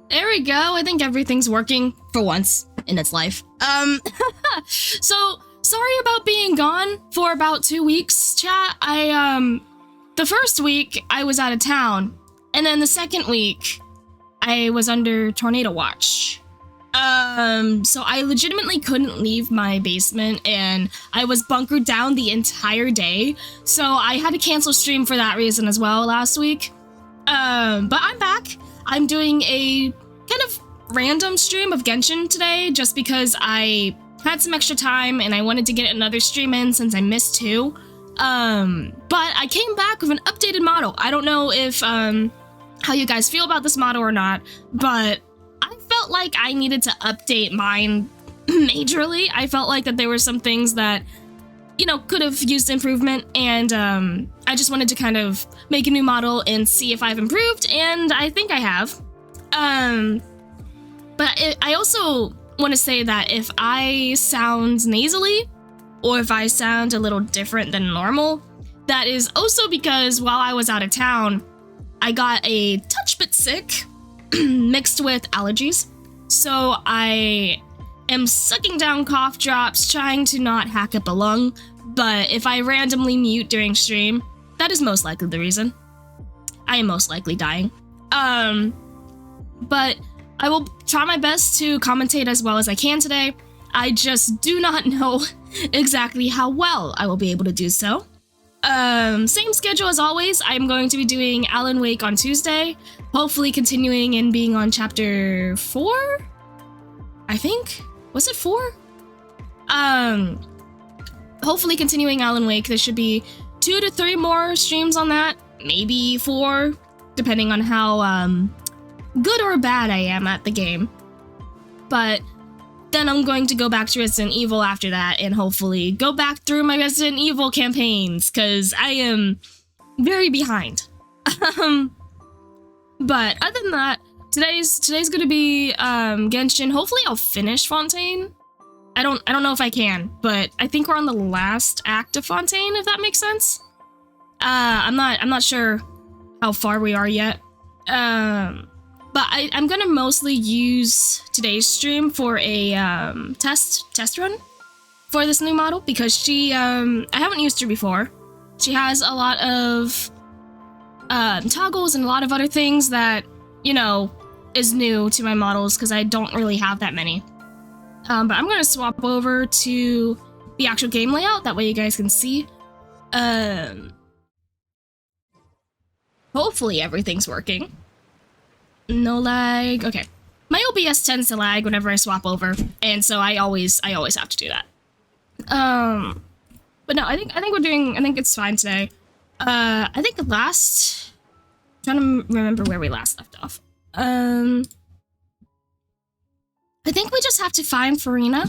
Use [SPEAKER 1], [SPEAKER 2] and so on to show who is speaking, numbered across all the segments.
[SPEAKER 1] There we go. I think everything's working for once in its life. So sorry about being gone for about 2 weeks, chat. The first week I was out of town, and then the second week I was under tornado watch. So I legitimately couldn't leave my basement, and I was bunkered down the entire day. So I had to cancel stream for that reason as well last week. But I'm back. I'm doing a kind of random stream of Genshin today just because I had some extra time and I wanted to get another stream in since I missed 2. But I came back with an updated model. I don't know if how you guys feel about this model or not, but I felt like I needed to update mine majorly. I felt like that there were some things that, you know, could have used improvement, and I just wanted to kind of make a new model and see if I've improved, and I think I have. But I also want to say that if I sound nasally, or if I sound a little different than normal, that is also because while I was out of town, I got a touch bit sick, mixed with allergies. So I am sucking down cough drops, trying to not hack up a lung, but if I randomly mute during stream, that is most likely the reason. I am most likely dying. But I will try my best to commentate as well as I can today. I just do not know exactly how well I will be able to do so. Same schedule as always. I'm going to be doing Alan Wake on Tuesday, hopefully continuing and being on chapter 4? I think? Was it 4? Hopefully continuing Alan Wake. There should be 2 to 3 more streams on that, maybe 4, depending on how good or bad I am at the game. But then I'm going to go back to Resident Evil after that and hopefully go back through my Resident Evil campaigns, because I am very behind. But other than that, today's gonna be Genshin. Hopefully I'll finish Fontaine. I don't know if I can, but I think we're on the last act of Fontaine, if that makes sense. I'm not sure how far we are yet. But I'm gonna mostly use today's stream for a test run for this new model, because she I haven't used her before. She has a lot of toggles and a lot of other things that, you know, is new to my models, because I don't really have that many. But I'm gonna swap over to the actual game layout, that way you guys can see. Hopefully everything's working. No lag. Okay. My OBS tends to lag whenever I swap over, and so I always have to do that. But no, I think it's fine today. I think the last, I'm trying to remember where we last left off. I think we just have to find Farina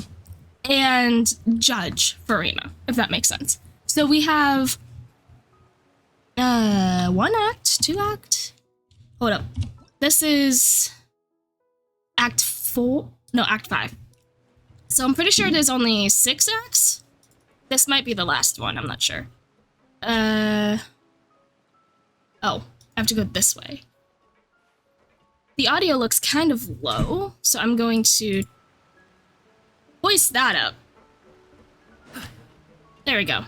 [SPEAKER 1] and judge Farina, if that makes sense. So we have 1 act, 2 act. Hold up. This is Act 4? No, Act 5. So I'm pretty sure there's only 6 acts. This might be the last one, I'm not sure. Oh, I have to go this way. The audio looks kind of low, so I'm going to hoist that up. There we go.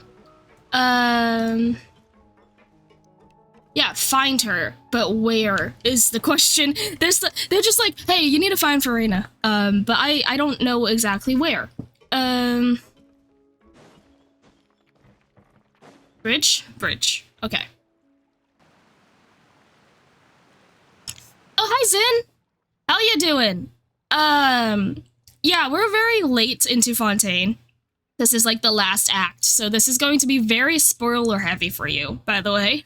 [SPEAKER 1] Yeah, find her, but where is the question? They're just like, hey, you need to find Farina. But I don't know exactly where. Bridge. Okay. Oh, hi, Zin. How you doing? Yeah, we're very late into Fontaine. This is like the last act, so this is going to be very spoiler heavy for you, by the way.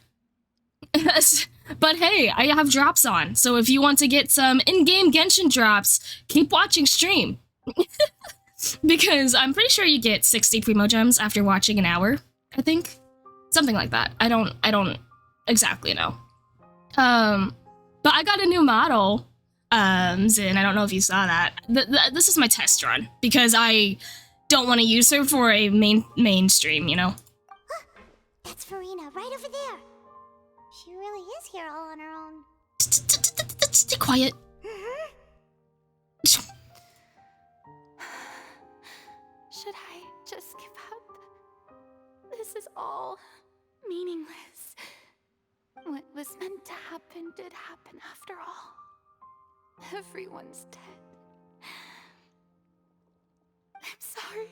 [SPEAKER 1] But hey, I have drops on, so if you want to get some in-game Genshin drops, keep watching stream. Because I'm pretty sure you get 60 primo gems after watching an hour, I think. Something like that. I don't exactly know. But I got a new model, Zin. I don't know if you saw that. This is my test run, because I don't want to use her for a mainstream, you know?
[SPEAKER 2] That's Farina, right over there. She really is here all on her own.
[SPEAKER 1] Stay quiet.
[SPEAKER 3] Should I just give up? This is all meaningless. What was meant to happen did happen after all. Everyone's dead. I'm sorry.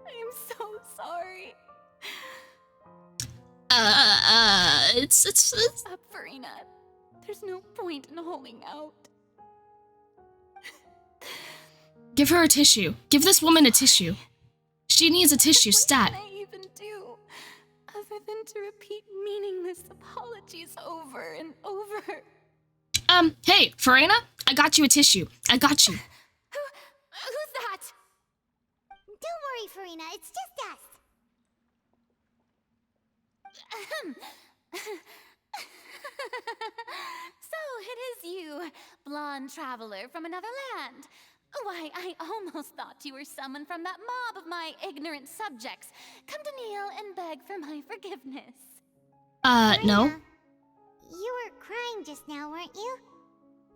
[SPEAKER 3] I am so sorry.
[SPEAKER 1] It's
[SPEAKER 3] Up, Farina. There's no point in holding out.
[SPEAKER 1] Give her a tissue. Give this woman a tissue. She needs a tissue stat.
[SPEAKER 3] What can I even do other than to repeat meaningless apologies over and over?
[SPEAKER 1] Hey, Farina, I got you a tissue. I got you.
[SPEAKER 3] Who's that?
[SPEAKER 2] Don't worry, Farina, it's just us.
[SPEAKER 3] So it is you, blonde traveler from another land. Why, I almost thought you were someone from that mob of my ignorant subjects. Come to kneel and beg for my forgiveness.
[SPEAKER 1] No.
[SPEAKER 2] Farina, you were crying just now, weren't you?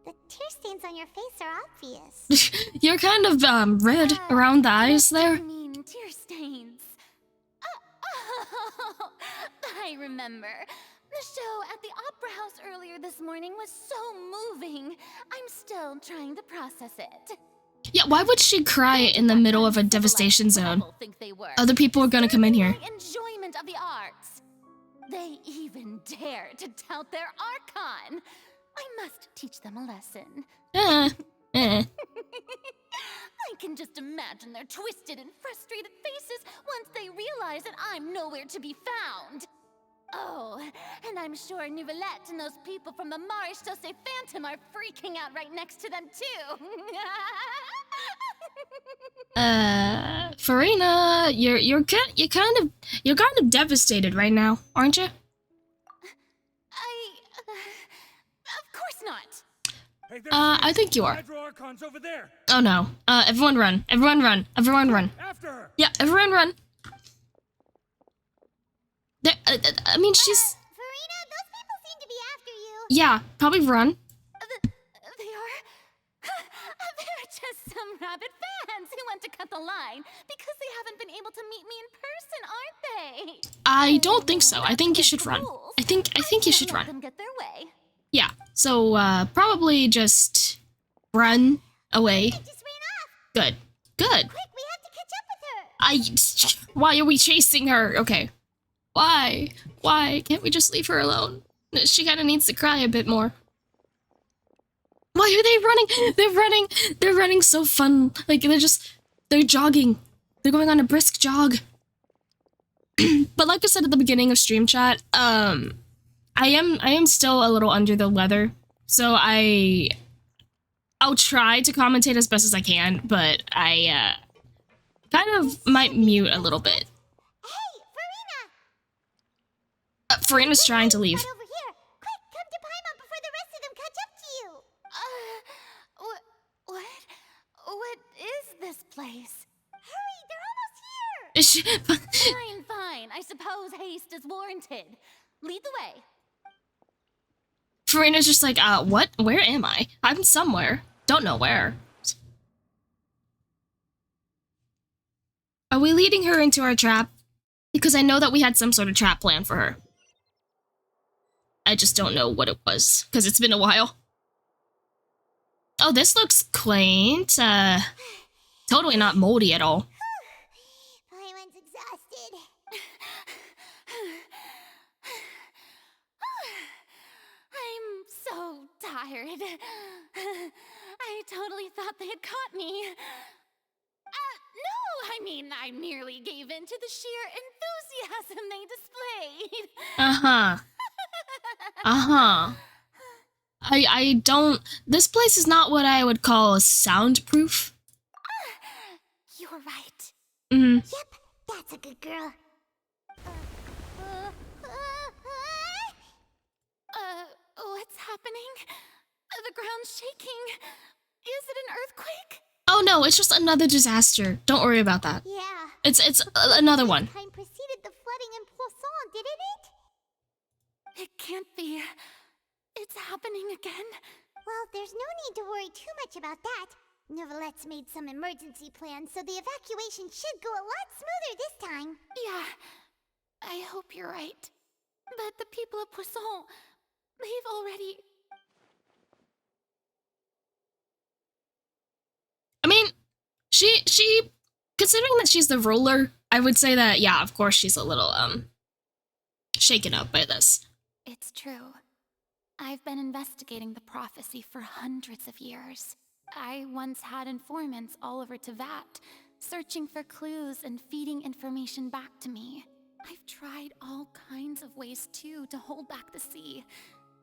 [SPEAKER 2] The tear stains on your face are obvious.
[SPEAKER 1] You're kind of, red around the eyes there.
[SPEAKER 3] I mean, tear stains. Oh, I remember. The show at the Opera House earlier this morning was so moving. I'm still trying to process it.
[SPEAKER 1] Yeah, why would she cry in the middle of a devastation zone? Other people are gonna come in here.
[SPEAKER 3] Enjoyment of the arts. They even dare to tout their Archon. I must teach them a lesson. I can just imagine their twisted and frustrated faces once they realize that I'm nowhere to be found. Oh, and I'm sure Nouvellette and those people from the Marche Chaussee Phantom are freaking out right next to them too.
[SPEAKER 1] Farina, you're kind of devastated right now, aren't you?
[SPEAKER 3] Of course not.
[SPEAKER 4] Hey,
[SPEAKER 1] I think you are.
[SPEAKER 4] Hydro-Archons over there.
[SPEAKER 1] Oh no. Everyone run. Everyone run. Everyone run.
[SPEAKER 4] After her.
[SPEAKER 1] Yeah, everyone run. I mean, she's...
[SPEAKER 2] Farina, those people seem to be after you.
[SPEAKER 1] Yeah, probably run.
[SPEAKER 3] They are... They're just some rabid fans who want to cut the line because they haven't been able to meet me in person, aren't they?
[SPEAKER 1] I don't think so. I think you should run. I think you should
[SPEAKER 3] Let
[SPEAKER 1] run.
[SPEAKER 3] them get their way.
[SPEAKER 1] Yeah, so, probably just run away.
[SPEAKER 2] They just ran off.
[SPEAKER 1] Good. Good.
[SPEAKER 2] Quick, we have to catch up with her.
[SPEAKER 1] Why are we chasing her? Okay. Why? Why? Can't we just leave her alone? She kind of needs to cry a bit more. Why are they running? They're running so fun. Like, they're jogging. They're going on a brisk jog. But like I said at the beginning of stream chat, I am still a little under the weather. So I'll try to commentate as best as I can, but I kind of might mute a little bit. Farina's trying to leave.
[SPEAKER 2] Right over here. Quick, come to Paimon before the rest of them catch up to you.
[SPEAKER 3] What is this place?
[SPEAKER 2] Hurry, they're almost here.
[SPEAKER 1] Is she...
[SPEAKER 3] Fine. I suppose haste is warranted. Lead the way.
[SPEAKER 1] Farina's just like, what? Where am I? I'm somewhere. Don't know where. Are we leading her into our trap? Because I know that we had some sort of trap plan for her. I just don't know what it was, because it's been a while. Oh, this looks quaint. Totally not moldy at all.
[SPEAKER 2] Paimon's exhausted.
[SPEAKER 3] I'm so tired. I totally thought they had caught me. No, I mean, I merely gave in to the sheer enthusiasm they displayed.
[SPEAKER 1] Uh-huh. Uh-huh. I don't... This place is not what I would call soundproof.
[SPEAKER 2] You're right.
[SPEAKER 1] Mm-hmm.
[SPEAKER 2] Yep, that's a good girl.
[SPEAKER 3] What's happening? The ground's shaking. Is it an earthquake?
[SPEAKER 1] Oh no, it's just another disaster. Don't worry about that.
[SPEAKER 2] Yeah.
[SPEAKER 1] It's another one.
[SPEAKER 2] Time preceded the flooding in Poisson, didn't it?
[SPEAKER 3] It can't be. It's happening again.
[SPEAKER 2] Well, there's no need to worry too much about that. Neverlette's made some emergency plans, so the evacuation should go a lot smoother this time.
[SPEAKER 3] Yeah, I hope you're right. But the people of Poisson, they've already...
[SPEAKER 1] I mean, she, considering that she's the ruler, I would say that, yeah, of course she's a little, shaken up by this.
[SPEAKER 3] It's true. I've been investigating the prophecy for hundreds of years. I once had informants all over Tevat, searching for clues and feeding information back to me. I've tried all kinds of ways, too, to hold back the sea.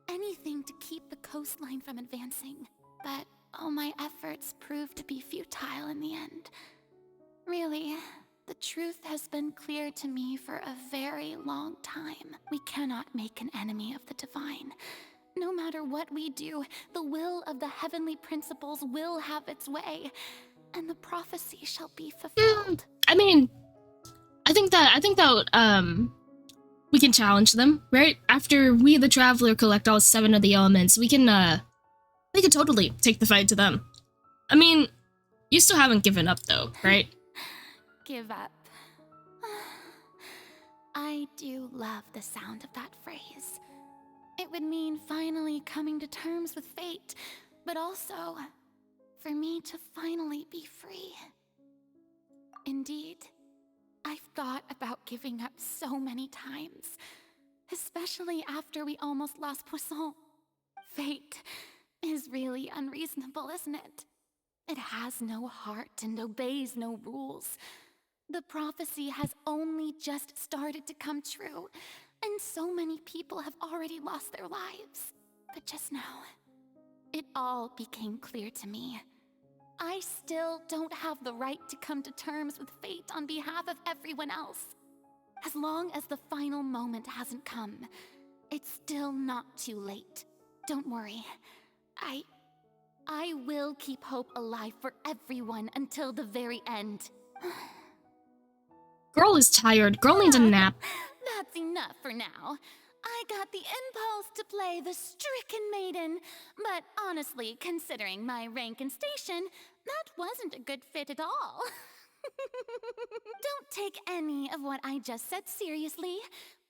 [SPEAKER 3] Anything to keep the coastline from advancing. But all my efforts proved to be futile in the end. Really, the truth has been clear to me for a very long time. We cannot make an enemy of the divine. No matter what we do, the will of the heavenly principles will have its way, and the prophecy shall be fulfilled.
[SPEAKER 1] I mean, I think that we can challenge them, right? After we, the Traveler, collect all 7 of the elements, we can totally take the fight to them. I mean, you still haven't given up though, right?
[SPEAKER 3] Give up. I do love the sound of that phrase. It would mean finally coming to terms with fate, but also for me to finally be free. Indeed, I've thought about giving up so many times, especially after we almost lost Poisson. Fate is really unreasonable, isn't it? It has no heart and obeys no rules. The prophecy has only just started to come true, and so many people have already lost their lives. But just now, it all became clear to me. I still don't have the right to come to terms with fate on behalf of everyone else. As long as the final moment hasn't come, it's still not too late. Don't worry. I will keep hope alive for everyone until the very end.
[SPEAKER 1] Girl is tired. Girl needs a nap.
[SPEAKER 3] That's enough for now. I got the impulse to play the stricken maiden, but honestly, considering my rank and station, that wasn't a good fit at all. Don't take any of what I just said seriously.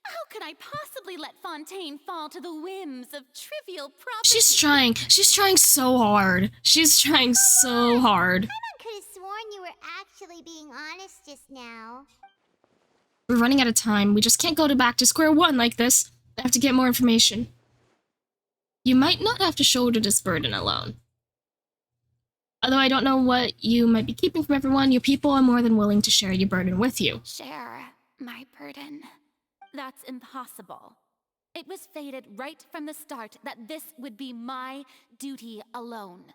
[SPEAKER 3] How could I possibly let Fontaine fall to the whims of trivial prophecy?
[SPEAKER 1] She's trying so hard. She's trying so hard.
[SPEAKER 2] I could have sworn you were actually being honest just now.
[SPEAKER 1] We're running out of time. We just can't go back to square one like this. I have to get more information. You might not have to shoulder this burden alone. Although I don't know what you might be keeping from everyone, your people are more than willing to share your burden with you.
[SPEAKER 3] Share my burden? That's impossible. It was fated right from the start that this would be my duty alone.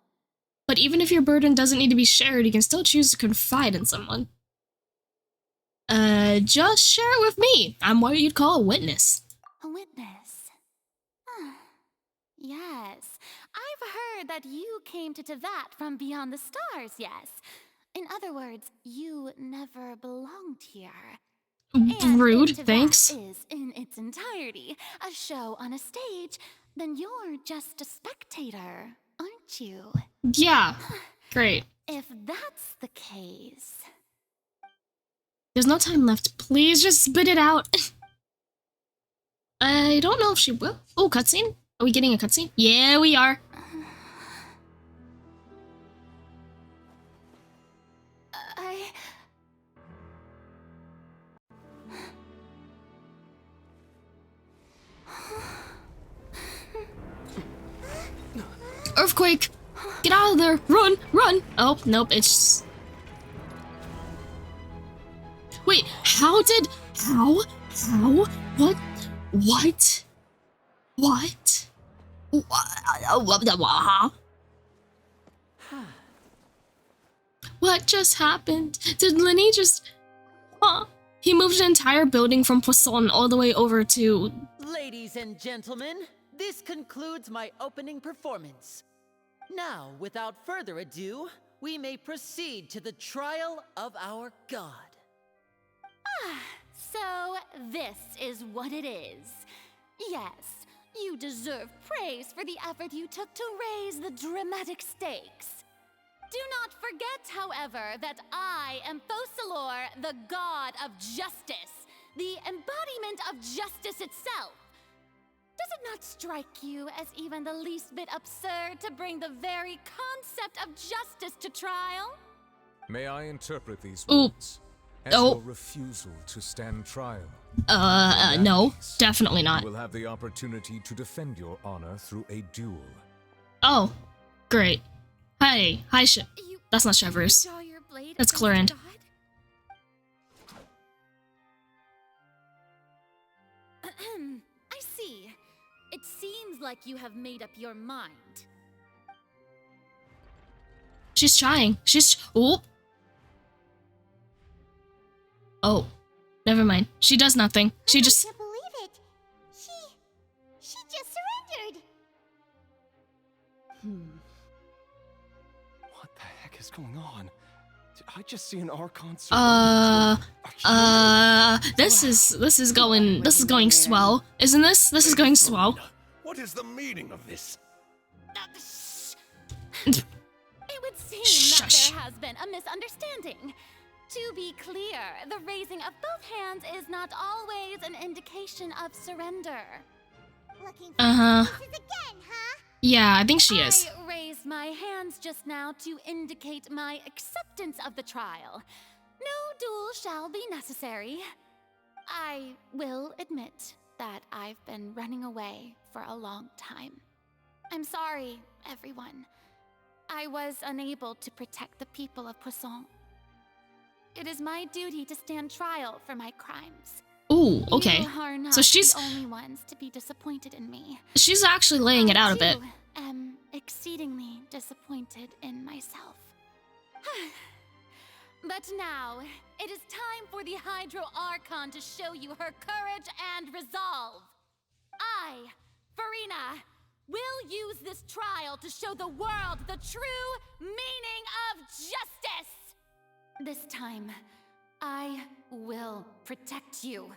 [SPEAKER 1] But even if your burden doesn't need to be shared, you can still choose to confide in someone. Just share it with me. I'm what you'd call a witness.
[SPEAKER 3] A witness? Yes. I've heard that you came to Tevat from beyond the stars, yes. In other words, you never belonged here. And
[SPEAKER 1] Rude,
[SPEAKER 3] Tevat
[SPEAKER 1] thanks.
[SPEAKER 3] is, in its entirety, a show on a stage Then you're just a spectator, aren't you?
[SPEAKER 1] Yeah. Great.
[SPEAKER 3] If that's the case...
[SPEAKER 1] There's no time left. Please just spit it out. I don't know if she will. Oh, cutscene? Are we getting a cutscene? Yeah, we are. Earthquake! Get out of there! Run! Run! Oh, nope, it's... Wait, how did... How? What? What? What just happened? Did Lenny just... Huh? He moved an entire building from Poisson all the way over to...
[SPEAKER 4] Ladies and gentlemen, this concludes my opening performance. Now, without further ado, we may proceed to the trial of our god.
[SPEAKER 3] So this is what it is. Yes, you deserve praise for the effort you took to raise the dramatic stakes. Do not forget, however, that I am Focalor, the god of justice, the embodiment of justice itself. Does it not strike you as even the least bit absurd to bring the very concept of justice to trial?
[SPEAKER 5] May I interpret these words as your refusal to stand trial?
[SPEAKER 1] No, definitely not.
[SPEAKER 5] You will have the opportunity to defend your honor through a duel.
[SPEAKER 1] Oh, great. Hi, that's not Chevreuse. That's Clorinde.
[SPEAKER 3] I see. It seems like you have made up your mind.
[SPEAKER 1] She's trying. Oh, never mind. She does nothing. She just...
[SPEAKER 2] I can't believe it. She just surrendered.
[SPEAKER 6] What the heck is going on? Did I just see an Archon?
[SPEAKER 1] This is going swell, isn't this? This is going swell.
[SPEAKER 7] What is the meaning of this?
[SPEAKER 3] It would seem
[SPEAKER 1] Shush.
[SPEAKER 3] that there has been a misunderstanding. To be clear, the raising of both hands is not always an indication of surrender.
[SPEAKER 2] Looking for excuses again, huh?
[SPEAKER 1] Yeah, I think she is.
[SPEAKER 3] I raised my hands just now to indicate my acceptance of the trial. No duel shall be necessary. I will admit that I've been running away for a long time. I'm sorry, everyone. I was unable to protect the people of Poisson. It is my duty to stand trial for my crimes.
[SPEAKER 1] Ooh, okay.
[SPEAKER 3] You are not
[SPEAKER 1] So she's
[SPEAKER 3] the only ones to be disappointed in me.
[SPEAKER 1] she's actually laying it out a bit.
[SPEAKER 3] I, too, am exceedingly disappointed in myself. But now, it is time for the Hydro Archon to show you her courage and resolve. I, Farina, will use this trial to show the world the true meaning of justice. This time, I will protect you.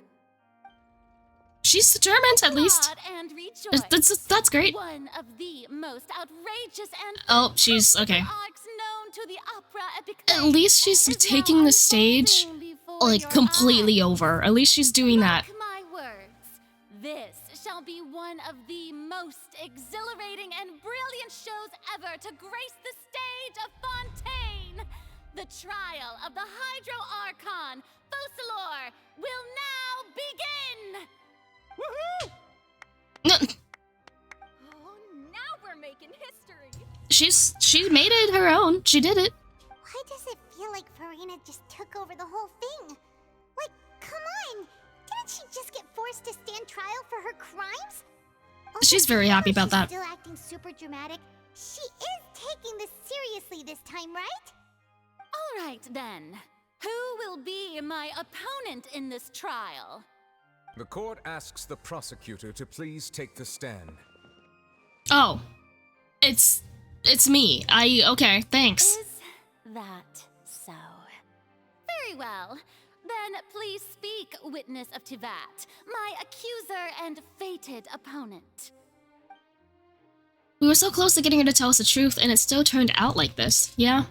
[SPEAKER 1] She's determined, at least.
[SPEAKER 3] Applaud and rejoice.
[SPEAKER 1] That's great.
[SPEAKER 3] One of the most outrageous and
[SPEAKER 1] Oh, she's okay.
[SPEAKER 3] arcs known to the opera epic.
[SPEAKER 1] At least she's taking the stage like completely over. At least she's doing that.
[SPEAKER 3] Mark my words. This shall be one of the most exhilarating and brilliant shows ever to grace the stage of Fontaine. The trial of the Hydro Archon, Focalor, will now begin!
[SPEAKER 1] No,
[SPEAKER 3] Oh, now we're making history!
[SPEAKER 1] she made it her own. She did it.
[SPEAKER 2] Why does it feel like Farina just took over the whole thing? Like, come on! Didn't she just get forced to stand trial for her crimes? Also,
[SPEAKER 1] She's very
[SPEAKER 2] even
[SPEAKER 1] happy
[SPEAKER 2] though
[SPEAKER 1] about that.
[SPEAKER 2] She's still acting super dramatic. She is taking this seriously this time, right?
[SPEAKER 3] All right, then. Who will be my opponent in this trial?
[SPEAKER 5] The court asks the prosecutor to please take the stand.
[SPEAKER 1] Oh, it's me. Okay, thanks.
[SPEAKER 3] Is that so? Very well. Then please speak, witness of Tivat, my accuser and fated opponent.
[SPEAKER 1] were so close to getting her to tell us the truth, and it still turned out like this. Yeah.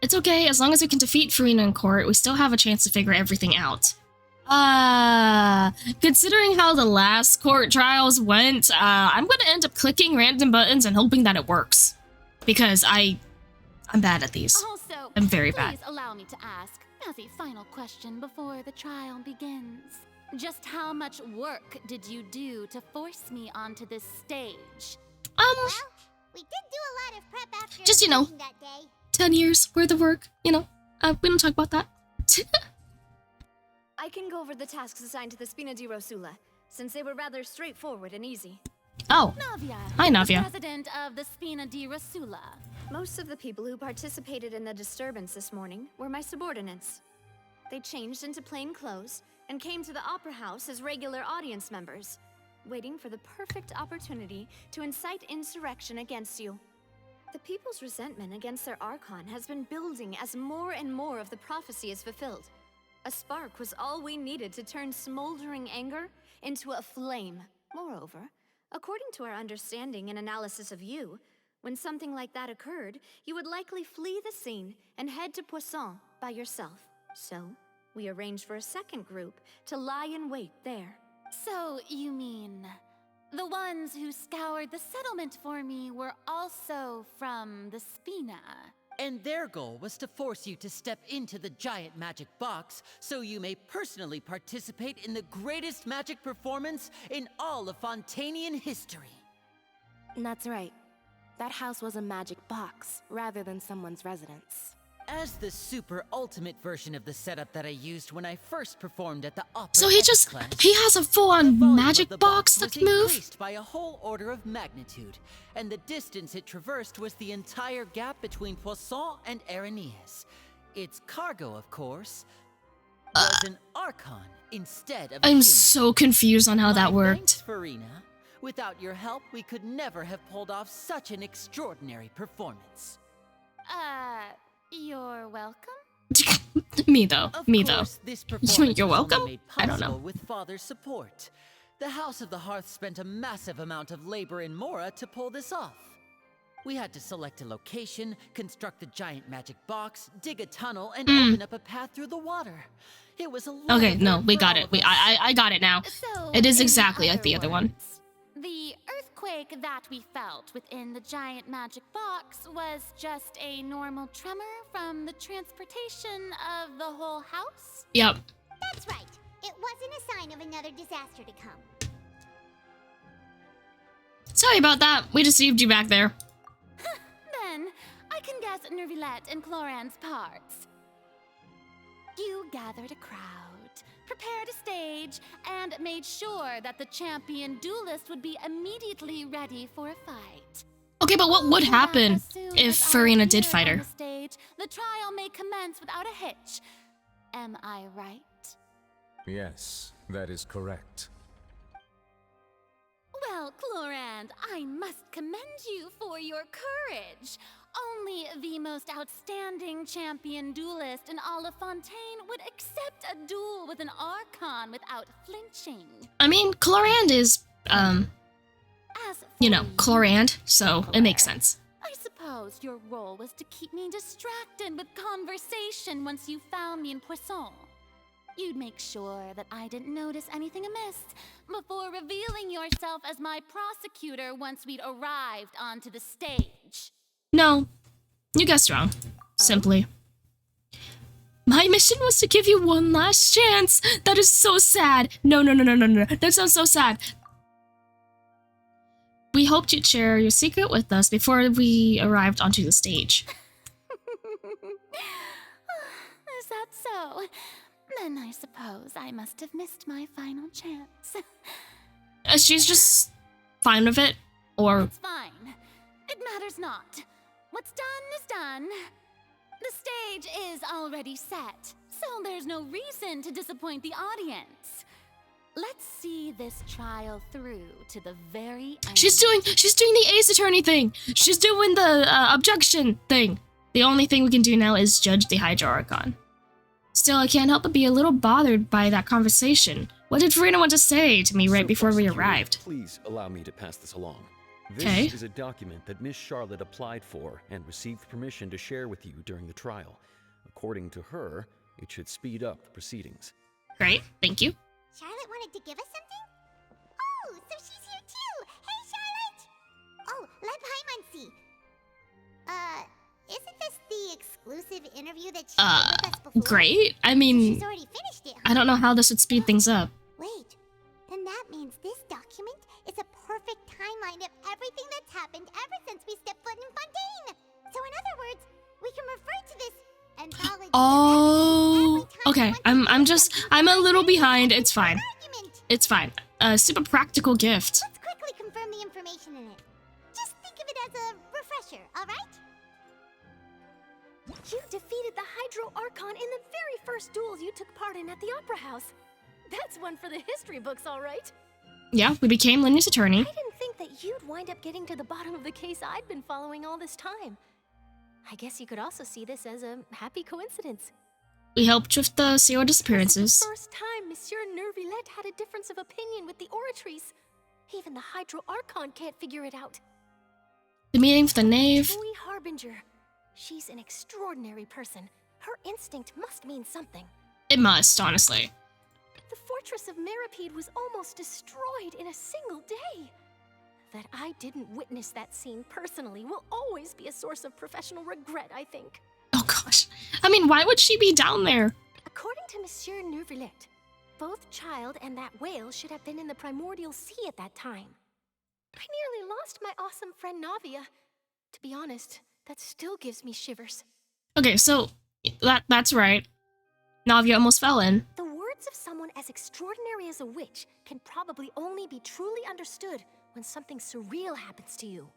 [SPEAKER 1] It's okay, as long as we can defeat Farina in court, we still have a chance to figure everything out. Considering how the last court trials went, I'm gonna end up clicking random buttons and hoping that it works. Because I'm bad at these.
[SPEAKER 3] Also,
[SPEAKER 1] I'm very bad.
[SPEAKER 3] please allow me to ask, as a final question before the trial begins, just how much work did you do to force me onto this stage?
[SPEAKER 2] Well, we did do a lot of prep after
[SPEAKER 1] Just, you know,
[SPEAKER 2] that day.
[SPEAKER 1] 10 years worth of work, you know. We don't talk about that.
[SPEAKER 8] I can go over the tasks assigned to the Spina di Rosula, since they were rather straightforward and easy.
[SPEAKER 1] Oh.
[SPEAKER 3] Navia.
[SPEAKER 1] Hi, Navia.
[SPEAKER 3] President of the Spina di Rosula.
[SPEAKER 8] Most of the people who participated in the disturbance this morning were my subordinates. They changed into plain clothes and came to the Opera House as regular audience members, waiting for the perfect opportunity to incite insurrection against you. The people's resentment against their Archon has been building as more and more of the prophecy is fulfilled. A spark was all we needed to turn smoldering anger into a flame. Moreover, according to our understanding and analysis of you, when something like that occurred, you would likely flee the scene and head to Poisson by yourself. So, we arranged for a second group to lie in wait there.
[SPEAKER 3] So, you mean, the ones who scoured the settlement for me were also from the Spina?
[SPEAKER 4] And their goal was to force you to step into the giant magic box so you may personally participate in the greatest magic performance in all of Fontainian history.
[SPEAKER 9] That's right. That house was a magic box, rather than someone's residence.
[SPEAKER 4] As the super ultimate version of the setup that I used when I first performed at the opera.
[SPEAKER 1] So he has a full-on magic box that can move?
[SPEAKER 4] Increased by a whole order of magnitude, and the distance it traversed was the entire gap between Poisson and Araneas. Its cargo, of course, was an Archon instead of a
[SPEAKER 1] I'm
[SPEAKER 4] human.
[SPEAKER 1] so confused on how that worked.
[SPEAKER 4] Thanks, Farina. Without your help, we could never have pulled off such an extraordinary performance.
[SPEAKER 3] You're welcome?
[SPEAKER 1] Me though.
[SPEAKER 4] Of
[SPEAKER 1] Me
[SPEAKER 4] course,
[SPEAKER 1] though.
[SPEAKER 4] this performance
[SPEAKER 1] You're
[SPEAKER 4] was only
[SPEAKER 1] welcome?
[SPEAKER 4] made
[SPEAKER 1] I don't know.
[SPEAKER 4] possible with Father's support. The House of the Hearth spent a massive amount of labor in Mora to pull this off. We had to select a location, construct the giant magic box, dig a tunnel, and open up a path through the water. It was a lot
[SPEAKER 1] Okay,
[SPEAKER 4] of
[SPEAKER 1] no,
[SPEAKER 4] work
[SPEAKER 1] we
[SPEAKER 4] for
[SPEAKER 1] got
[SPEAKER 4] all
[SPEAKER 1] it.
[SPEAKER 4] of us.
[SPEAKER 1] I got it now.
[SPEAKER 3] So,
[SPEAKER 1] It is
[SPEAKER 3] in
[SPEAKER 1] exactly like the other one.
[SPEAKER 3] words, the earthquake that we felt within the giant magic box was just a normal tremor from the transportation of the whole house?
[SPEAKER 1] Yep.
[SPEAKER 2] That's right. It wasn't a sign of another disaster to come.
[SPEAKER 1] Sorry about that. We deceived you back there.
[SPEAKER 3] Then, I can guess Nervilette and Cloran's parts. You gathered a crowd, prepared a stage, and made sure that the champion duelist would be immediately ready for a fight.
[SPEAKER 1] Okay, but what would
[SPEAKER 3] So that
[SPEAKER 1] happen
[SPEAKER 3] as soon
[SPEAKER 1] if
[SPEAKER 3] as I
[SPEAKER 1] Farina did
[SPEAKER 3] appear
[SPEAKER 1] fight
[SPEAKER 3] on
[SPEAKER 1] her?
[SPEAKER 3] the stage, the trial may commence without a hitch. Am I right?
[SPEAKER 5] Yes, that is correct.
[SPEAKER 3] Well, Clorand, I must commend you for your courage. Only the most outstanding champion duelist in all of Fontaine would accept a duel with an Archon without flinching.
[SPEAKER 1] I mean, Clorand is,
[SPEAKER 3] As
[SPEAKER 1] you
[SPEAKER 3] for
[SPEAKER 1] know, Clorand, so it makes sense.
[SPEAKER 3] I suppose your role was to keep me distracted with conversation once you found me in Poisson. You'd make sure that I didn't notice anything amiss before revealing yourself as my prosecutor once we'd arrived onto the stage.
[SPEAKER 1] No, you guessed wrong. Simply. My mission was to give you one last chance. That is so sad. No. That sounds so sad. We hoped you'd share your secret with us before we arrived onto the stage.
[SPEAKER 3] Is that so? Then I suppose I must have missed my final chance.
[SPEAKER 1] She's just fine with it, or...
[SPEAKER 3] It's fine. It matters not. What's done is done. The stage is already set, so there's no reason to disappoint the audience. Let's see this trial through to the very end.
[SPEAKER 1] She's doing the Ace Attorney thing. She's doing the objection thing. The only thing we can do now is judge the Hydra Archon. Still, I can't help but be a little bothered by that conversation. What did Farina want to say to me right before we arrived?
[SPEAKER 6] Please allow me to pass this along.
[SPEAKER 10] This is a document that Miss Charlotte applied for and received permission to share with you during the trial. According to her, it should speed up the proceedings.
[SPEAKER 1] Great, thank you.
[SPEAKER 2] Charlotte wanted to give us something? Oh, so she's here too! Hey, Charlotte! Oh, Leb Hymancy. Isn't this the exclusive interview that she did with us before?
[SPEAKER 1] Great. I mean,
[SPEAKER 2] She's already finished it, huh?
[SPEAKER 1] I don't know how this would speed things up.
[SPEAKER 2] Wait, then that means this document is a perfect timeline of everything that's happened ever since we stepped foot in Fontaine. So in other words, we can refer to this anthology.
[SPEAKER 1] Oh, okay. I'm a little behind. It's fine. It's fine. Super practical gift.
[SPEAKER 2] Let's quickly confirm the information in it. Just think of it as a refresher, all right?
[SPEAKER 11] You defeated the Hydro Archon in the very first duels you took part in at the Opera House. That's one for the history books, all right.
[SPEAKER 1] Yeah, we became Linya's attorney.
[SPEAKER 11] I didn't think that you'd wind up getting to the bottom of the case I'd been following all this time. I guess you could also see this as a happy coincidence.
[SPEAKER 1] We helped with the Zero disappearances.
[SPEAKER 11] This is the first time Monsieur Nervillette had a difference of opinion with the Oratrice. Even the Hydro Archon can't figure it out.
[SPEAKER 1] The meeting with the knave.
[SPEAKER 11] Chloe Harbinger. She's an extraordinary person. Her instinct must mean something.
[SPEAKER 1] It must, honestly.
[SPEAKER 11] The fortress of Meripede was almost destroyed in a single day. That I didn't witness that scene personally will always be a source of professional regret, I think.
[SPEAKER 1] Oh gosh. I mean, why would she be down there?
[SPEAKER 11] According to Monsieur Nervillette, both Child and that whale should have been in the primordial sea at that time. I nearly lost my awesome friend Navia. To be honest, that still gives me shivers.
[SPEAKER 1] Okay, so that's right. Navia almost fell in.
[SPEAKER 11] The words of someone as extraordinary as a witch can probably only be truly understood when something surreal happens to you.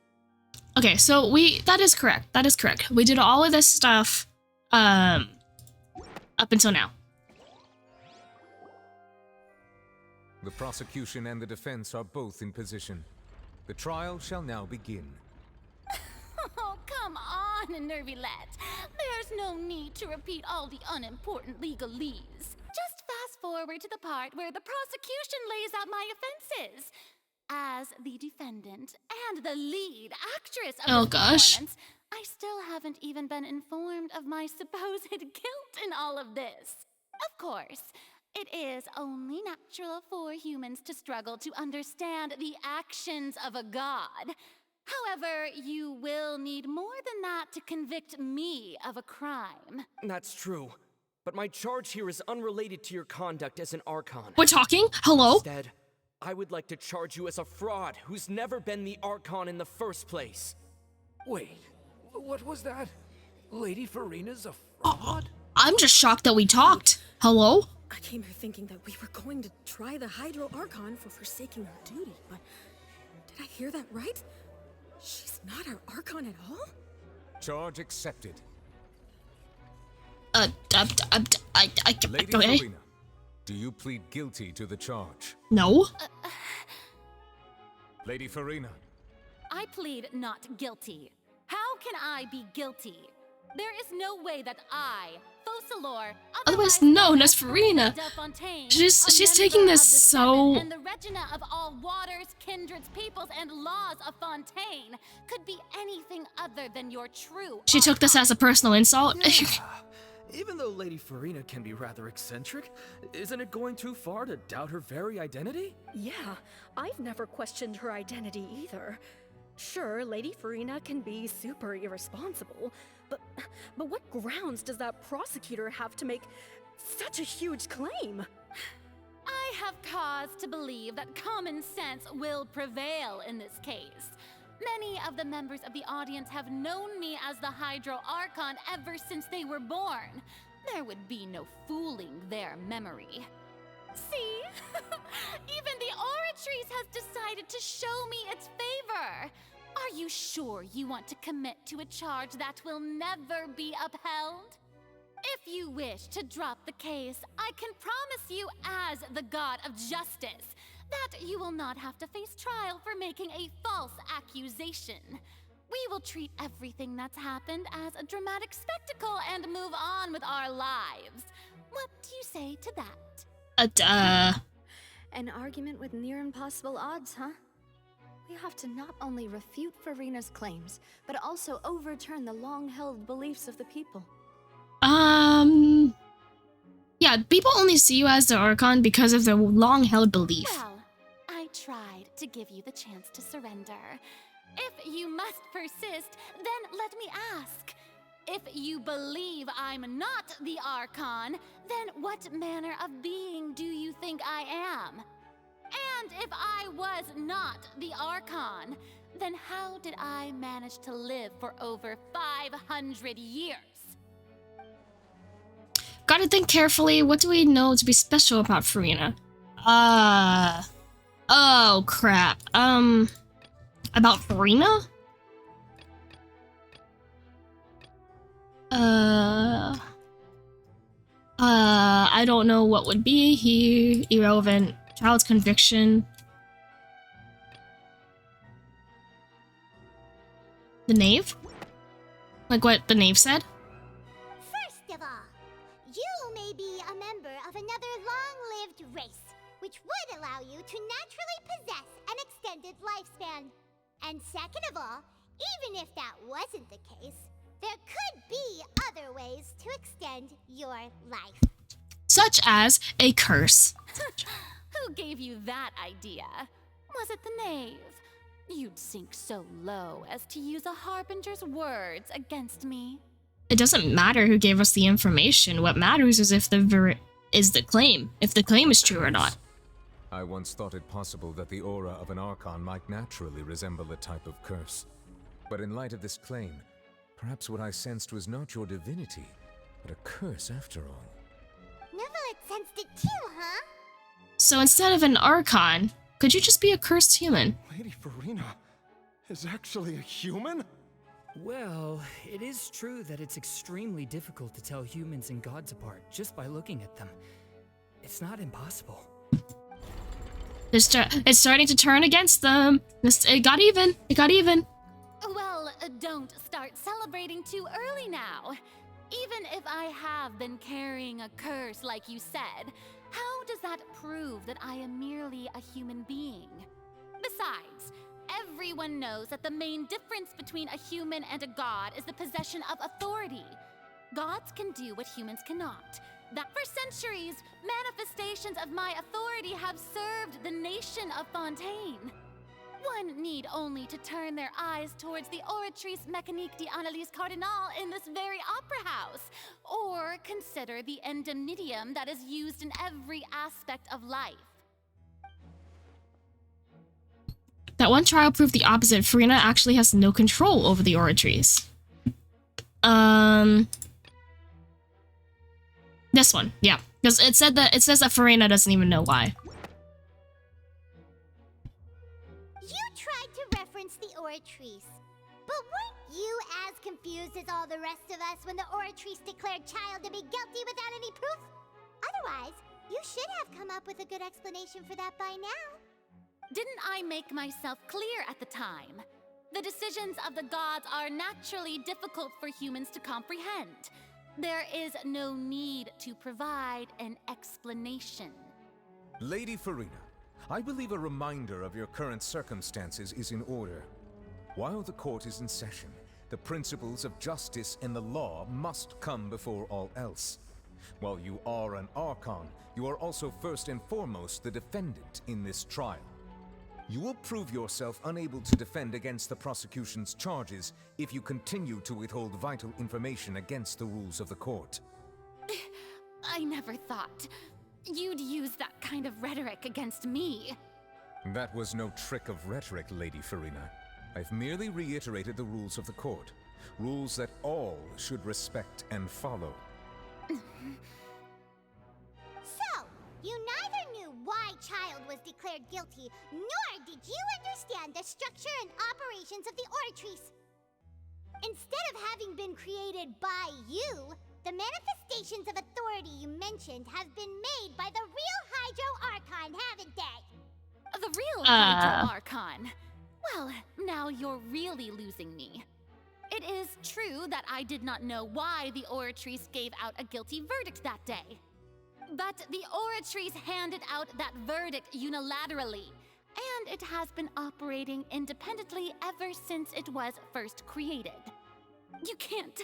[SPEAKER 1] Okay, so that is correct. That is correct. We did all of this stuff up until now.
[SPEAKER 5] The prosecution and the defense are both in position. The trial shall now begin.
[SPEAKER 3] Oh, come on, Nervillette. There's no need to repeat all the unimportant legalese. Just fast forward to the part where the prosecution lays out my offenses. As the defendant and the lead actress of this performance, I still haven't even been informed of my supposed guilt in all of this. Of course, it is only natural for humans to struggle to understand the actions of a god. However, you will need more than that to convict me of a crime.
[SPEAKER 6] That's true. But my charge here is unrelated to your conduct as an Archon.
[SPEAKER 1] We're talking? Hello?
[SPEAKER 6] Instead, I would like to charge you as a fraud who's never been the Archon in the first place.
[SPEAKER 7] Wait, what was that? Lady Farina's a fraud?
[SPEAKER 1] I'm just shocked that we talked. Hello?
[SPEAKER 12] I came here thinking that we were going to try the Hydro Archon for forsaking our duty, but did I hear that right? She's not our Archon at all?
[SPEAKER 5] Charge accepted. Lady Farina, do you plead guilty to the charge?
[SPEAKER 1] No.
[SPEAKER 5] Lady Farina.
[SPEAKER 3] I plead not guilty. How can I be guilty? There is no way that I, Focalor,
[SPEAKER 1] otherwise known as Farina, she's taking this so...
[SPEAKER 3] and the Regina of all waters, kindreds, peoples, and laws of Fontaine could be anything other than your true...
[SPEAKER 1] She took this as a personal insult.
[SPEAKER 6] Even though Lady Farina can be rather eccentric, isn't it going too far to doubt her very identity?
[SPEAKER 12] Yeah, I've never questioned her identity either. Sure, Lady Farina can be super irresponsible, but what grounds does that prosecutor have to make such a huge claim?
[SPEAKER 3] I have cause to believe that common sense will prevail in this case. Many of the members of the audience have known me as the Hydro Archon ever since they were born. There would be no fooling their memory. See? Even the Oratrice has decided to show me its favor. Are you sure you want to commit to a charge that will never be upheld? If you wish to drop the case, I can promise you as the god of justice that you will not have to face trial for making a false accusation. We will treat everything that's happened as a dramatic spectacle and move on with our lives. What do you say to that?
[SPEAKER 8] An argument with near impossible odds, huh? We have to not only refute Farina's claims, but also overturn the long-held beliefs of the people.
[SPEAKER 1] Yeah, people only see you as the Archon because of their long-held belief.
[SPEAKER 3] Well, I tried to give you the chance to surrender. If you must persist, then let me ask. If you believe I'm not the Archon, then what manner of being do you think I am? And if I was not the Archon, then how did I manage to live for over 500 years?
[SPEAKER 1] Gotta think carefully. What do we know to be special about Farina? Oh crap. About Farina? I don't know what would be here. Irrelevant. Child's conviction. The knave? Like what the knave said?
[SPEAKER 2] First of all, you may be a member of another long-lived race, which would allow you to naturally possess an extended lifespan. And second of all, even if that wasn't the case, there could be other ways to extend your life.
[SPEAKER 1] Such as a curse.
[SPEAKER 3] Who gave you that idea? Was it the knave? You'd sink so low as to use a harbinger's words against me.
[SPEAKER 1] It doesn't matter who gave us the information. What matters is if the claim is true or not.
[SPEAKER 5] I once thought it possible that the aura of an Archon might naturally resemble a type of curse. But in light of this claim, perhaps what I sensed was not your divinity, but a curse after all.
[SPEAKER 2] Neuvillette sensed it too, huh?
[SPEAKER 1] So instead of an Archon, could you just be a cursed human?
[SPEAKER 13] Lady Farina is actually a human?
[SPEAKER 6] Well, it is true that it's extremely difficult to tell humans and gods apart just by looking at them. It's not impossible.
[SPEAKER 1] It's starting to turn against them. It got even. It got even.
[SPEAKER 3] Well, don't start celebrating too early now. Even if I have been carrying a curse like you said, how does that prove that I am merely a human being? Besides, everyone knows that the main difference between a human and a god is the possession of authority. Gods can do what humans cannot. That for centuries, manifestations of my authority have served the nation of Fontaine. One need only to turn their eyes towards the Oratrice Mécanique d'Analyse Cardinal in this very opera house, or consider the endemnitium that is used in every aspect of life.
[SPEAKER 1] That one trial proved the opposite. Farina actually has no control over the Oratrice. This one, yeah. Because it says that Farina doesn't even know why.
[SPEAKER 2] You tried to reference the Oratrice, but weren't you as confused as all the rest of us when the Oratrice declared Child to be guilty without any proof? Otherwise, you should have come up with a good explanation for that by now.
[SPEAKER 3] Didn't I make myself clear at the time? The decisions of the gods are naturally difficult for humans to comprehend. There is no need to provide an explanation.
[SPEAKER 5] Lady Farina, I believe a reminder of your current circumstances is in order. While the court is in session, the principles of justice and the law must come before all else. While you are an Archon, you are also first and foremost the defendant in this trial. You will prove yourself unable to defend against the prosecution's charges if you continue to withhold vital information against the rules of the court.
[SPEAKER 3] I never thought you'd use that kind of rhetoric against me.
[SPEAKER 5] That was no trick of rhetoric, Lady Farina. I've merely reiterated the rules of the court. Rules that all should respect and follow.
[SPEAKER 2] So, you neither knew why Child was declared guilty, nor did you understand the structure and operations of the Oratrice. Instead of having been created by you, the manifestations of authority you mentioned have been made by the real Hydro Archon, haven't they?
[SPEAKER 3] The real Hydro Archon? Well, now you're really losing me. It is true that I did not know why the Oratrice gave out a guilty verdict that day. But the Oratrice handed out that verdict unilaterally, and it has been operating independently ever since it was first created. You can't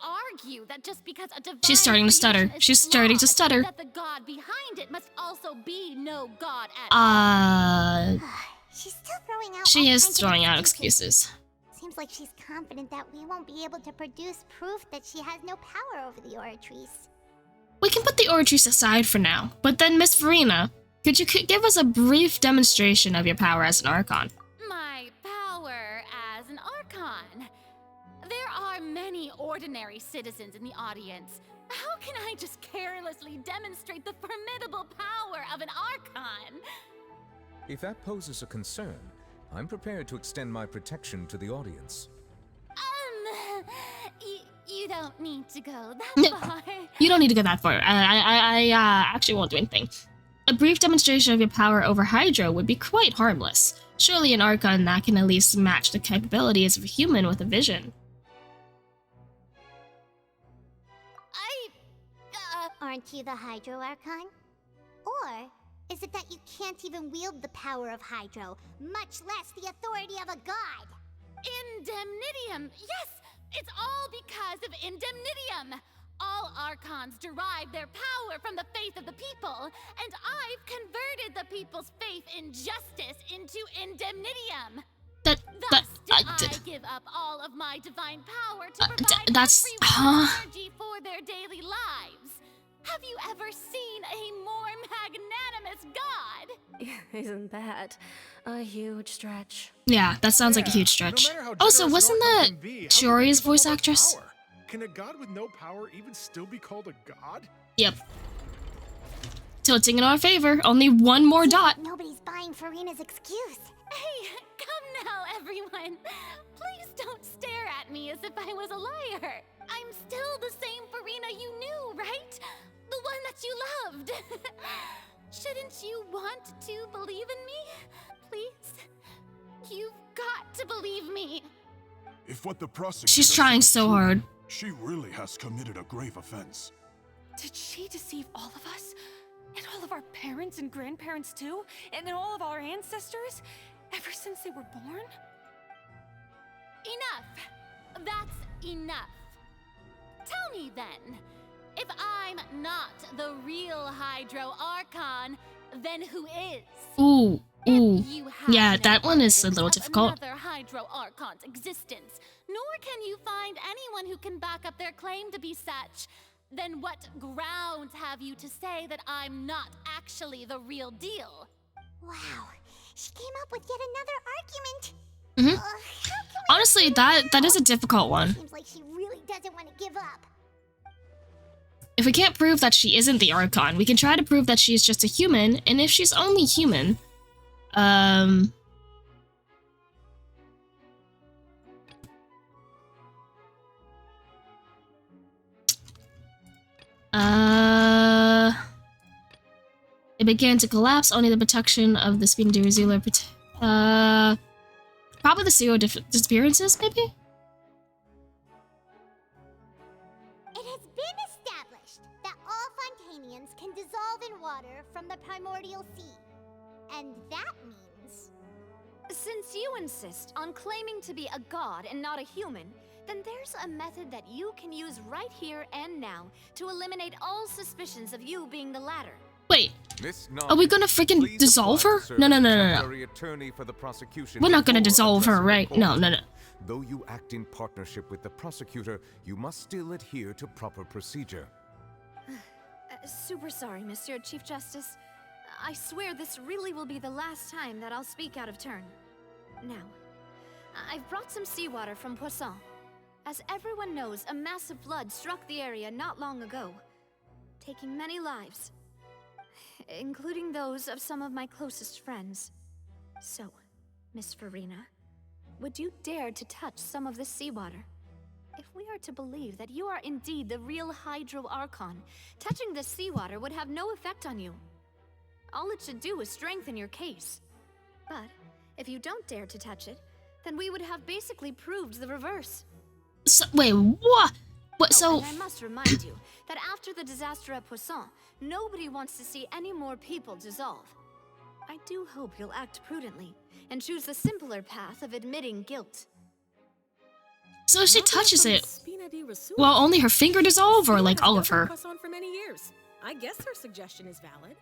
[SPEAKER 3] argue that just because a divine
[SPEAKER 1] She's starting to stutter.
[SPEAKER 3] creation is
[SPEAKER 1] She's starting to
[SPEAKER 3] flawed,
[SPEAKER 1] stutter.
[SPEAKER 3] that the god behind it must also be no god at all.
[SPEAKER 2] She's still throwing out.
[SPEAKER 1] She
[SPEAKER 2] all
[SPEAKER 1] is
[SPEAKER 2] kinds of
[SPEAKER 1] throwing out excuses.
[SPEAKER 2] Seems like she's confident that we won't be able to produce proof that she has no power over the Oratrice.
[SPEAKER 1] We can put the Oratrice aside for now, but then Miss Farina, could you give us a brief demonstration of your power as an Archon?
[SPEAKER 3] My power as an Archon. There are many ordinary citizens in the audience. How can I just carelessly demonstrate the formidable power of an Archon?
[SPEAKER 5] If that poses a concern, I'm prepared to extend my protection to the audience.
[SPEAKER 3] You don't need to go that far.
[SPEAKER 1] You don't need to go that far. I actually won't do anything. A brief demonstration of your power over Hydro would be quite harmless. Surely an Archon that can at least match the capabilities of a human with a vision.
[SPEAKER 2] Aren't you the Hydro Archon? Or is it that you can't even wield the power of Hydro, much less the authority of a god?
[SPEAKER 3] Indemnitium! Yes! It's all because of Indemnitium! All Archons derive their power from the faith of the people, and I've converted the people's faith in justice into Indemnitium! Thus do I give up all of my divine power to provide everyone energy for their daily lives! Have you ever seen a more magnanimous god?
[SPEAKER 11] Isn't that a huge stretch?
[SPEAKER 1] Yeah, that sounds like a huge stretch. Also, wasn't that Shiori's voice actress?
[SPEAKER 13] Can a god with no power even still be called a god?
[SPEAKER 1] Yep. Tilting in our favor. Only one more dot.
[SPEAKER 2] Nobody's buying Farina's excuse.
[SPEAKER 3] Hey, come now, everyone. Please don't stare at me as if I was a liar. I'm still the same Farina you knew, right? The one that you loved. Shouldn't you want to believe in me? Please? You've got to believe me.
[SPEAKER 14] If what the prosecutor
[SPEAKER 1] She's trying so hard.
[SPEAKER 14] She really has committed a grave offense.
[SPEAKER 12] Did she deceive all of us? And all of our parents and grandparents too? And all of our ancestors? Ever since they were born?
[SPEAKER 3] Enough. That's enough. Tell me then, if I'm not the real Hydro Archon, then who is?
[SPEAKER 1] Ooh. Yeah, that one is a little difficult.
[SPEAKER 3] Another Hydro Archon's existence, nor can you find anyone who can back up their claim to be such. Then what grounds have you to say that I'm not actually the real deal?
[SPEAKER 2] Wow, she came up with yet
[SPEAKER 1] Mm-hmm.
[SPEAKER 2] another argument.
[SPEAKER 1] Honestly, that is a difficult one.
[SPEAKER 2] Seems like she really doesn't want to give up.
[SPEAKER 1] If we can't prove that she isn't the Archon, we can try to prove that she's just a human, and if she's only human, it began to collapse, only the protection of the speeding Zealer, probably the serial disappearances, maybe?
[SPEAKER 2] It has been established that all Fontainians can dissolve in water from the primordial sea. And that means...
[SPEAKER 8] Since you insist on claiming to be a god and not a human, then there's a method that you can use right here and now to eliminate all suspicions of you being the latter.
[SPEAKER 1] Wait, are we gonna freaking dissolve her? No. We're not gonna dissolve her, right? No.
[SPEAKER 5] Though you act in partnership with the prosecutor, you must still adhere to proper procedure.
[SPEAKER 8] Super sorry, Monsieur Chief Justice. I swear this really will be the last time that I'll speak out of turn. Now, I've brought some seawater from Poisson. As everyone knows, a massive flood struck the area not long ago, taking many lives, including those of some of my closest friends. So, Miss Farina, would you dare to touch some of this seawater? If we are to believe that you are indeed the real Hydro Archon, touching this seawater would have no effect on you. All it should do is strengthen your case. But if you don't dare to touch it, then we would have basically proved the reverse.
[SPEAKER 1] So, wait, what? What? So?
[SPEAKER 8] And I must remind you that after the disaster at Poisson, nobody wants to see any more people dissolve. I do hope you'll act prudently and choose the simpler path of admitting guilt.
[SPEAKER 1] So if she touches it, well, only her finger dissolve or like all of her?
[SPEAKER 15] For many years. I guess her suggestion is valid.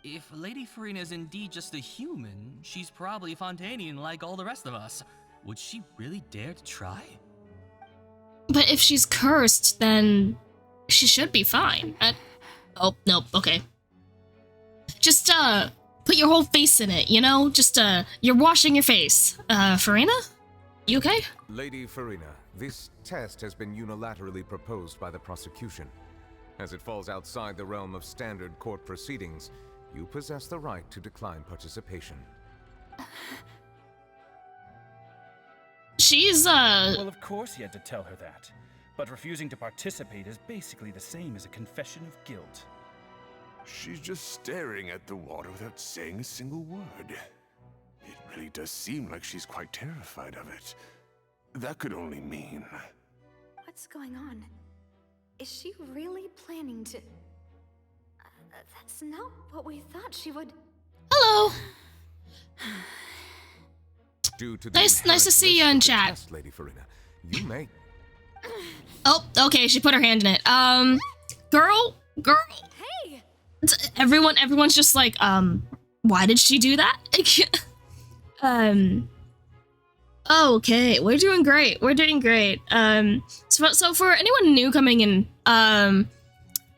[SPEAKER 16] If Lady Farina is indeed just a human, she's probably Fontainian like all the rest of us. Would she really dare to try?
[SPEAKER 1] But if she's cursed, then she should be fine. Oh, nope, okay. Just, put your whole face in it, you know? Just, you're washing your face. Farina? You okay?
[SPEAKER 5] Lady Farina, this test has been unilaterally proposed by the prosecution. As it falls outside the realm of standard court proceedings, you possess the right to decline participation.
[SPEAKER 1] She's,
[SPEAKER 17] Well, of course he had to tell her that. But refusing to participate is basically the same as a confession of guilt.
[SPEAKER 14] She's just staring at the water without saying a single word. It really does seem like she's quite terrified of it. That could only mean...
[SPEAKER 8] What's going on? Is she really planning to... that's not what we thought she would...
[SPEAKER 1] Hello!
[SPEAKER 5] Due to the
[SPEAKER 1] nice to see you in chat.
[SPEAKER 5] Test, Lady Farina, you may...
[SPEAKER 1] Oh, okay, she put her hand in it. Girl?
[SPEAKER 8] Hey!
[SPEAKER 1] Everyone's just like, why did she do that? Okay, we're doing great. So for anyone new coming in,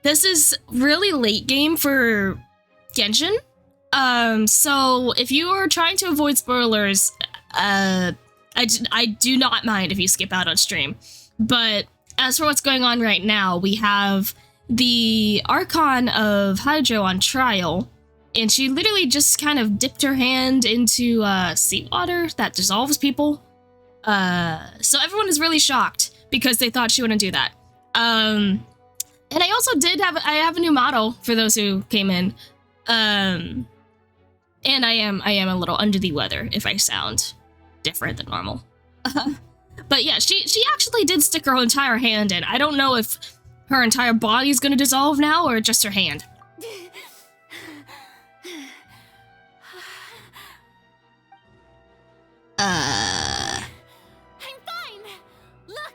[SPEAKER 1] this is really late game for Genshin. So if you are trying to avoid spoilers, I do not mind if you skip out on stream. But as for what's going on right now, we have the Archon of Hydro on trial, and she literally just kind of dipped her hand into seawater that dissolves people. So everyone is really shocked because they thought she wouldn't do that. And I also I have a new model for those who came in. And I am a little under the weather if I sound different than normal. But yeah, she actually did stick her entire hand in. I don't know if her entire body's gonna dissolve now or just her hand.
[SPEAKER 3] I'm fine! Look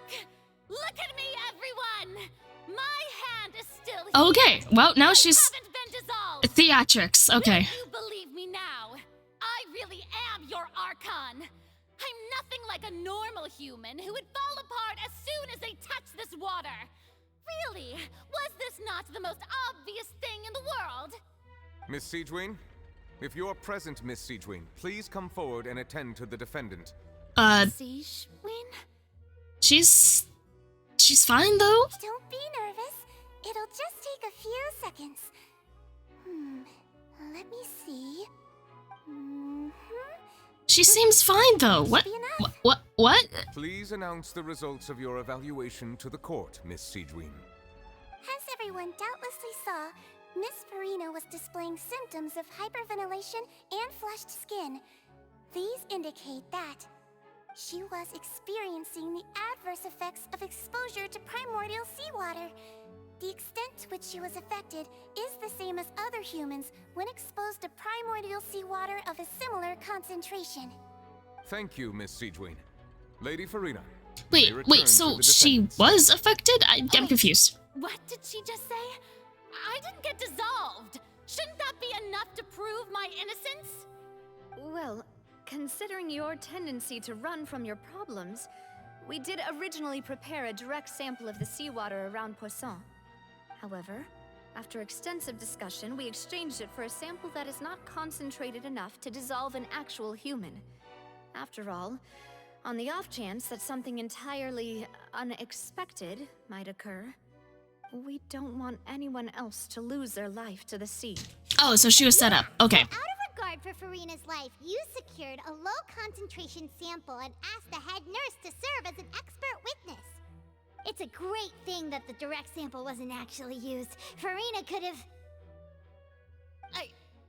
[SPEAKER 3] at me, everyone! My hand is still
[SPEAKER 1] Okay,
[SPEAKER 3] here.
[SPEAKER 1] well, now she's...
[SPEAKER 3] Haven't been dissolved.
[SPEAKER 1] Theatrics, okay.
[SPEAKER 3] Will you believe me now? I really am your Archon. I'm nothing like a normal human who would fall apart as soon as they touch this water. Really? Was this not the most obvious thing in the world?
[SPEAKER 5] Miss Siegewin? If you're present, Miss Siegewin, please come forward and attend to the defendant.
[SPEAKER 3] Siegewin?
[SPEAKER 1] She's fine, though?
[SPEAKER 2] Don't be nervous. It'll just take a few seconds. Let me see.
[SPEAKER 1] She seems fine, though. What?
[SPEAKER 5] Please announce the results of your evaluation to the court, Miss Siegewin.
[SPEAKER 2] As everyone doubtlessly saw, Miss Farina was displaying symptoms of hyperventilation and flushed skin. These indicate that she was experiencing the adverse effects of exposure to primordial seawater. The extent to which she was affected is the same as other humans when exposed to primordial seawater of a similar concentration.
[SPEAKER 5] Thank you, Miss Siegewin. Lady Farina.
[SPEAKER 1] Wait, so she was affected? I'm confused.
[SPEAKER 3] What did she just say? I didn't get dissolved. Shouldn't that be enough to prove my innocence?
[SPEAKER 8] Well, considering your tendency to run from your problems, we did originally prepare a direct sample of the seawater around Poisson. However, after extensive discussion, we exchanged it for a sample that is not concentrated enough to dissolve an actual human. After all, on the off chance that something entirely unexpected might occur, we don't want anyone else to lose their life to the sea.
[SPEAKER 1] Oh, so she was set up. Okay.
[SPEAKER 2] Out of regard for Farina's life, you secured a low-concentration sample and asked the head nurse to serve as an expert witness. It's a great thing that the direct sample wasn't actually used. Farina could have...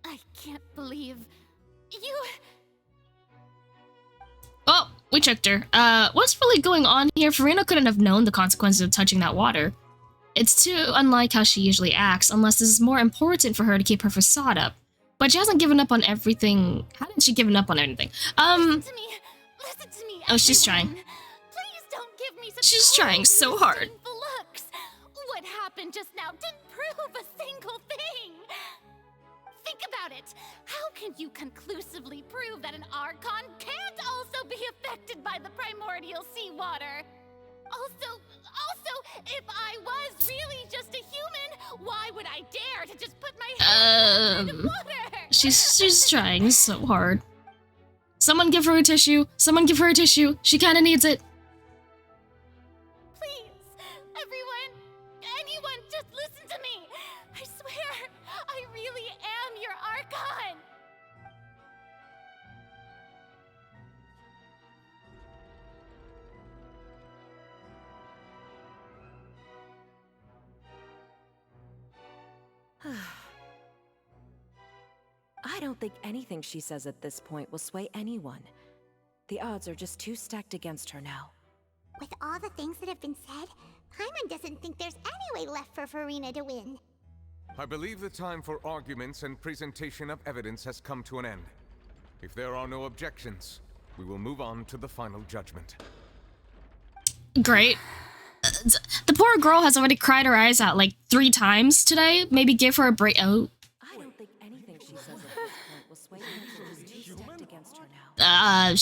[SPEAKER 3] I can't believe... You...
[SPEAKER 1] Oh, we tricked her. What's really going on here? Farina couldn't have known the consequences of touching that water. It's too unlike how she usually acts, unless this is more important for her to keep her facade up. But she hasn't given up on everything. How did she give up on anything?
[SPEAKER 3] Listen to me. Listen to me.
[SPEAKER 1] Oh, she's trying.
[SPEAKER 3] Please don't give me such
[SPEAKER 1] She's trying so hard.
[SPEAKER 3] disdainful looks. What happened just now didn't prove a single thing. Think about it. How can you conclusively prove that an Archon can't also be affected by the primordial seawater? Also, if I was really just a human, why would I dare to just put my hand in the water?
[SPEAKER 1] She's trying so hard. Someone give her a tissue. Someone give her a tissue. She kind of needs it.
[SPEAKER 3] Please, everyone, anyone, just listen to me. I swear, I really am your Archon.
[SPEAKER 18] I don't think anything she says at this point will sway anyone. The odds are just too stacked against her now.
[SPEAKER 2] With all the things that have been said, Paimon doesn't think there's any way left for Furina to win.
[SPEAKER 5] I believe the time for arguments and presentation of evidence has come to an end. If there are no objections, we will move on to the final judgment.
[SPEAKER 1] Great. The poor girl has already cried her eyes out like 3 times today. Maybe give her a break. Oh.
[SPEAKER 18] I don't think anything she says at this point will sway anyone. She's too stacked against her now.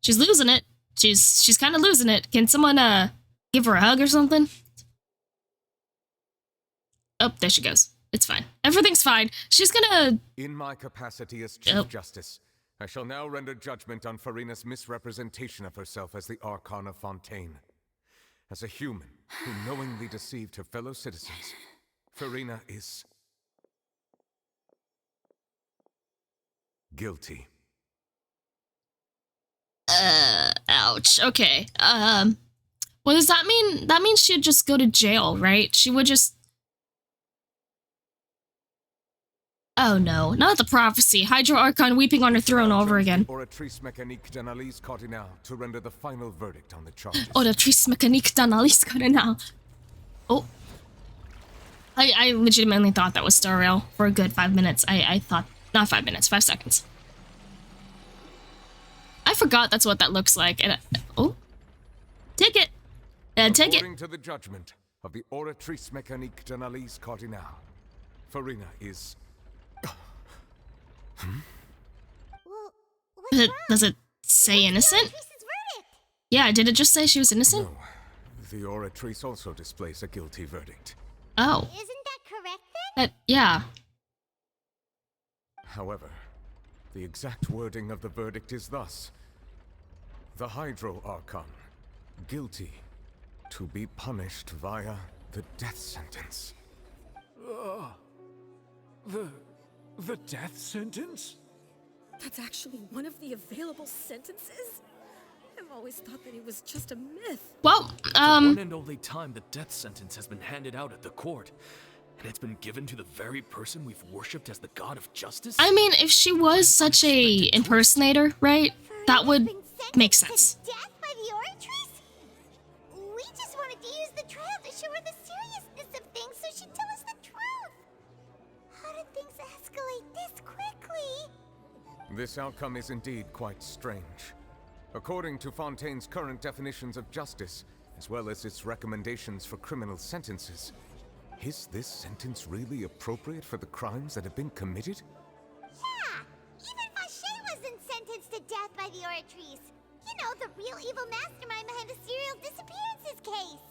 [SPEAKER 1] She's losing it. She's kind of losing it. Can someone give her a hug or something? Oh, there she goes. It's fine. Everything's fine. She's gonna...
[SPEAKER 5] In my capacity as Chief Justice, I shall now render judgment on Furina's misrepresentation of herself as the Archon of Fontaine. As a human who knowingly deceived her fellow citizens, Furina is... guilty.
[SPEAKER 1] Ouch. Okay. What does that mean? That means she'd just go to jail, right? She would just... Oh no, not the prophecy. Hydro Archon weeping on her throne over again.
[SPEAKER 5] Oratrice mécanique d'analyse cardinale to render the final verdict on the charges.
[SPEAKER 1] Oratrice mécanique d'analyse cardinale. Oh. I legitimately thought that was Star Rail for a good 5 minutes. I thought... Not 5 minutes, 5 seconds. I forgot that's what that looks like. And oh. Ticket. Ticket.
[SPEAKER 5] According to the judgment of the Oratrice mécanique d'analyse cardinale, Furina is...
[SPEAKER 1] Does it say innocent? Yeah, did it just say she was innocent?
[SPEAKER 5] No. The Oratrice also displays a guilty verdict.
[SPEAKER 1] Oh.
[SPEAKER 2] Isn't that correct then?
[SPEAKER 1] Yeah.
[SPEAKER 5] However, the exact wording of the verdict is thus. The Hydro Archon, guilty, to be punished via the death sentence.
[SPEAKER 7] The death sentence?
[SPEAKER 12] That's actually one of the available sentences? I've always thought that it was just a myth.
[SPEAKER 1] Well,
[SPEAKER 19] The one and only time the death sentence has been handed out at the court. And it's been given to the very person we've worshipped as the god of justice?
[SPEAKER 1] I mean, if she was such a impersonator, right? That would make sense.
[SPEAKER 2] Death by the Oratrice? We just wanted to use the trial to show her the seriousness of things so she'd tell us the truth. How did things escalate this quickly?
[SPEAKER 5] This outcome is indeed quite strange. According to Fontaine's current definitions of justice, as well as its recommendations for criminal sentences, is this sentence really appropriate for the crimes that have been committed?
[SPEAKER 2] Yeah! Even Fache wasn't sentenced to death by the Oratrice. You know, the real evil mastermind behind the serial disappearances case.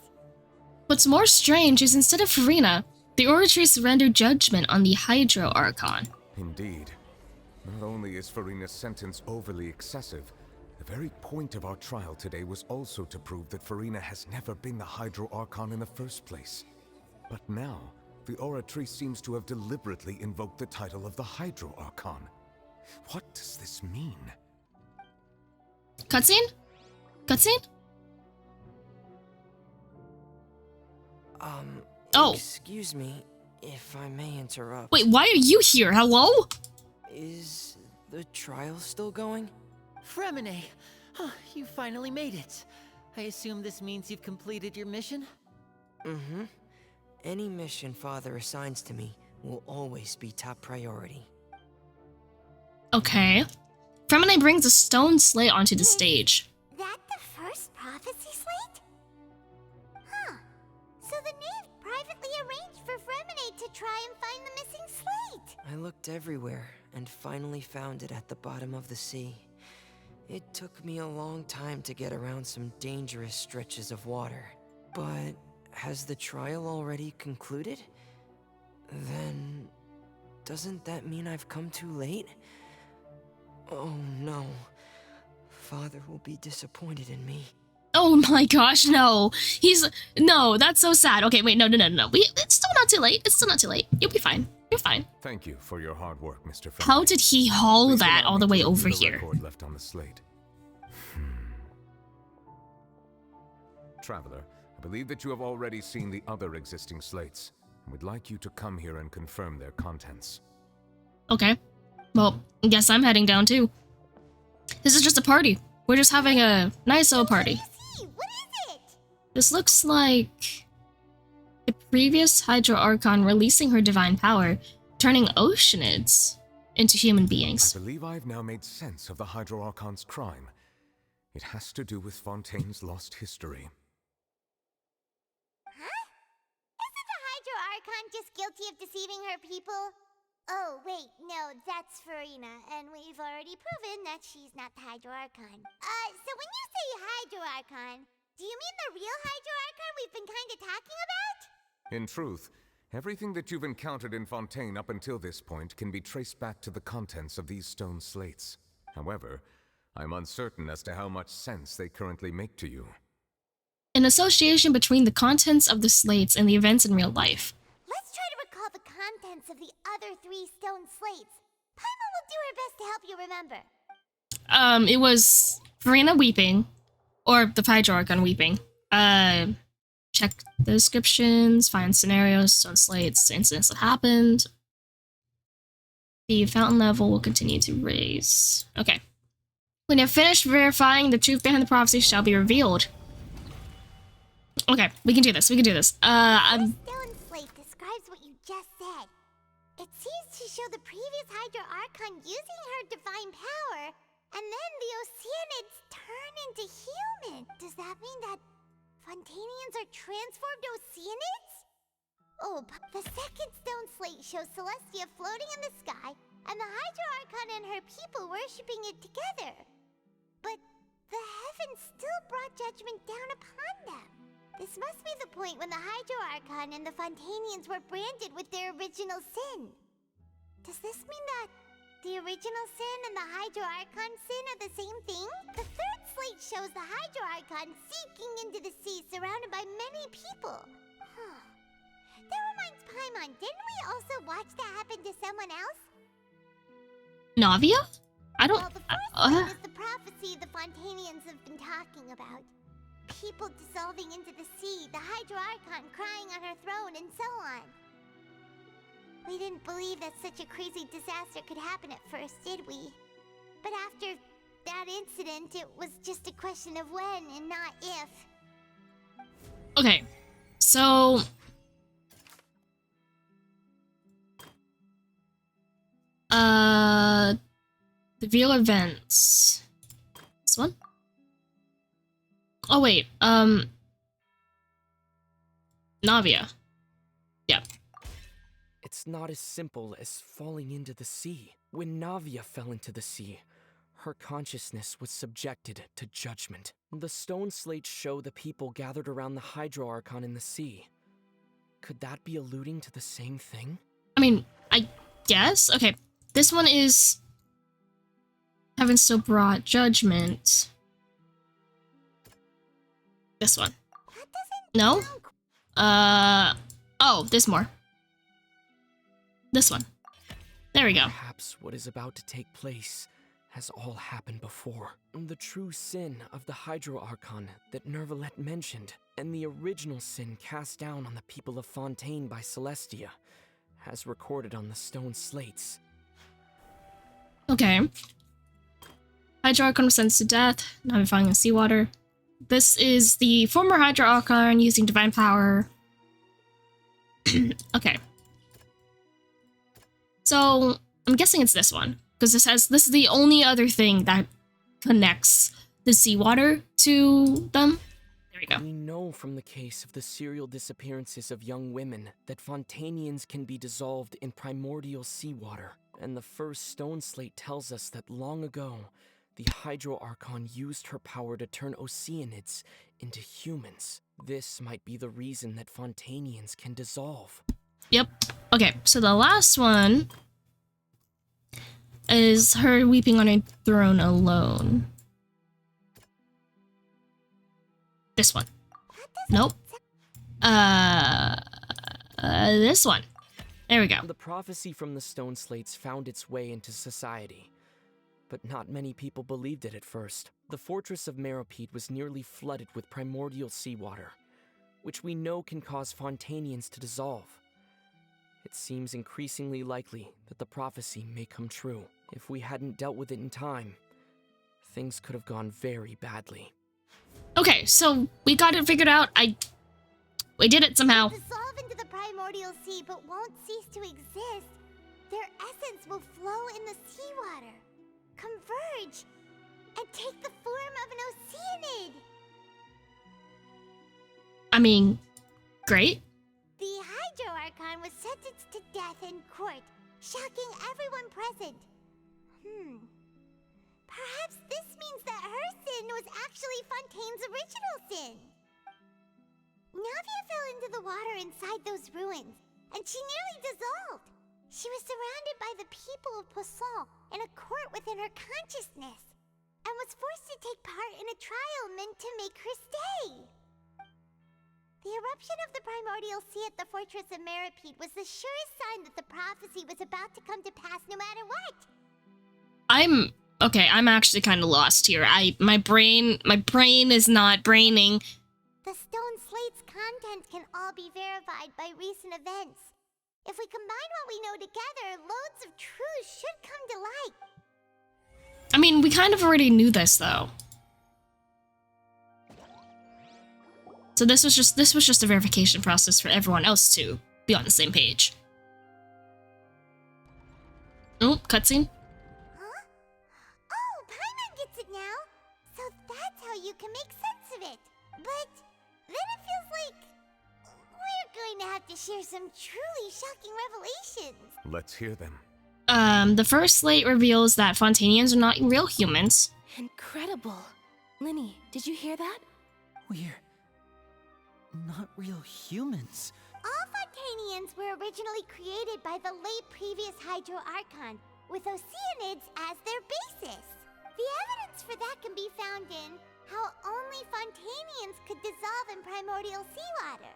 [SPEAKER 1] What's more strange is instead of Furina, the Oratrice rendered judgment on the Hydro Archon.
[SPEAKER 5] Indeed. Not only is Furina's sentence overly excessive, the very point of our trial today was also to prove that Furina has never been the Hydro Archon in the first place. But now, the Oratrice seems to have deliberately invoked the title of the Hydro Archon. What does this mean?
[SPEAKER 1] Cutscene? Cutscene? Oh.
[SPEAKER 20] Excuse me, if I may interrupt.
[SPEAKER 1] Wait, why are you here? Hello?
[SPEAKER 20] Is the trial still going?
[SPEAKER 4] Fremine, you finally made it. I assume this means you've completed your mission?
[SPEAKER 20] Mm-hmm. Any mission Father assigns to me will always be top priority.
[SPEAKER 1] Okay. Fremine brings a stone slate onto the stage.
[SPEAKER 2] That the first prophecy slate? Huh. So the knave privately arranged for Fremine to try and find the missing slate.
[SPEAKER 20] I looked everywhere and finally found it at the bottom of the sea. It took me a long time to get around some dangerous stretches of water. But has the trial already concluded? Then doesn't that mean I've come too late? Oh no. Father will be disappointed in me.
[SPEAKER 1] Oh my gosh, no. No, that's so sad. Okay, wait, no. It's still not too late. It's still not too late. You'll be fine. You're fine.
[SPEAKER 5] Thank you for your hard work, Mr. Fremine.
[SPEAKER 1] How did he haul
[SPEAKER 5] Please
[SPEAKER 1] that
[SPEAKER 5] allow
[SPEAKER 1] all
[SPEAKER 5] me
[SPEAKER 1] the
[SPEAKER 5] to
[SPEAKER 1] way
[SPEAKER 5] review
[SPEAKER 1] over
[SPEAKER 5] the
[SPEAKER 1] here?
[SPEAKER 5] record left on the slate. Traveler, I believe that you have already seen the other existing slates, and would like you to come here and confirm their contents.
[SPEAKER 1] Okay. Well, I guess I'm heading down too. This is just a party. We're just having a nice old party. This looks like the previous Hydro Archon releasing her divine power, turning Oceanids into human beings.
[SPEAKER 5] I believe I've now made sense of the Hydro Archon's crime. It has to do with Fontaine's lost history.
[SPEAKER 2] Huh? Isn't the Hydro Archon just guilty of deceiving her people? Oh, wait, no, that's Farina, and we've already proven that she's not the Hydro Archon. So when you say Hydro Archon, do you mean the real Hydro Archon we've been kinda talking about?
[SPEAKER 5] In truth, everything that you've encountered in Fontaine up until this point can be traced back to the contents of these stone slates. However, I'm uncertain as to how much sense they currently make to you.
[SPEAKER 1] An association between the contents of the slates and the events in real life.
[SPEAKER 2] Let's try to recall the contents of the other 3 stone slates. Paimon will do her best to help you remember.
[SPEAKER 1] It was Farina weeping, or the Hydro Archon weeping. Check the descriptions, find scenarios, stone slates, incidents that happened. The fountain level will continue to raise. Okay. When you're finished verifying, the truth behind the prophecy shall be revealed. Okay, we can do this.
[SPEAKER 2] The stone slate describes what you just said. It seems to show the previous Hydro Archon using her divine power, and then the Oceanids turn into human. Does that mean that Fontainians are transformed Oceanids? Oh, the second stone slate shows Celestia floating in the sky, and the Hydro Archon and her people worshipping it together. But the heavens still brought judgment down upon them. This must be the point when the Hydro Archon and the Fontainians were branded with their original sin. Does this mean that the original sin and the Hydro Archon sin are the same thing? The third slate shows the Hydro Archon sinking into the sea surrounded by many people. That reminds Paimon, didn't we also watch that happen to someone else?
[SPEAKER 1] Navia? I don't...
[SPEAKER 2] Well, the first one is the prophecy the Fontainians have been talking about. People dissolving into the sea, the Hydro Archon crying on her throne, and so on. We didn't believe that such a crazy disaster could happen at first, did we? But after that incident, it was just a question of when and not if.
[SPEAKER 1] Okay, so... The real events. This one? Oh wait, Navia. Yeah.
[SPEAKER 6] It's not as simple as falling into the sea. When Navia fell into the sea, her consciousness was subjected to judgment. The stone slates show the people gathered around the Hydro Archon in the sea. Could that be alluding to the same thing?
[SPEAKER 1] I mean, I guess? Okay, this one is... Heaven still brought judgment. This one. No? Oh, there's more. This one. There we go.
[SPEAKER 6] Perhaps what is about to take place has all happened before. The true sin of the Hydro Archon that Nervalette mentioned, and the original sin cast down on the people of Fontaine by Celestia, has recorded on the stone slates.
[SPEAKER 1] Okay. Hydro Archon was sentenced to death, now falling in seawater. This is the former Hydro Archon using divine power Okay. So, I'm guessing it's this one. Because this is the only other thing that connects the seawater to them. There we go.
[SPEAKER 6] We know from the case of the serial disappearances of young women that Fontainians can be dissolved in primordial seawater. And the first stone slate tells us that long ago, the Hydro Archon used her power to turn Oceanids into humans. This might be the reason that Fontainians can dissolve.
[SPEAKER 1] Yep. Okay, so the last one is her weeping on a throne alone. This one. Nope. This one. There we go.
[SPEAKER 6] The prophecy from the stone slates found its way into society, but not many people believed it at first. The fortress of Meropide was nearly flooded with primordial seawater, which we know can cause Fontainians to dissolve. It seems increasingly likely that the prophecy may come true. If we hadn't dealt with it in time, things could have gone very badly.
[SPEAKER 1] Okay, so we got it figured out. We did it somehow.
[SPEAKER 2] Dissolve into the primordial sea but won't cease to exist. Their essence will flow in the seawater, converge, and take the form of an Oceanid.
[SPEAKER 1] I mean, great.
[SPEAKER 2] The Hydro Archon was sentenced to death in court, shocking everyone present. Perhaps this means that her sin was actually Fontaine's original sin. Navia fell into the water inside those ruins, and she nearly dissolved. She was surrounded by the people of Poisson in a court within her consciousness, and was forced to take part in a trial meant to make her stay. The eruption of the primordial sea at the fortress of Meropide was the surest sign that the prophecy was about to come to pass no matter what.
[SPEAKER 1] I'm actually kind of lost here. My brain is not braining.
[SPEAKER 2] The stone slate's contents can all be verified by recent events. If we combine what we know together, loads of truths should come to light.
[SPEAKER 1] I mean, we kind of already knew this though. So this was just a verification process for everyone else to be on the same page. Oh, cutscene.
[SPEAKER 2] Huh? Oh, Paimon gets it now. So that's how you can make sense of it. But then it feels like we're going to have to share some truly shocking revelations.
[SPEAKER 5] Let's hear them.
[SPEAKER 1] The first slate reveals that Fontainians are not real humans.
[SPEAKER 9] Incredible. Linny, did you hear that?
[SPEAKER 4] We're not real humans.
[SPEAKER 2] All Fontainians were originally created by the late previous Hydro Archon, with Oceanids as their basis. The evidence for that can be found in how only Fontainians could dissolve in primordial seawater,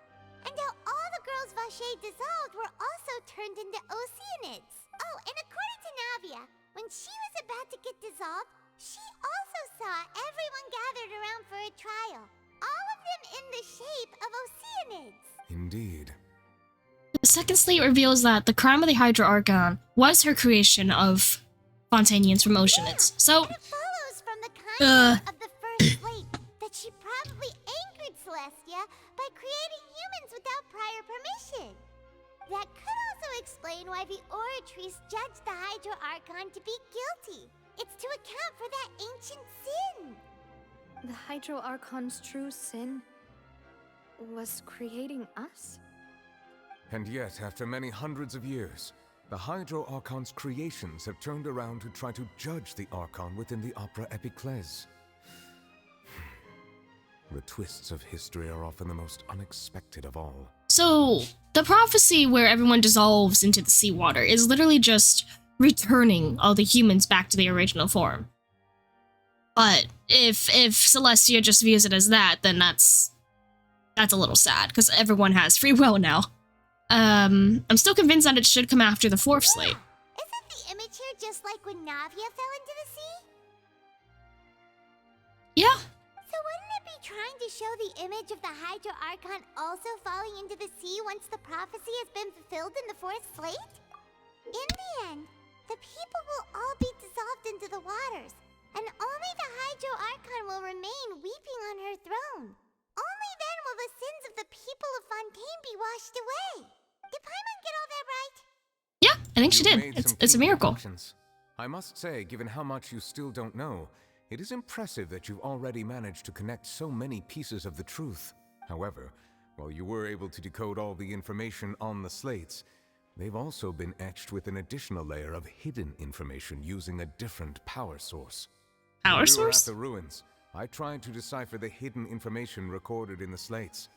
[SPEAKER 2] and how all the girls Vacher dissolved were also turned into Oceanids. Oh, and according to Navia, when she was about to get dissolved, she also saw everyone gathered around for a trial. All of them in the shape of Oceanids.
[SPEAKER 5] Indeed.
[SPEAKER 1] The second slate reveals that the crime of the Hydro Archon was her creation of Fontainians from Oceanids. So,
[SPEAKER 2] it follows from the content of the first slate that she probably angered Celestia by creating humans without prior permission. That could also explain why the Oratrice judged the Hydro Archon to be guilty. It's to account for that ancient sin.
[SPEAKER 8] The Hydro Archon's true sin was creating us?
[SPEAKER 5] And yet, after many hundreds of years, the Hydro Archon's creations have turned around to try to judge the Archon within the Opera Epiclese. The twists of history are often the most unexpected of all.
[SPEAKER 1] So, the prophecy where everyone dissolves into the seawater is literally just returning all the humans back to the original form. But if Celestia just views it as that, then that's a little sad, because everyone has free will now. I'm still convinced that it should come after the fourth slate.
[SPEAKER 2] Isn't the image here just like when Navia fell into the sea?
[SPEAKER 1] Yeah.
[SPEAKER 2] So wouldn't it be trying to show the image of the Hydro Archon also falling into the sea once the prophecy has been fulfilled in the fourth slate? In the end, the people will all be dissolved into the waters, and only the Hydro Archon will remain weeping on her throne. Only then will the sins of the people of Fontaine be washed away. Did Paimon get all that right?
[SPEAKER 1] Yeah, I think she
[SPEAKER 5] You've
[SPEAKER 1] did.
[SPEAKER 5] made some
[SPEAKER 1] It's a
[SPEAKER 5] keen
[SPEAKER 1] miracle.
[SPEAKER 5] deductions. I must say, given how much you still don't know, it is impressive that you've already managed to connect so many pieces of the truth. However, while you were able to decode all the information on the slates, they've also been etched with an additional layer of hidden information using a different power source.
[SPEAKER 1] Power
[SPEAKER 5] When we were
[SPEAKER 1] source?
[SPEAKER 5] at the ruins, I tried to decipher the hidden information recorded in the slates.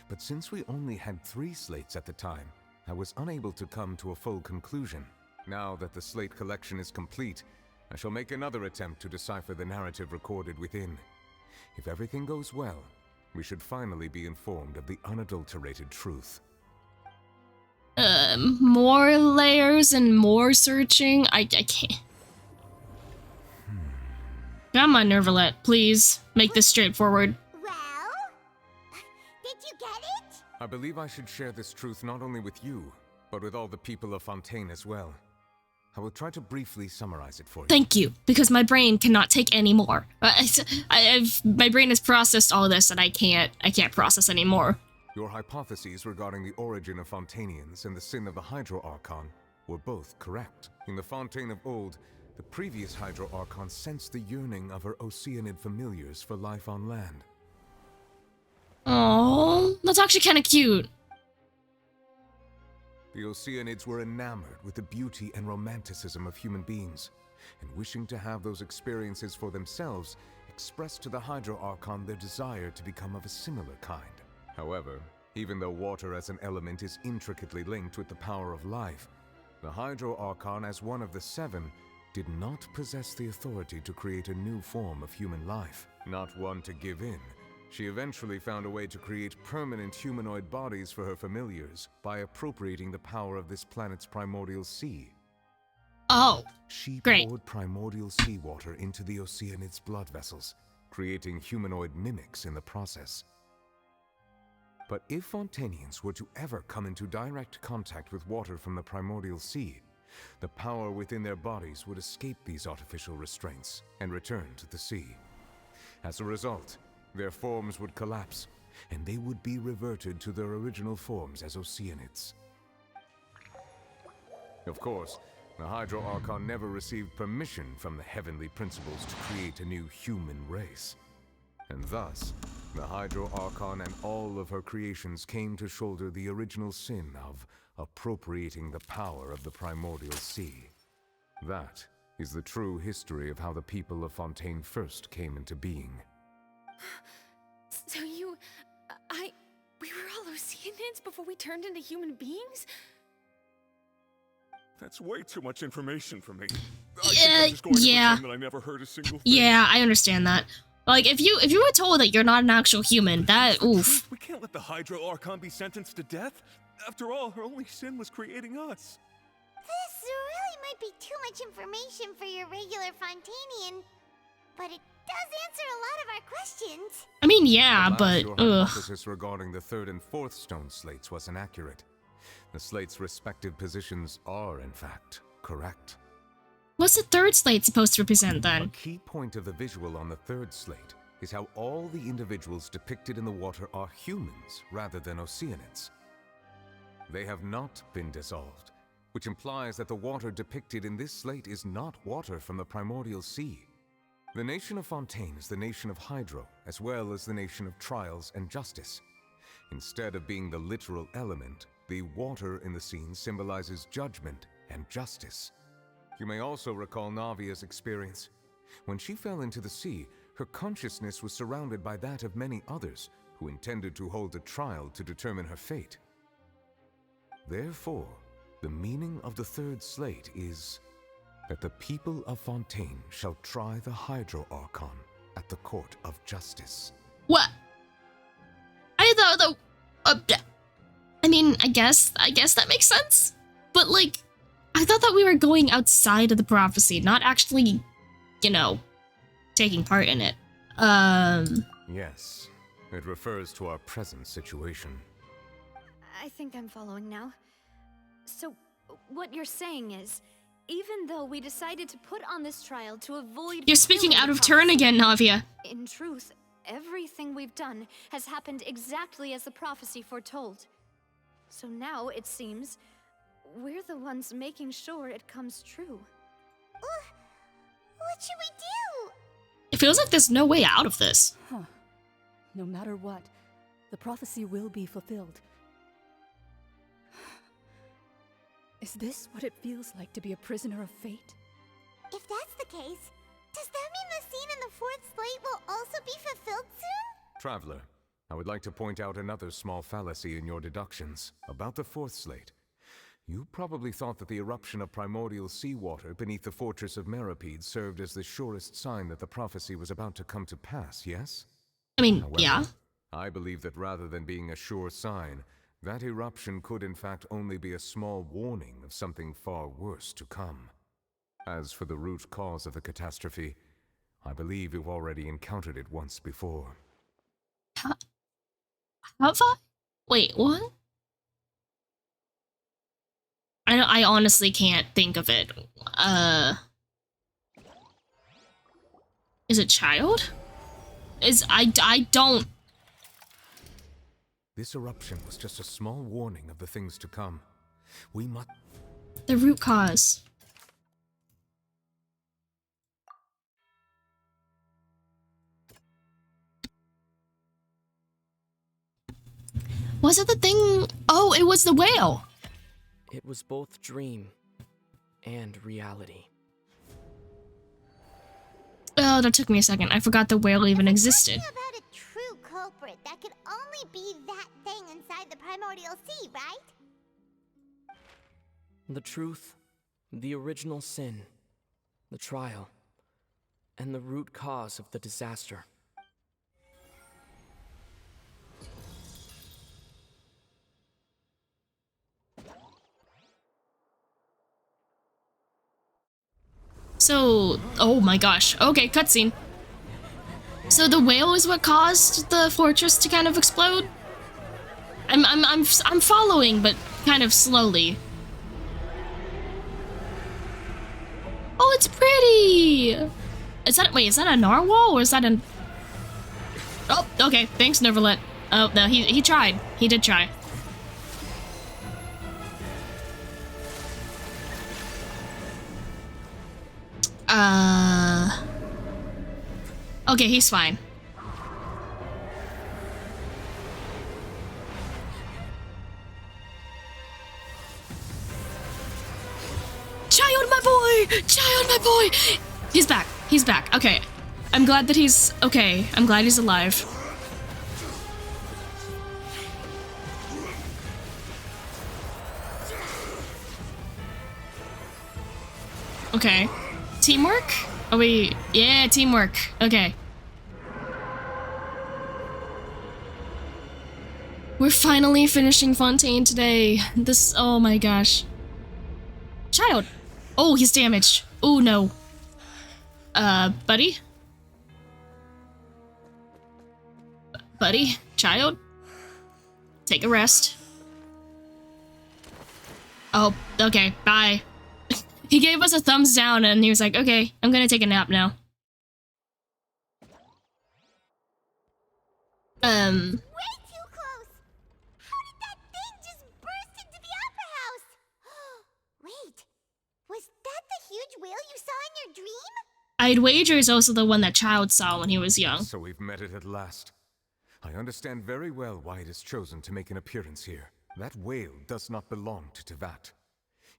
[SPEAKER 5] But since we only had 3 slates at the time, I was unable to come to a full conclusion. Now that the slate collection is complete, I shall make another attempt to decipher the narrative recorded within. If everything goes well, we should finally be informed of the unadulterated truth.
[SPEAKER 1] More layers and more searching. I can't. Come on, Nervalet, please. Make this straightforward.
[SPEAKER 2] Well, did you get it?
[SPEAKER 5] I believe I should share this truth not only with you, but with all the people of Fontaine as well. I will try to briefly summarize it for you.
[SPEAKER 1] Thank you, because my brain cannot take any more. My brain has processed all this, and I can't process anymore.
[SPEAKER 5] Your hypotheses regarding the origin of Fontainians and the sin of the Hydro Archon were both correct. In the Fontaine of old, the previous Hydro Archon sensed the yearning of her Oceanid familiars for life on land.
[SPEAKER 1] Oh, that's actually kind of cute.
[SPEAKER 5] The Oceanids were enamored with the beauty and romanticism of human beings, and wishing to have those experiences for themselves, expressed to the Hydro Archon their desire to become of a similar kind. However, even though water as an element is intricately linked with the power of life, the Hydro Archon, as one of the 7, did not possess the authority to create a new form of human life. Not one to give in, she eventually found a way to create permanent humanoid bodies for her familiars by appropriating the power of this planet's primordial sea.
[SPEAKER 1] Oh,
[SPEAKER 5] she
[SPEAKER 1] great.
[SPEAKER 5] poured primordial seawater into the Oceanids' blood vessels, creating humanoid mimics in the process. But if Fontainians were to ever come into direct contact with water from the primordial sea, the power within their bodies would escape these artificial restraints and return to the sea. As a result, their forms would collapse, and they would be reverted to their original forms as Oceanids. Of course, the Hydro Archon never received permission from the heavenly principles to create a new human race. And thus, the Hydro Archon and all of her creations came to shoulder the original sin of appropriating the power of the primordial sea. That is the true history of how the people of Fontaine first came into being.
[SPEAKER 12] So we were all Oceanids before we turned into human beings?
[SPEAKER 13] That's way too much information for me.
[SPEAKER 1] Yeah.
[SPEAKER 13] That I never heard a single thing.
[SPEAKER 1] Yeah, I understand that. Like, if you were told that you're not an actual human, that, oof.
[SPEAKER 13] We can't let the Hydro Archon be sentenced to death. After all, her only sin was creating us.
[SPEAKER 2] This really might be too much information for your regular Fontainian, but it does answer a lot of our questions.
[SPEAKER 1] I mean, yeah, but,
[SPEAKER 5] your
[SPEAKER 1] ugh.
[SPEAKER 5] hypothesis regarding the 3rd and 4th stone slates was inaccurate. The slates' respective positions are, in fact, correct.
[SPEAKER 1] What's the 3rd slate supposed to represent, then?
[SPEAKER 5] A key point of the visual on the 3rd slate is how all the individuals depicted in the water are humans rather than Oceanids. They have not been dissolved, which implies that the water depicted in this slate is not water from the primordial sea. The nation of Fontaine is the nation of Hydro, as well as the nation of trials and justice. Instead of being the literal element, the water in the scene symbolizes judgment and justice. You may also recall Navia's experience. When she fell into the sea, her consciousness was surrounded by that of many others who intended to hold a trial to determine her fate. Therefore, the meaning of the 3rd slate is that the people of Fontaine shall try the Hydro Archon at the court of justice.
[SPEAKER 1] What? I thought I mean, I guess that makes sense. But, like, I thought that we were going outside of the prophecy, not actually, you know, taking part in it.
[SPEAKER 5] Yes, it refers to our present situation.
[SPEAKER 8] I think I'm following now. So, what you're saying is, even though we decided to put on this trial to avoid—
[SPEAKER 1] You're speaking out of turn again, Navia.
[SPEAKER 8] In truth, everything we've done has happened exactly as the prophecy foretold. So now, it seems, we're the ones making sure it comes true.
[SPEAKER 2] What should we do?
[SPEAKER 1] It feels like there's no way out of this.
[SPEAKER 21] Huh. No matter what, the prophecy will be fulfilled. Is this what it feels like to be a prisoner of fate?
[SPEAKER 2] If that's the case, does that mean the scene in the fourth slate will also be fulfilled soon?
[SPEAKER 5] Traveler, I would like to point out another small fallacy in your deductions. About the fourth slate. You probably thought that the eruption of primordial seawater beneath the fortress of Meripede served as the surest sign that the prophecy was about to come to pass, yes?
[SPEAKER 1] I mean,
[SPEAKER 5] However,
[SPEAKER 1] yeah.
[SPEAKER 5] I believe that rather than being a sure sign, that eruption could in fact only be a small warning of something far worse to come. As for the root cause of the catastrophe, I believe you've already encountered it once before.
[SPEAKER 1] Have I? Wait, what? I honestly can't think of it. Is it child? I don't...
[SPEAKER 5] This eruption was just a small warning of the things to come. We must...
[SPEAKER 1] The root cause. Was it the thing? Oh, it was the whale.
[SPEAKER 6] It was both dream and reality.
[SPEAKER 1] Oh, that took me a second. I forgot the whale even existed.
[SPEAKER 2] About a true culprit that could only be that thing inside the primordial sea, right?
[SPEAKER 6] The truth, the original sin, the trial, and the root cause of the disaster.
[SPEAKER 1] So, oh my gosh. Okay, cutscene. So the whale is what caused the fortress to kind of explode? I'm following, but kind of slowly. Oh, it's pretty! Is that a narwhal or is that an... Oh, okay, thanks, Neverlet. Oh, no, he tried. He did try. Okay, he's fine. Child, my boy! Child, my boy! He's back. He's back. Okay. I'm glad that he's okay. I'm glad he's alive. Okay. Teamwork? Oh, wait. Yeah, teamwork. Okay. We're finally finishing Fontaine today. This, oh my gosh. Child. Oh, he's damaged. Oh, no. Buddy? Buddy? Child? Take a rest. Oh, okay. Bye. He gave us a thumbs down and he was like, okay, I'm gonna take a nap now.
[SPEAKER 2] Way too close! How did that thing just burst into the opera house? Wait, was that the huge whale you saw in your dream?
[SPEAKER 1] I'd wager is also the one that Child saw when he was young.
[SPEAKER 5] So we've met it at last. I understand very well why it has chosen to make an appearance here. That whale does not belong to Tevat.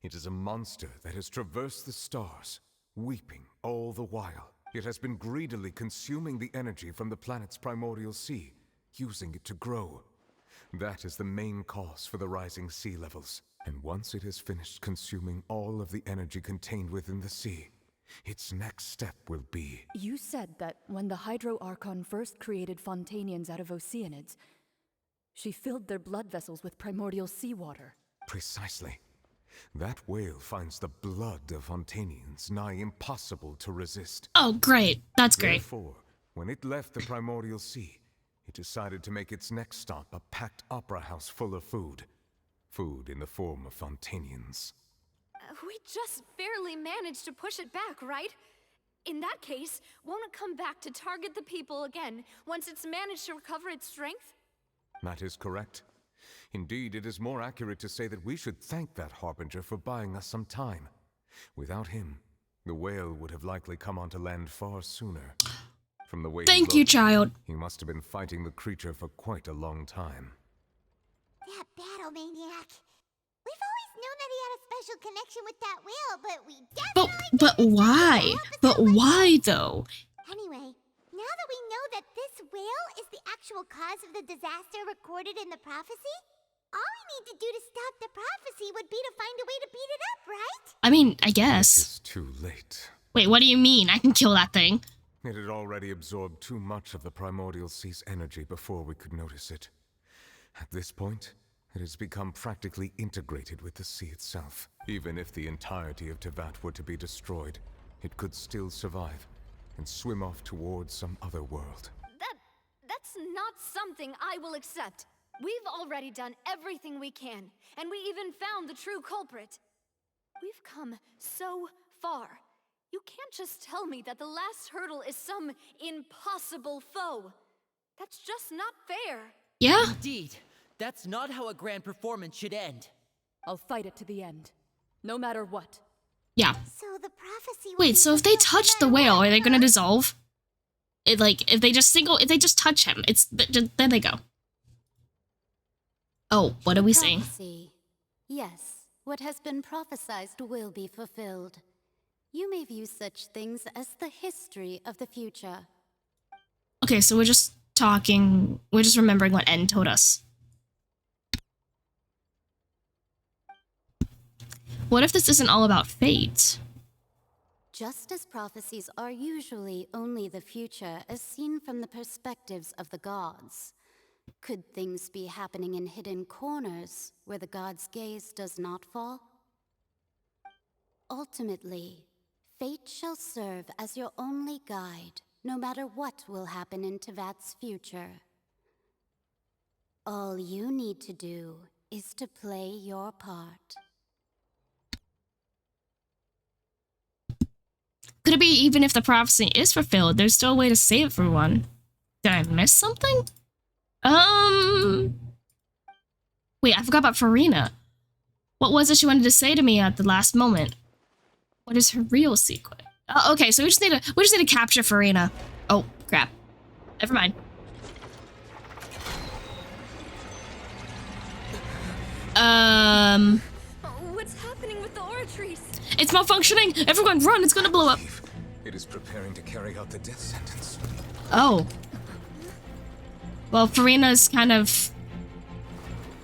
[SPEAKER 5] It is a monster that has traversed the stars, weeping all the while. It has been greedily consuming the energy from the planet's primordial sea, using it to grow. That is the main cause for the rising sea levels. And once it has finished consuming all of the energy contained within the sea, its next step will be...
[SPEAKER 21] You said that when the Hydro Archon first created Fontainians out of Oceanids, she filled their blood vessels with primordial seawater.
[SPEAKER 5] Precisely. That whale finds the blood of Fontainians nigh impossible to resist.
[SPEAKER 1] Oh, great. That's great.
[SPEAKER 5] Therefore, when it left the primordial sea, it decided to make its next stop a packed opera house full of food. Food in the form of Fontainians.
[SPEAKER 8] We just barely managed to push it back, right? In that case, won't it come back to target the people again once it's managed to recover its strength?
[SPEAKER 5] That is correct. Indeed, it is more accurate to say that we should thank that Harbinger for buying us some time. Without him, the whale would have likely come onto land far sooner. From the way
[SPEAKER 1] Thank you, child.
[SPEAKER 5] He must have been fighting the creature for quite a long time.
[SPEAKER 2] That battle maniac. We've always known that he had a special connection with that whale, but we definitely
[SPEAKER 1] But why? But why though?
[SPEAKER 2] Anyway, now that we know that this whale is the actual cause of the disaster recorded in the prophecy, all we need to do to stop the prophecy would be to find a way to beat it up, right?
[SPEAKER 1] I mean, I guess.
[SPEAKER 5] It's too late.
[SPEAKER 1] Wait, what do you mean? I can kill that thing.
[SPEAKER 5] It had already absorbed too much of the primordial sea's energy before we could notice it. At this point, it has become practically integrated with the sea itself. Even if the entirety of Tevat were to be destroyed, it could still survive and swim off towards some other world.
[SPEAKER 8] That's not something I will accept. We've already done everything we can, and we even found the true culprit. We've come so far. You can't just tell me that the last hurdle is some impossible foe. That's just not fair.
[SPEAKER 1] Yeah?
[SPEAKER 4] Indeed. That's not how a grand performance should end.
[SPEAKER 21] I'll fight it to the end, no matter what.
[SPEAKER 1] Yeah.
[SPEAKER 2] So the prophecy.
[SPEAKER 1] Wait, so if they touch the whale, are they gonna dissolve? If they just touch him, then they go. Oh, what are we saying?
[SPEAKER 3] Prophecy. Yes, what has been prophesied will be fulfilled. You may view such things as the history of the future.
[SPEAKER 1] Okay, so we're just remembering what N told us. What if this isn't all about fate?
[SPEAKER 3] Just as prophecies are usually only the future as seen from the perspectives of the gods, could things be happening in hidden corners where the gods' gaze does not fall? Ultimately, fate shall serve as your only guide, no matter what will happen in Tevat's future. All you need to do is to play your part.
[SPEAKER 1] Could it be even if the prophecy is fulfilled, there's still a way to save everyone? Did I miss something? Wait, I forgot about Farina. What was it she wanted to say to me at the last moment? What is her real secret? Oh, okay, so we just need to capture Farina. Oh, crap. Never mind.
[SPEAKER 12] What's happening with the oratories?
[SPEAKER 1] It's malfunctioning! Everyone run, it's gonna blow up!
[SPEAKER 5] It is preparing to carry out the death sentence.
[SPEAKER 1] Oh. Well, Farina's kind of...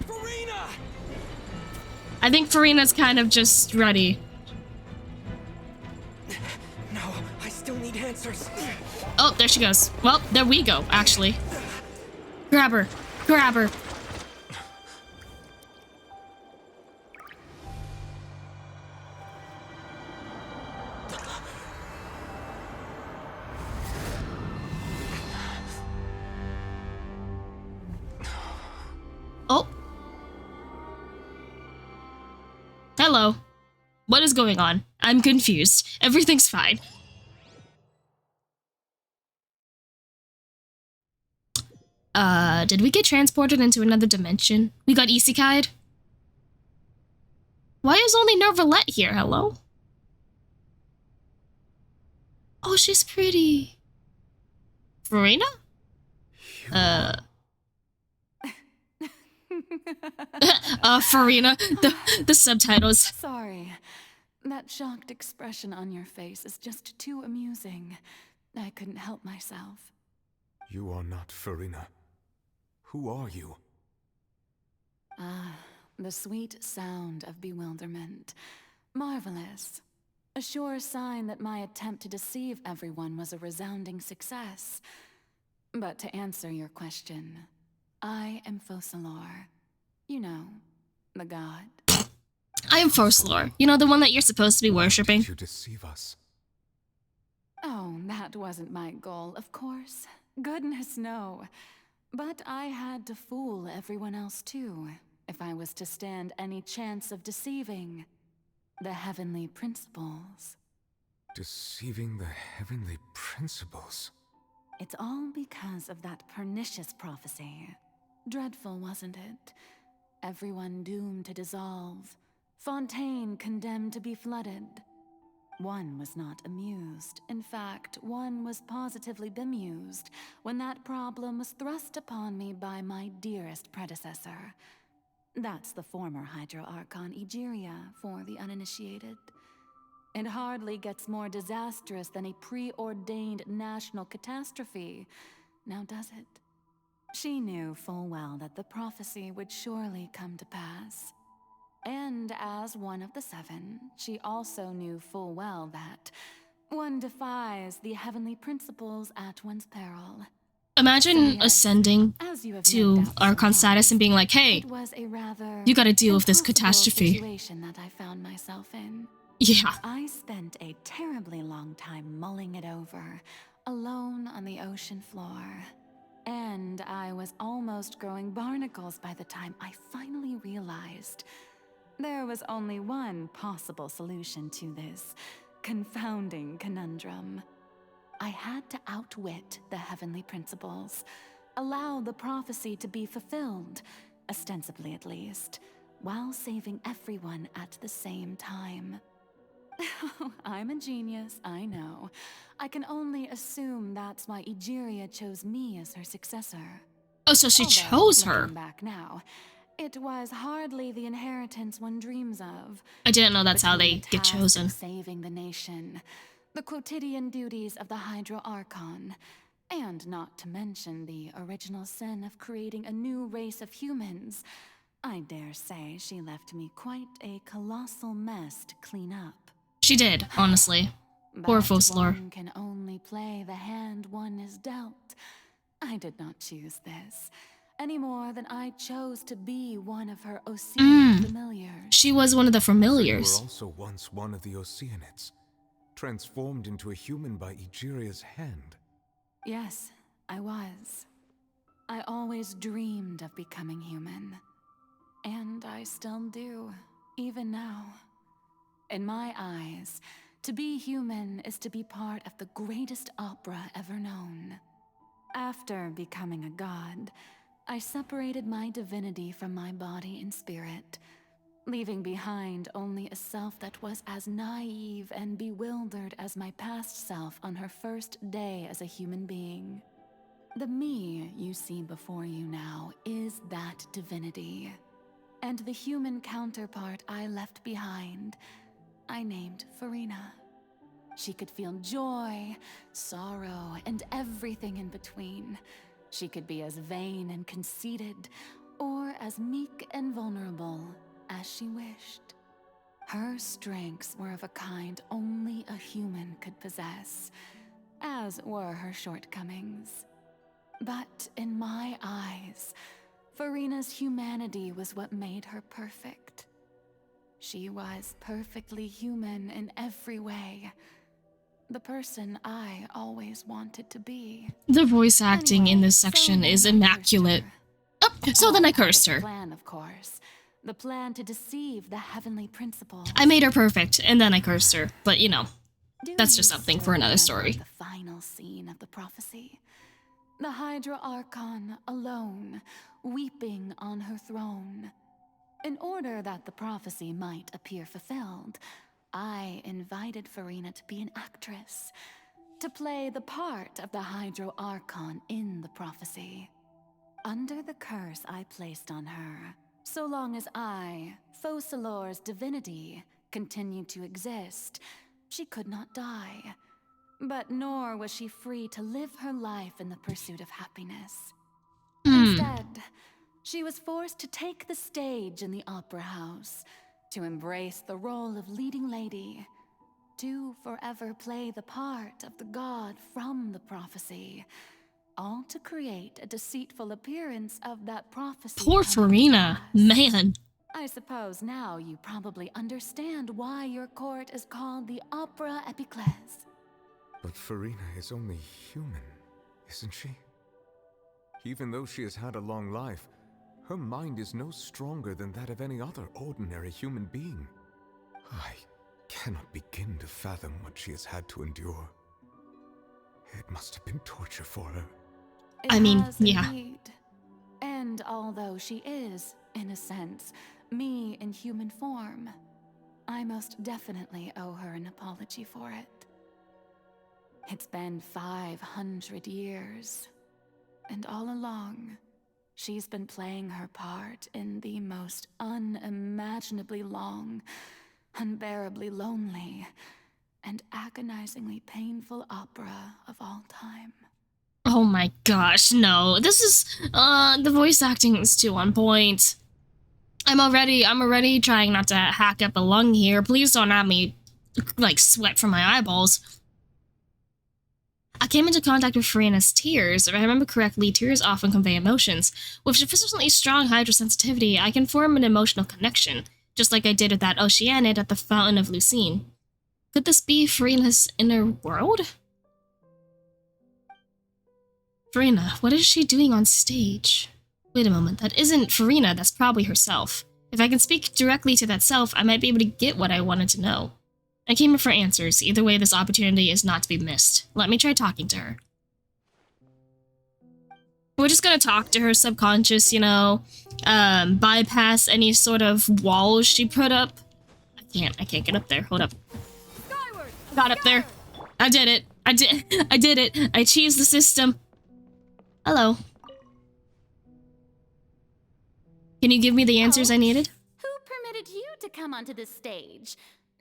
[SPEAKER 6] Farina!
[SPEAKER 1] I think Farina's kind of just ready.
[SPEAKER 6] No, I still need answers.
[SPEAKER 1] Oh, there she goes. Well, there we go, actually. Grab her. Grab her. Oh. Hello. What is going on? I'm confused. Everything's fine. Did we get transported into another dimension? We got isekai'd? Why is only Nervalette here? Hello? Oh, she's pretty. Farina? Farina, the subtitles.
[SPEAKER 3] Sorry. That shocked expression on your face is just too amusing. I couldn't help myself.
[SPEAKER 5] You are not Farina. Who are you?
[SPEAKER 3] Ah, the sweet sound of bewilderment. Marvelous. A sure sign that my attempt to deceive everyone was a resounding success. But to answer your question, I am Focalor. You know, the god.
[SPEAKER 1] I am Focalor. You know, the one that you're supposed to be worshipping.
[SPEAKER 5] Did you deceive us?
[SPEAKER 3] Oh, that wasn't my goal, of course. Goodness, no. But I had to fool everyone else too, if I was to stand any chance of deceiving the heavenly principles.
[SPEAKER 5] Deceiving the heavenly principles?
[SPEAKER 3] It's all because of that pernicious prophecy. Dreadful, wasn't it?
[SPEAKER 18] everyone doomed to dissolve. Fontaine condemned to be flooded. One was not amused. In fact, one was positively bemused when that problem was thrust upon me by my dearest predecessor. That's the former Hydro Archon Egeria for the uninitiated. It hardly gets more disastrous than a preordained national catastrophe, now does it? She knew full well that the prophecy would surely come to pass. And as one of the seven, she also knew full well that one defies the heavenly principles at one's peril.
[SPEAKER 1] Imagine ascending to Archon status and being like, hey, you gotta deal with this catastrophe.
[SPEAKER 18] Situation that I found myself in.
[SPEAKER 1] Yeah.
[SPEAKER 18] I spent a terribly long time mulling it over, alone on the ocean floor. And I was almost growing barnacles by the time I finally realized there was only one possible solution to this confounding conundrum. I had to outwit the heavenly principles, allow the prophecy to be fulfilled, ostensibly at least, while saving everyone at the same time. I'm a genius, I know. I can only assume that's why Egeria chose me as her successor.
[SPEAKER 1] Oh, so she chose her.
[SPEAKER 18] Looking back now, it was hardly the inheritance one dreams of.
[SPEAKER 1] I didn't know that's how they
[SPEAKER 18] Between the
[SPEAKER 1] get
[SPEAKER 18] task
[SPEAKER 1] chosen.
[SPEAKER 18] of saving the nation, the quotidian duties of the Hydro Archon, and not to mention the original sin of creating a new race of humans, I dare say she left me quite a colossal mess to clean up.
[SPEAKER 1] She did, honestly. Poor Fossilor.
[SPEAKER 18] One can only play the hand one is dealt. I did not choose this, any more than I chose to be one of her Oceanic familiars.
[SPEAKER 1] She was one of the familiars.
[SPEAKER 5] You were also once one of the Oceanids, transformed into a human by Egeria's hand.
[SPEAKER 18] Yes, I was. I always dreamed of becoming human. And I still do, even now. In my eyes, to be human is to be part of the greatest opera ever known. After becoming a god, I separated my divinity from my body and spirit, leaving behind only a self that was as naive and bewildered as my past self on her first day as a human being. The me you see before you now is that divinity. And the human counterpart I left behind, I named Furina. She could feel joy, sorrow, and everything in between. She could be as vain and conceited, or as meek and vulnerable as she wished. Her strengths were of a kind only a human could possess, as were her shortcomings. But in my eyes, Furina's humanity was what made her perfect. She was perfectly human in every way. The person I always wanted to be.
[SPEAKER 1] The voice acting in this section is immaculate. Oh, so then I cursed her.
[SPEAKER 18] The plan, of course. The plan to deceive the heavenly principles.
[SPEAKER 1] I made her perfect, and then I cursed her. But, you know, that's just something for another story.
[SPEAKER 18] The final scene of the prophecy. The Hydro Archon alone, weeping on her throne. In order that the prophecy might appear fulfilled, I invited Furina to be an actress, to play the part of the Hydro Archon in the prophecy. Under the curse I placed on her, so long as I, Fossilor's divinity, continued to exist, she could not die. But nor was she free to live her life in the pursuit of happiness. Instead, she was forced to take the stage in the opera house, to embrace the role of leading lady, to forever play the part of the god from the prophecy, all to create a deceitful appearance of that prophecy.
[SPEAKER 1] Poor Furina, man.
[SPEAKER 18] I suppose now you probably understand why your court is called the Opera Epiclese.
[SPEAKER 5] But Furina is only human, isn't she? Even though she has had a long life, her mind is no stronger than that of any other ordinary human being. I cannot begin to fathom what she has had to endure. It must have been torture for her.
[SPEAKER 1] I mean, yeah.
[SPEAKER 18] Indeed. And although she is in a sense, me in human form. I most definitely owe her an apology for it. It's been 500 years, and all along, she's been playing her part in the most unimaginably long, unbearably lonely, and agonizingly painful opera of all time.
[SPEAKER 1] Oh my gosh, no. This is, the voice acting is too on point. I'm already trying not to hack up a lung here. Please don't have me, like, sweat from my eyeballs. I came into contact with Furina's tears. If I remember correctly, tears often convey emotions. With sufficiently strong hydrosensitivity, I can form an emotional connection, just like I did with that Oceanid at the Fountain of Lucine. Could this be Furina's inner world? Furina, what is she doing on stage? Wait a moment, that isn't Furina, that's probably herself. If I can speak directly to that self, I might be able to get what I wanted to know. I came here for answers. Either way, this opportunity is not to be missed. Let me try talking to her. We're just gonna talk to her subconscious, you know, bypass any sort of walls she put up. I can't get up there. Hold up. Got up there. I did it. I did it. I cheesed the system. Hello. Can you give me the answers I needed?
[SPEAKER 3] Who permitted you to come onto the stage?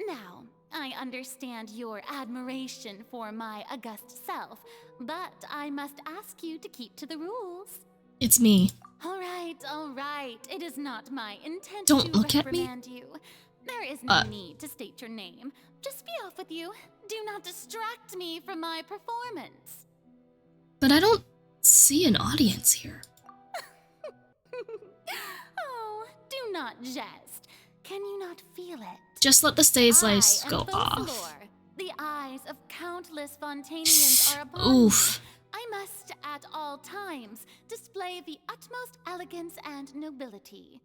[SPEAKER 3] Now, I understand your admiration for my august self, but I must ask you to keep to the rules.
[SPEAKER 1] It's me.
[SPEAKER 3] All right. It is not my intent
[SPEAKER 1] Don't
[SPEAKER 3] to
[SPEAKER 1] look at me.
[SPEAKER 3] reprimand you. There is no need to state your name. Just be off with you. Do not distract me from my performance.
[SPEAKER 1] But I don't see an audience here.
[SPEAKER 3] Oh, do not jest. Can you not feel it?
[SPEAKER 1] Just let the stage lights go off.
[SPEAKER 3] Lore. The eyes of countless Fontainians are upon
[SPEAKER 1] Oof.
[SPEAKER 3] me. I must, at all times, display the utmost elegance and nobility.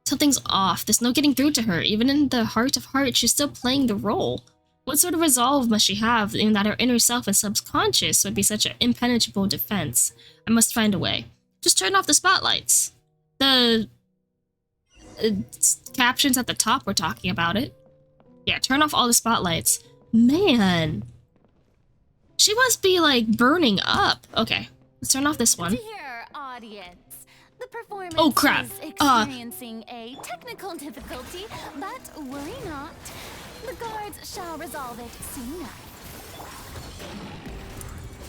[SPEAKER 1] Something's off. There's no getting through to her. Even in the heart of hearts, she's still playing the role. What sort of resolve must she have in that her inner self and subconscious would be such an impenetrable defense? I must find a way. Just turn off the spotlights. The captions at the top were talking about it. Yeah, turn off all the spotlights. Man. She must be, like, burning up. Okay, let's turn off this one.
[SPEAKER 3] Dear audience, the performance
[SPEAKER 1] Oh, crap.
[SPEAKER 3] is experiencing a technical difficulty, but worry not. The guards shall resolve it soon enough.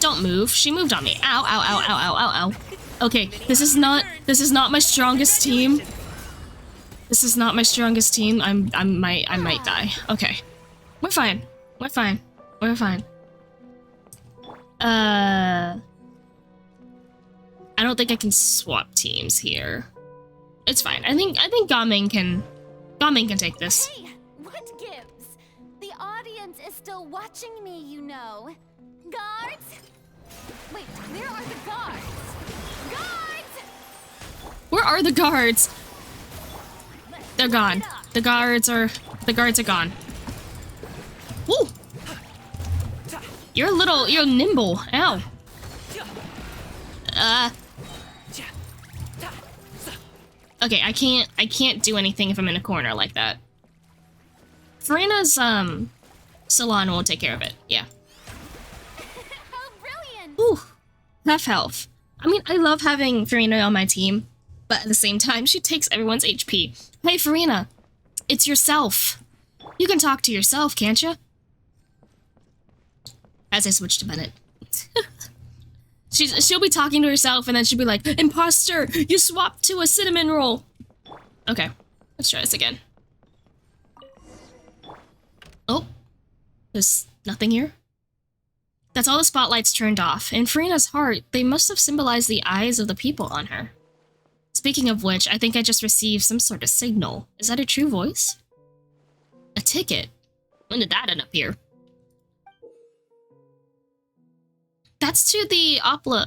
[SPEAKER 1] Don't move. She moved on me. Ow, ow, ow, ow, ow, ow, ow. Okay, this is not my strongest team. This is not my strongest team. I might die. Okay. We're fine. We're fine. We're fine. I don't think I can swap teams here. It's fine. I think Gaming can take this.
[SPEAKER 3] Hey, what gives? The audience is still watching me, you know. Guards? Wait, where are the guards? Guards!
[SPEAKER 1] Where are the guards? They're gone. The guards are gone. Woo! You're nimble. Ow. Okay, I can't do anything if I'm in a corner like that. Furina's salon will take care of it. Yeah.
[SPEAKER 3] How brilliant!
[SPEAKER 1] Ooh, half health. I mean, I love having Furina on my team, but at the same time, she takes everyone's HP. Hey, Furina, it's yourself. You can talk to yourself, can't you? As I switch to Bennett. She'll be talking to herself, and then she'll be like, "Imposter, you swapped to a cinnamon roll." Okay, let's try this again. Oh, there's nothing here. That's all the spotlights turned off. In Furina's heart, they must have symbolized the eyes of the people on her. Speaking of which, I think I just received some sort of signal. Is that a true voice? A ticket? When did that end up here? That's to the Opera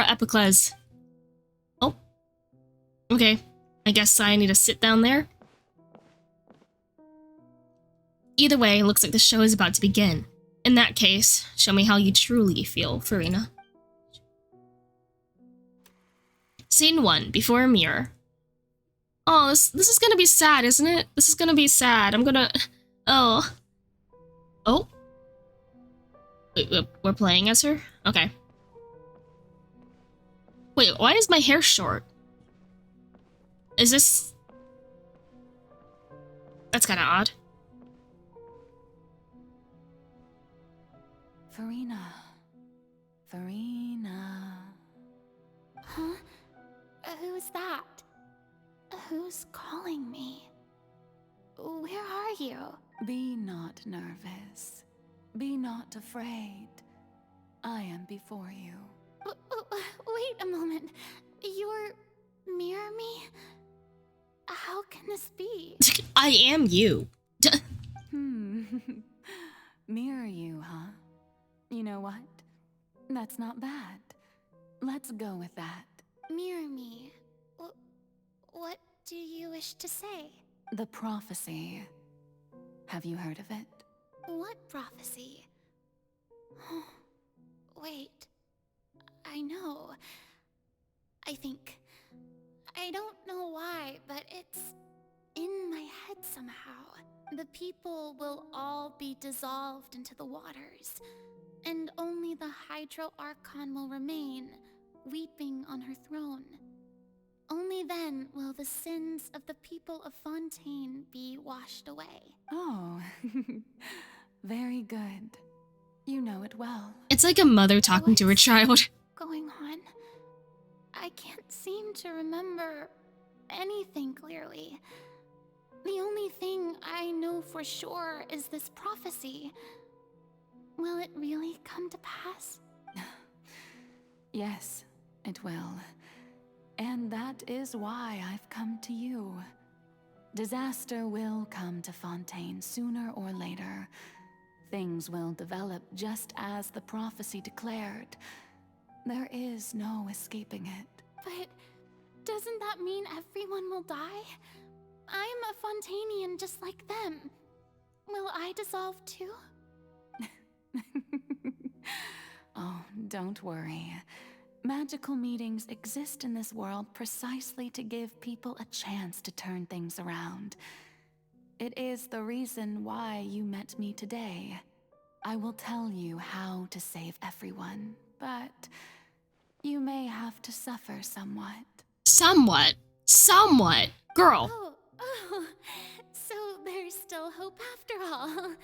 [SPEAKER 1] Epicles. Oh. Okay. I guess I need to sit down there. Either way, it looks like the show is about to begin. In that case, show me how you truly feel, Furina. Scene 1, before a mirror. Oh, this is gonna be sad, isn't it? This is gonna be sad. I'm gonna... Oh. Oh? Wait, we're playing as her? Okay. Wait, why is my hair short? Is this... That's kinda odd.
[SPEAKER 18] Farina. Farina.
[SPEAKER 3] Huh? Who's that? Who's calling me? Where are you?
[SPEAKER 18] Be not nervous. Be not afraid. I am before you.
[SPEAKER 3] Wait a moment. You're... Mirror me? How can this be?
[SPEAKER 1] I am you.
[SPEAKER 18] Mirror you, huh? You know what? That's not bad. Let's go with that.
[SPEAKER 3] Mirror me. What do you wish to say?
[SPEAKER 18] The prophecy. Have you heard of it?
[SPEAKER 3] What prophecy? Wait. I know. I think. I don't know why, but it's in my head somehow. The people will all be dissolved into the waters, and only the Hydro Archon will remain, weeping on her throne. Only then will the sins of the people of Fontaine be washed away.
[SPEAKER 18] Oh, very good. You know it well.
[SPEAKER 1] It's like a mother talking to her child.
[SPEAKER 3] Going on? I can't seem to remember anything clearly. The only thing I know for sure is this prophecy. Will it really come to pass?
[SPEAKER 18] Yes, it will. And that is why I've come to you. Disaster will come to Fontaine sooner or later. Things will develop just as the prophecy declared. There is no escaping it.
[SPEAKER 3] But doesn't that mean everyone will die? I'm a Fontainian just like them. Will I dissolve too?
[SPEAKER 18] Oh, don't worry. Magical meetings exist in this world precisely to give people a chance to turn things around. It is the reason why you met me today. I will tell you how to save everyone, but you may have to suffer somewhat.
[SPEAKER 1] Somewhat? Somewhat? Girl.
[SPEAKER 3] Oh, so there's still hope after all.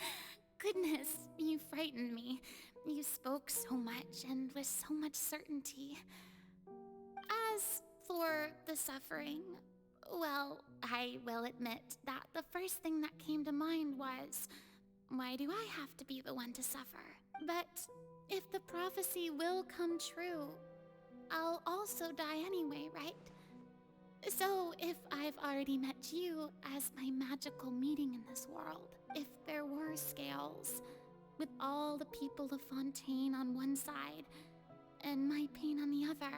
[SPEAKER 3] Goodness, you frightened me. You spoke so much and with so much certainty. As for the suffering, well, I will admit that the first thing that came to mind was, why do I have to be the one to suffer? But if the prophecy will come true, I'll also die anyway, right? So if I've already met you as my magical meeting in this world, if there were scales, with all the people of Fontaine on one side, and my pain on the other,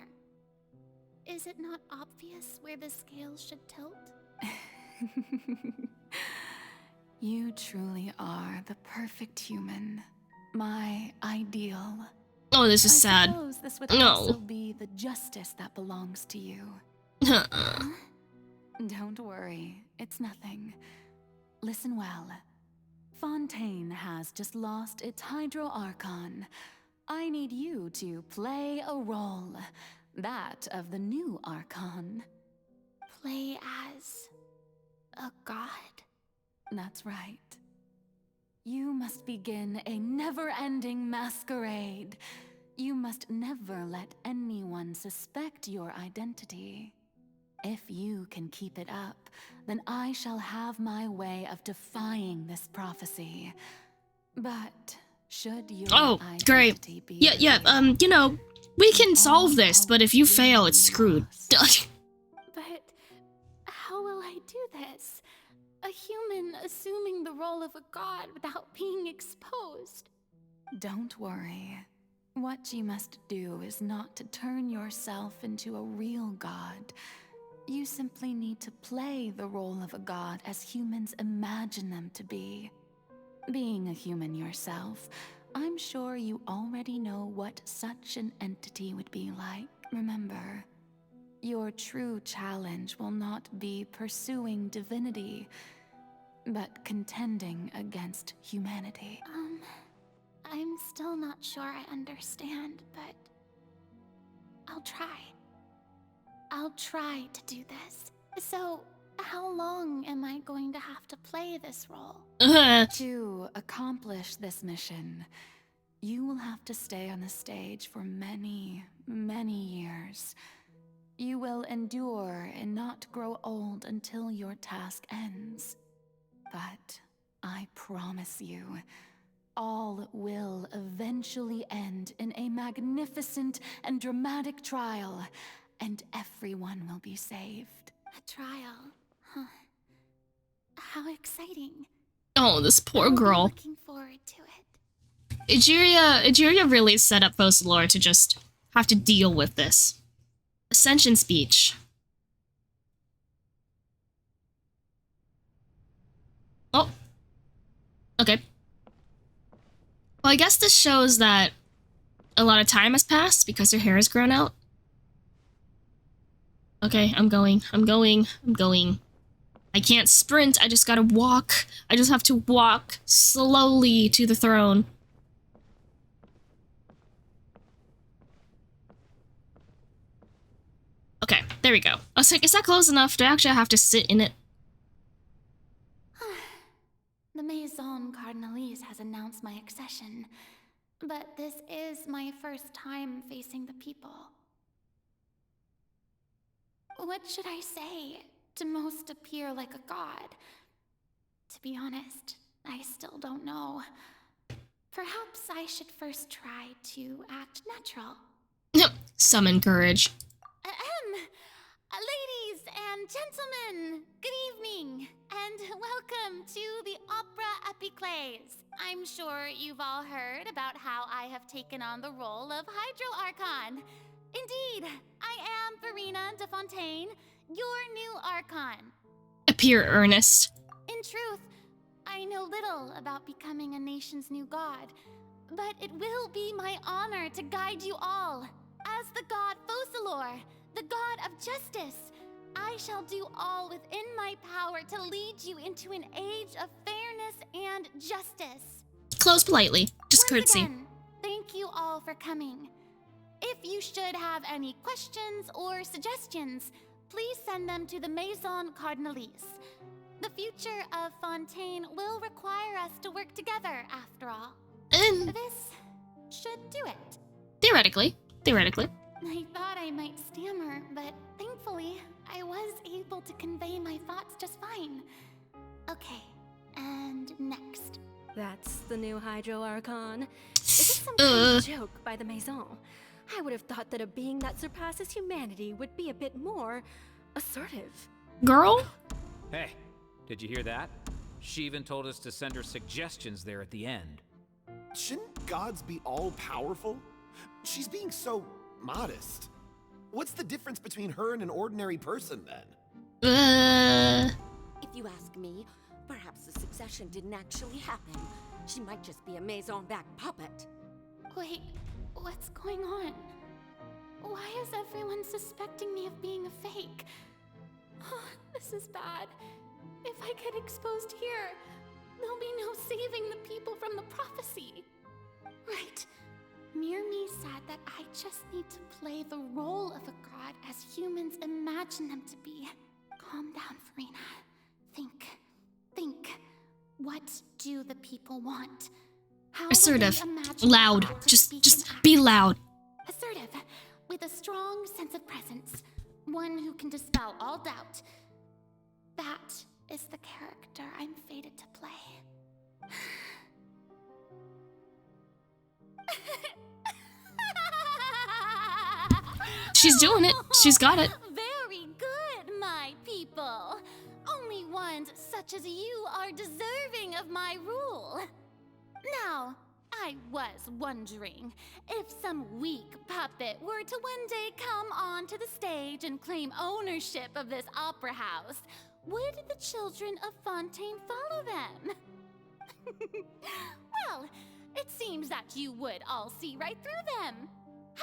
[SPEAKER 3] is it not obvious where the scales should tilt?
[SPEAKER 18] You truly are the perfect human. My ideal.
[SPEAKER 1] Oh, this is sad.
[SPEAKER 18] I suppose this would
[SPEAKER 1] No.
[SPEAKER 18] also be the justice that belongs to you. Don't worry, it's nothing. Listen well. Fontaine has just lost its Hydro Archon. I need you to play a role. That of the new Archon.
[SPEAKER 3] Play as a god?
[SPEAKER 18] That's right. You must begin a never-ending masquerade. You must never let anyone suspect your identity. If you can keep it up, then I shall have my way of defying this prophecy. But should your identity be
[SPEAKER 1] Yeah, you know, we can solve this, but if you fail, it's screwed.
[SPEAKER 3] But how will I do this? A human assuming the role of a god without being exposed.
[SPEAKER 18] Don't worry. What you must do is not to turn yourself into a real god. You simply need to play the role of a god as humans imagine them to be. Being a human yourself, I'm sure you already know what such an entity would be like. Remember, Your true challenge will not be pursuing divinity, but contending against humanity.
[SPEAKER 3] I'm still not sure I understand, but I'll try. I'll try to do this. So, how long am I going to have to play this role?
[SPEAKER 18] To accomplish this mission, you will have to stay on the stage for many, many years. You will endure and not grow old until your task ends. But I promise you, all will eventually end in a magnificent and dramatic trial, and everyone will be saved.
[SPEAKER 3] A trial, huh? How exciting.
[SPEAKER 1] Oh, this poor girl.
[SPEAKER 3] Looking forward to it.
[SPEAKER 1] Egeria really set up Focalor to just have to deal with this. Ascension speech. Oh. Okay. Well, I guess this shows that a lot of time has passed because her hair has grown out. Okay, I'm going. I can't sprint, I just gotta walk. I just have to walk slowly to the throne. Okay, there we go. I was like, is that close enough? Do I actually have to sit in it?
[SPEAKER 3] The Maison Cardinalise has announced my accession, but this is my first time facing the people. What should I say to most appear like a god? To be honest, I still don't know. Perhaps I should first try to act natural.
[SPEAKER 1] Summon courage.
[SPEAKER 3] Ladies and gentlemen, good evening, and welcome to the Opera Epiclese. I'm sure you've all heard about how I have taken on the role of Hydro Archon. Indeed, I am Farina de Fontaine, your new Archon.
[SPEAKER 1] Appear earnest.
[SPEAKER 3] In truth, I know little about becoming a nation's new god, but it will be my honor to guide you all. As the god Focalor, the god of justice, I shall do all within my power to lead you into an age of fairness and justice.
[SPEAKER 1] Close politely, just
[SPEAKER 3] Once
[SPEAKER 1] curtsy.
[SPEAKER 3] Again, thank you all for coming. If you should have any questions or suggestions, please send them to the Maison Cardinalise. The future of Fontaine will require us to work together, after all. This should do it.
[SPEAKER 1] Theoretically.
[SPEAKER 3] I thought I might stammer, but thankfully, I was able to convey my thoughts just fine. Okay, and next.
[SPEAKER 12] That's the new Hydro Archon. Is this some kind of joke by the Maison? I would have thought that a being that surpasses humanity would be a bit more assertive.
[SPEAKER 1] Girl?
[SPEAKER 10] Hey, did you hear that? She even told us to send her suggestions there at the end.
[SPEAKER 22] Shouldn't gods be all-powerful? She's being so modest. What's the difference between her and an ordinary person, then?
[SPEAKER 23] If you ask me, perhaps the succession didn't actually happen. She might just be a Maison-back puppet.
[SPEAKER 3] Wait, what's going on? Why is everyone suspecting me of being a fake? Oh, this is bad. If I get exposed here, there'll be no saving the people from the prophecy. Right. Mirmi said that I just need to play the role of a god as humans imagine them to be. Calm down, Farina. Think. What do the people want? How
[SPEAKER 1] Assertive.
[SPEAKER 3] would they imagine
[SPEAKER 1] Loud.
[SPEAKER 3] God to
[SPEAKER 1] Just
[SPEAKER 3] speak and act?
[SPEAKER 1] be loud.
[SPEAKER 3] Assertive, with a strong sense of presence. One who can dispel all doubt. That is the character I'm fated to play.
[SPEAKER 1] She's doing it. She's got it.
[SPEAKER 3] Very good, my people. Only ones such as you are deserving of my rule. Now, I was wondering, if some weak puppet were to one day come onto the stage and claim ownership of this opera house, would the children of Fontaine follow them? Well, it seems that you would all see right through them.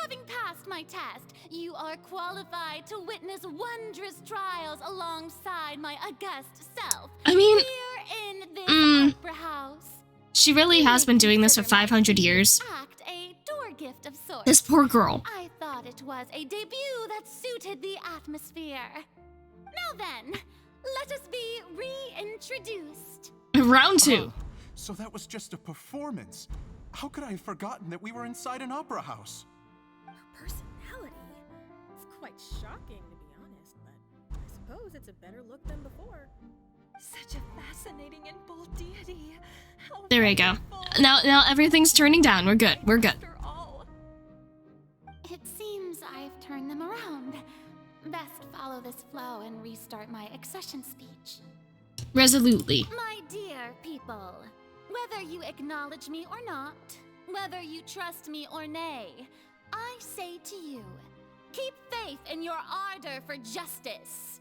[SPEAKER 3] Having passed my test, you are qualified to witness wondrous trials alongside my august self.
[SPEAKER 1] I mean,
[SPEAKER 3] here in this opera house.
[SPEAKER 1] She really has been doing this for 500 years.
[SPEAKER 3] Act a door gift of sorts.
[SPEAKER 1] This poor girl.
[SPEAKER 3] I thought it was a debut that suited the atmosphere. Now then, let us be reintroduced.
[SPEAKER 1] Round 2.
[SPEAKER 11] So that was just a performance. How could I have forgotten that we were inside an opera house?
[SPEAKER 12] Her personality. It's quite shocking, to be honest, but I suppose it's a better look than before. Such a fascinating and bold deity. How
[SPEAKER 1] there we go. Now everything's turning down. We're good. We're good.
[SPEAKER 3] It seems I've turned them around. Best follow this flow and restart my accession speech.
[SPEAKER 1] Resolutely.
[SPEAKER 3] My dear people, whether you acknowledge me or not, whether you trust me or nay, I say to you, keep faith in your ardor for justice.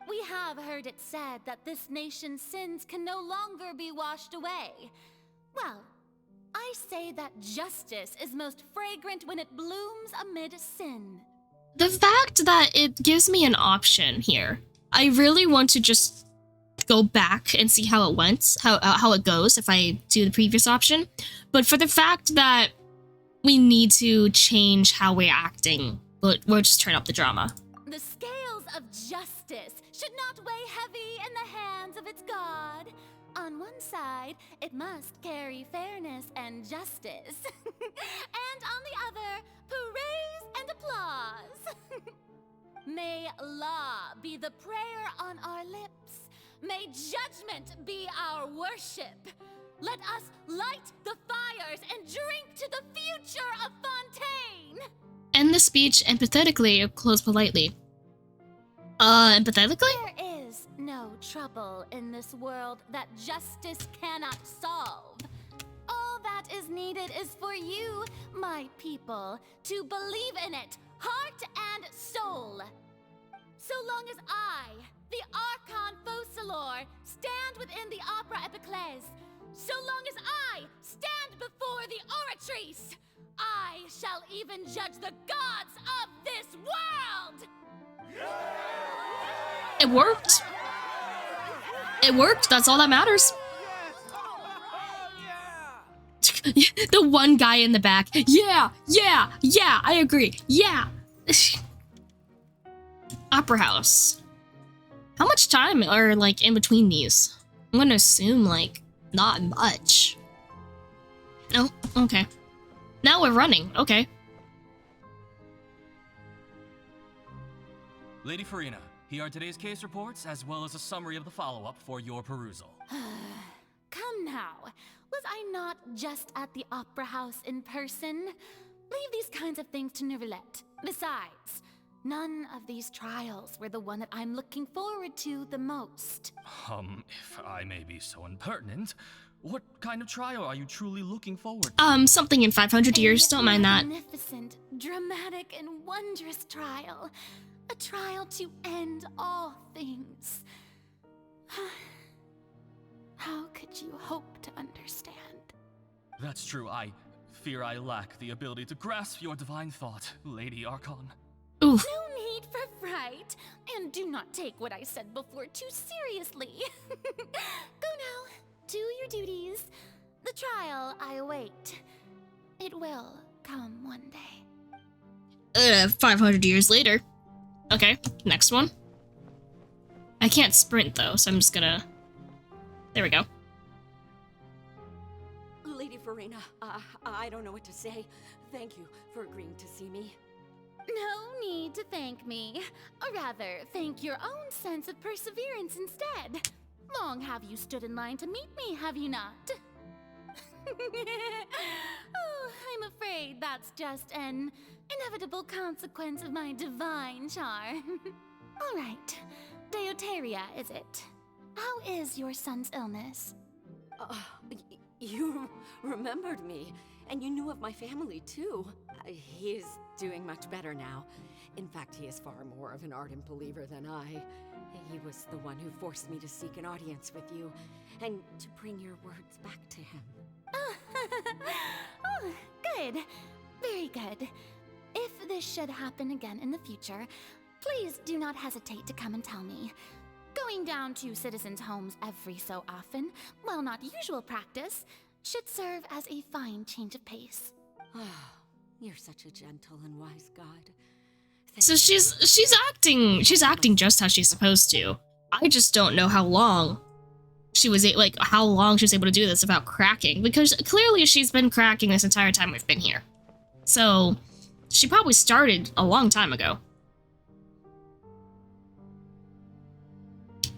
[SPEAKER 3] We have heard it said that this nation's sins can no longer be washed away. Well, I say that justice is most fragrant when it blooms amid sin.
[SPEAKER 1] The fact that it gives me an option here, I really want to just go back and see how it went, how it goes if I do the previous option. But for the fact that we need to change how we're acting, we'll just turn up the drama.
[SPEAKER 3] The scales of justice should not weigh heavy in the hands of its god. On one side, it must carry fairness and justice. And on the other, praise and applause. May law be the prayer on our lips. May judgment be our worship. Let us light the fires and drink to the future of Fontaine.
[SPEAKER 1] End the speech empathetically or close politely. Empathetically?
[SPEAKER 3] There is no trouble in this world that justice cannot solve. All that is needed is for you, my people, to believe in it, heart and soul. So long as I, the Archon Focalor, stand within the Opera Epiclese, so long as I stand before the Oratrice, I shall even judge the gods of this world!
[SPEAKER 1] It worked. It worked. That's all that matters. The one guy in the back. Yeah, I agree. Yeah. Opera House. How much time are like in between these? I'm gonna assume like not much. Oh, okay. Now we're running. Okay.
[SPEAKER 15] Lady Farina, here are today's case reports, as well as a summary of the follow-up for your perusal.
[SPEAKER 3] Come now, was I not just at the Opera House in person? Leave these kinds of things to Neuvillette. Besides, none of these trials were the one that I'm looking forward to the most.
[SPEAKER 15] If I may be so impertinent, what kind of trial are you truly looking forward
[SPEAKER 1] to? Something in 500 years, don't mind that.
[SPEAKER 3] Magnificent, dramatic, and wondrous trial. A trial to end all things. How could you hope to understand?
[SPEAKER 15] That's true. I fear I lack the ability to grasp your divine thought, Lady Archon.
[SPEAKER 1] Oof.
[SPEAKER 3] No need for fright, and do not take what I said before too seriously. Go now, do your duties. The trial I await. It will come one day.
[SPEAKER 1] 500 years later. Okay, next one. I can't sprint though, so I'm just gonna... There we go.
[SPEAKER 23] Lady Farina, I don't know what to say. Thank you for agreeing to see me.
[SPEAKER 3] No need to thank me. Or rather, thank your own sense of perseverance instead. Long have you stood in line to meet me, have you not? Oh, I'm afraid that's just an inevitable consequence of my divine charm. All right, Deoteria, is it? How is your son's illness?
[SPEAKER 23] You remembered me, and you knew of my family, too. He is doing much better now. In fact, he is far more of an ardent believer than I. He was the one who forced me to seek an audience with you, and to bring your words back to him.
[SPEAKER 3] Oh, good. Very good. If this should happen again in the future, please do not hesitate to come and tell me. Going down to citizens' homes every so often, while not usual practice, should serve as a fine change of pace.
[SPEAKER 23] You're such a gentle and wise god.
[SPEAKER 1] So she's acting just how she's supposed to. I just don't know how long she was able to do this without cracking, because clearly she's been cracking this entire time we've been here. So she probably started a long time ago.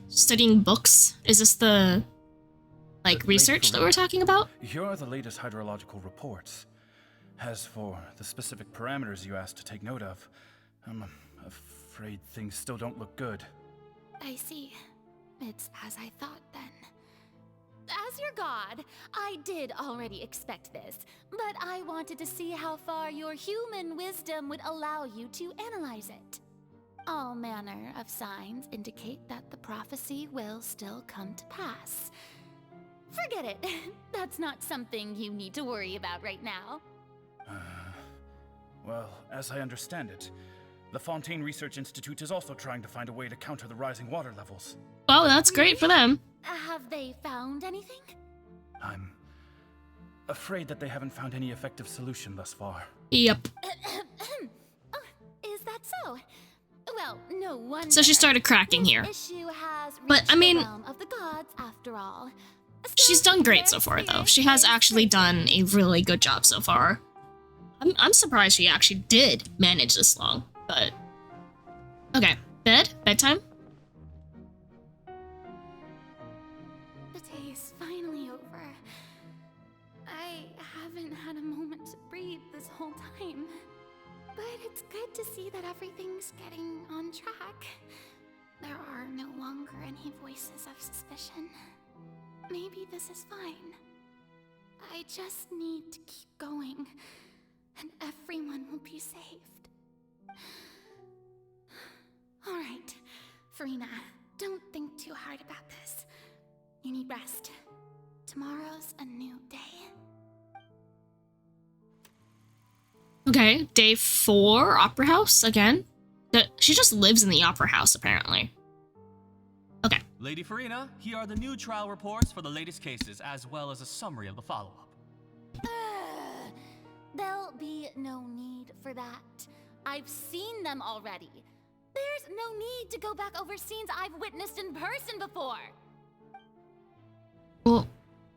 [SPEAKER 1] Studying books? Is this the research that we're talking about?
[SPEAKER 14] Here are the latest hydrological reports. As for the specific parameters you asked to take note of, I'm afraid things still don't look good.
[SPEAKER 3] I see. It's as I thought then. As your god, I did already expect this, but I wanted to see how far your human wisdom would allow you to analyze it. All manner of signs indicate that the prophecy will still come to pass. Forget it. That's not something you need to worry about right now.
[SPEAKER 14] Well, as I understand it, the Fontaine Research Institute is also trying to find a way to counter the rising water levels.
[SPEAKER 1] Oh, that's great for them.
[SPEAKER 3] Have they found anything?
[SPEAKER 14] I'm afraid that they haven't found any effective solution thus far.
[SPEAKER 1] Yep.
[SPEAKER 3] Is that so? Well, no wonder.
[SPEAKER 1] So she started cracking here. But I mean,
[SPEAKER 3] of the gods after all.
[SPEAKER 1] She's done great so far, though. She has actually done a really good job so far. I'm surprised she actually did manage this long, but... Okay, bedtime?
[SPEAKER 3] The day is finally over. I haven't had a moment to breathe this whole time. But it's good to see that everything's getting on track. There are no longer any voices of suspicion. Maybe this is fine. I just need to keep going, and everyone will be saved. Alright, Furina, don't think too hard about this. You need rest. Tomorrow's a new day.
[SPEAKER 1] Okay, day 4, Opera House, again. She just lives in the Opera House, apparently. Okay.
[SPEAKER 15] Lady Furina, here are the new trial reports for the latest cases, as well as a summary of the follow-up.
[SPEAKER 3] There'll be no need for that. I've seen them already. There's no need to go back over scenes I've witnessed in person before.
[SPEAKER 1] Well,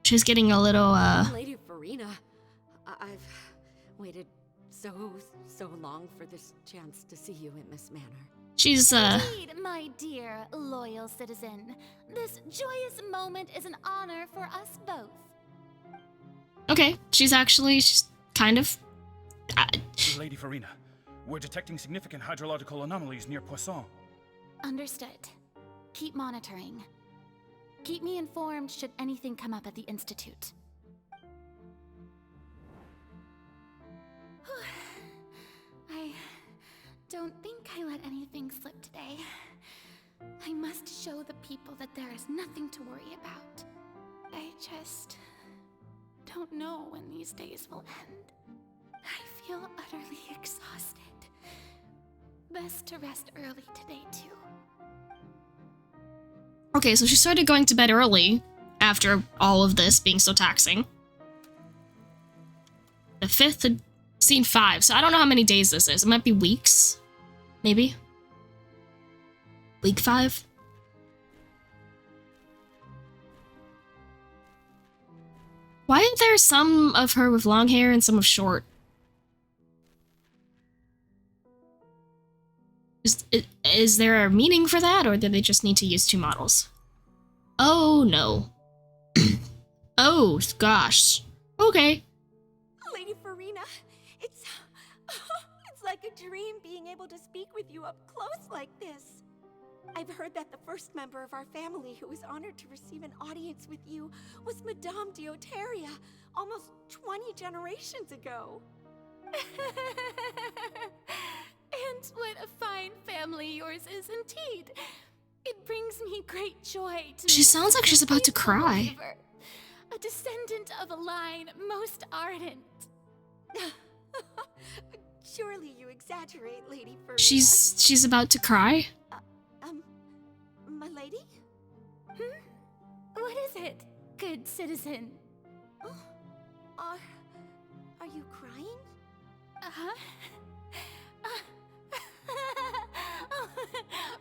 [SPEAKER 1] she's getting a little,
[SPEAKER 23] Lady Furina, I've waited so long for this chance to see you in this manner.
[SPEAKER 1] She's,
[SPEAKER 3] Indeed, my dear, loyal citizen. This joyous moment is an honor for us both.
[SPEAKER 1] Okay, she's kind of...
[SPEAKER 14] Lady Furina, we're detecting significant hydrological anomalies near Poisson.
[SPEAKER 3] Understood. Keep monitoring. Keep me informed should anything come up at the Institute. I don't think I let anything slip today. I must show the people that there is nothing to worry about. I just don't know when these days will end. I feel utterly exhausted. Best to rest early today, too.
[SPEAKER 1] Okay, so she started going to bed early after all of this being so taxing. The 5th had seen 5, so I don't know how many days this is. It might be weeks, maybe. Week 5? Why are there some of her with long hair and some with short? Is there a meaning for that, or did they just need to use 2 models? Oh, no. Oh, gosh. Okay.
[SPEAKER 16] Lady Furina, it's like a dream being able to speak with you up close like this. I've heard that the first member of our family who was honored to receive an audience with you was Madame Dioteria, almost 20 generations ago.
[SPEAKER 3] And what a fine family yours is indeed. It brings me great joy to...
[SPEAKER 1] She sounds like she's about to cry.
[SPEAKER 3] A descendant of a line most ardent.
[SPEAKER 16] Surely you exaggerate, Lady Farina.
[SPEAKER 1] She's about to cry?
[SPEAKER 16] My lady?
[SPEAKER 3] What is it, good citizen?
[SPEAKER 16] Oh, are you crying?
[SPEAKER 3] Uh-huh. Oh,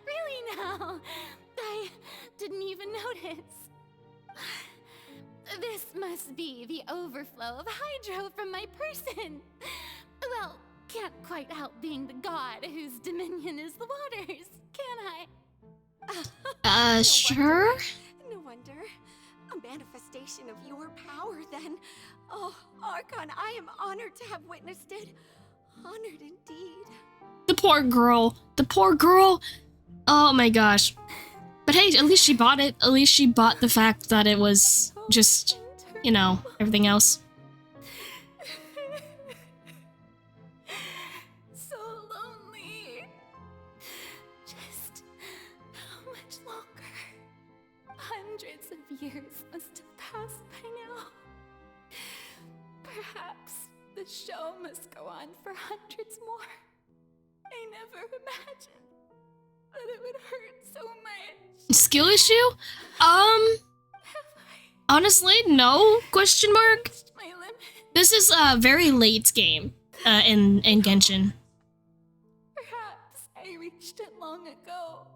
[SPEAKER 3] really now? I didn't even notice. This must be the overflow of hydro from my person. Well, can't quite help being the god whose dominion is the waters, can I?
[SPEAKER 1] Sure?
[SPEAKER 16] No wonder. A manifestation of your power, then. Oh, Archon, I am honored to have witnessed it. Honored indeed.
[SPEAKER 1] The poor girl. The poor girl. Oh my gosh. But hey, at least she bought it. At least she bought the fact that it was just, you know, everything else.
[SPEAKER 3] So lonely. Just how much longer? Hundreds of years must have passed by now. Perhaps the show must go on for hundreds more. I never imagined that it would hurt so much.
[SPEAKER 1] Skill issue? Honestly, no? Question mark? This is a very late game in Genshin.
[SPEAKER 3] Perhaps I reached it long ago.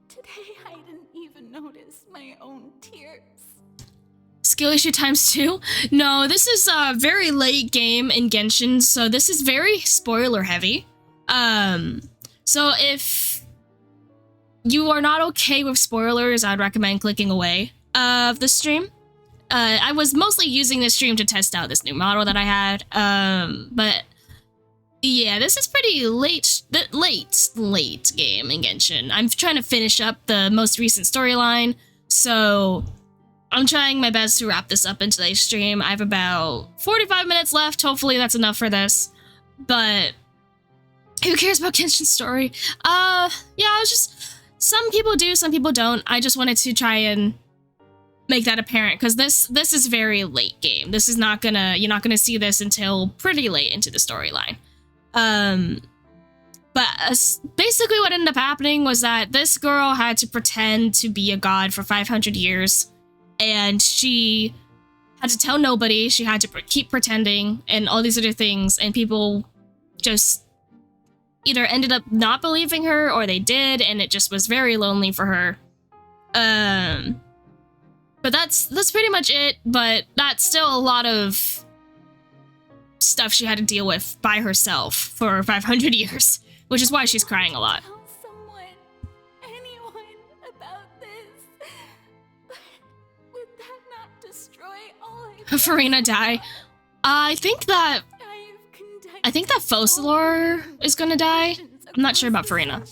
[SPEAKER 3] Today I didn't even notice my own tears.
[SPEAKER 1] Skill issue ×2? No, this is a very late game in Genshin, so this is very spoiler heavy. So if you are not okay with spoilers, I'd recommend clicking away of the stream. I was mostly using this stream to test out this new model that I had, but yeah, this is pretty late game in Genshin. I'm trying to finish up the most recent storyline, so I'm trying my best to wrap this up in today's stream. I have about 45 minutes left. Hopefully that's enough for this, but who cares about Genshin's story? Yeah, I was just, some people do, some people don't. I just wanted to try and make that apparent, because this is very late game. This is not gonna, you're not gonna see this until pretty late into the storyline. But basically what ended up happening was that this girl had to pretend to be a god for 500 years, and she had to tell nobody, she had to keep pretending, and all these other things, and people just either ended up not believing her, or they did, and it just was very lonely for her. But that's pretty much it, but that's still a lot of stuff she had to deal with by herself for 500 years, which is why she's crying a lot.
[SPEAKER 3] Anyone about this? But would that not destroy all
[SPEAKER 1] Farina die. I think that Focalor is gonna die. I'm not sure about Farina.
[SPEAKER 3] But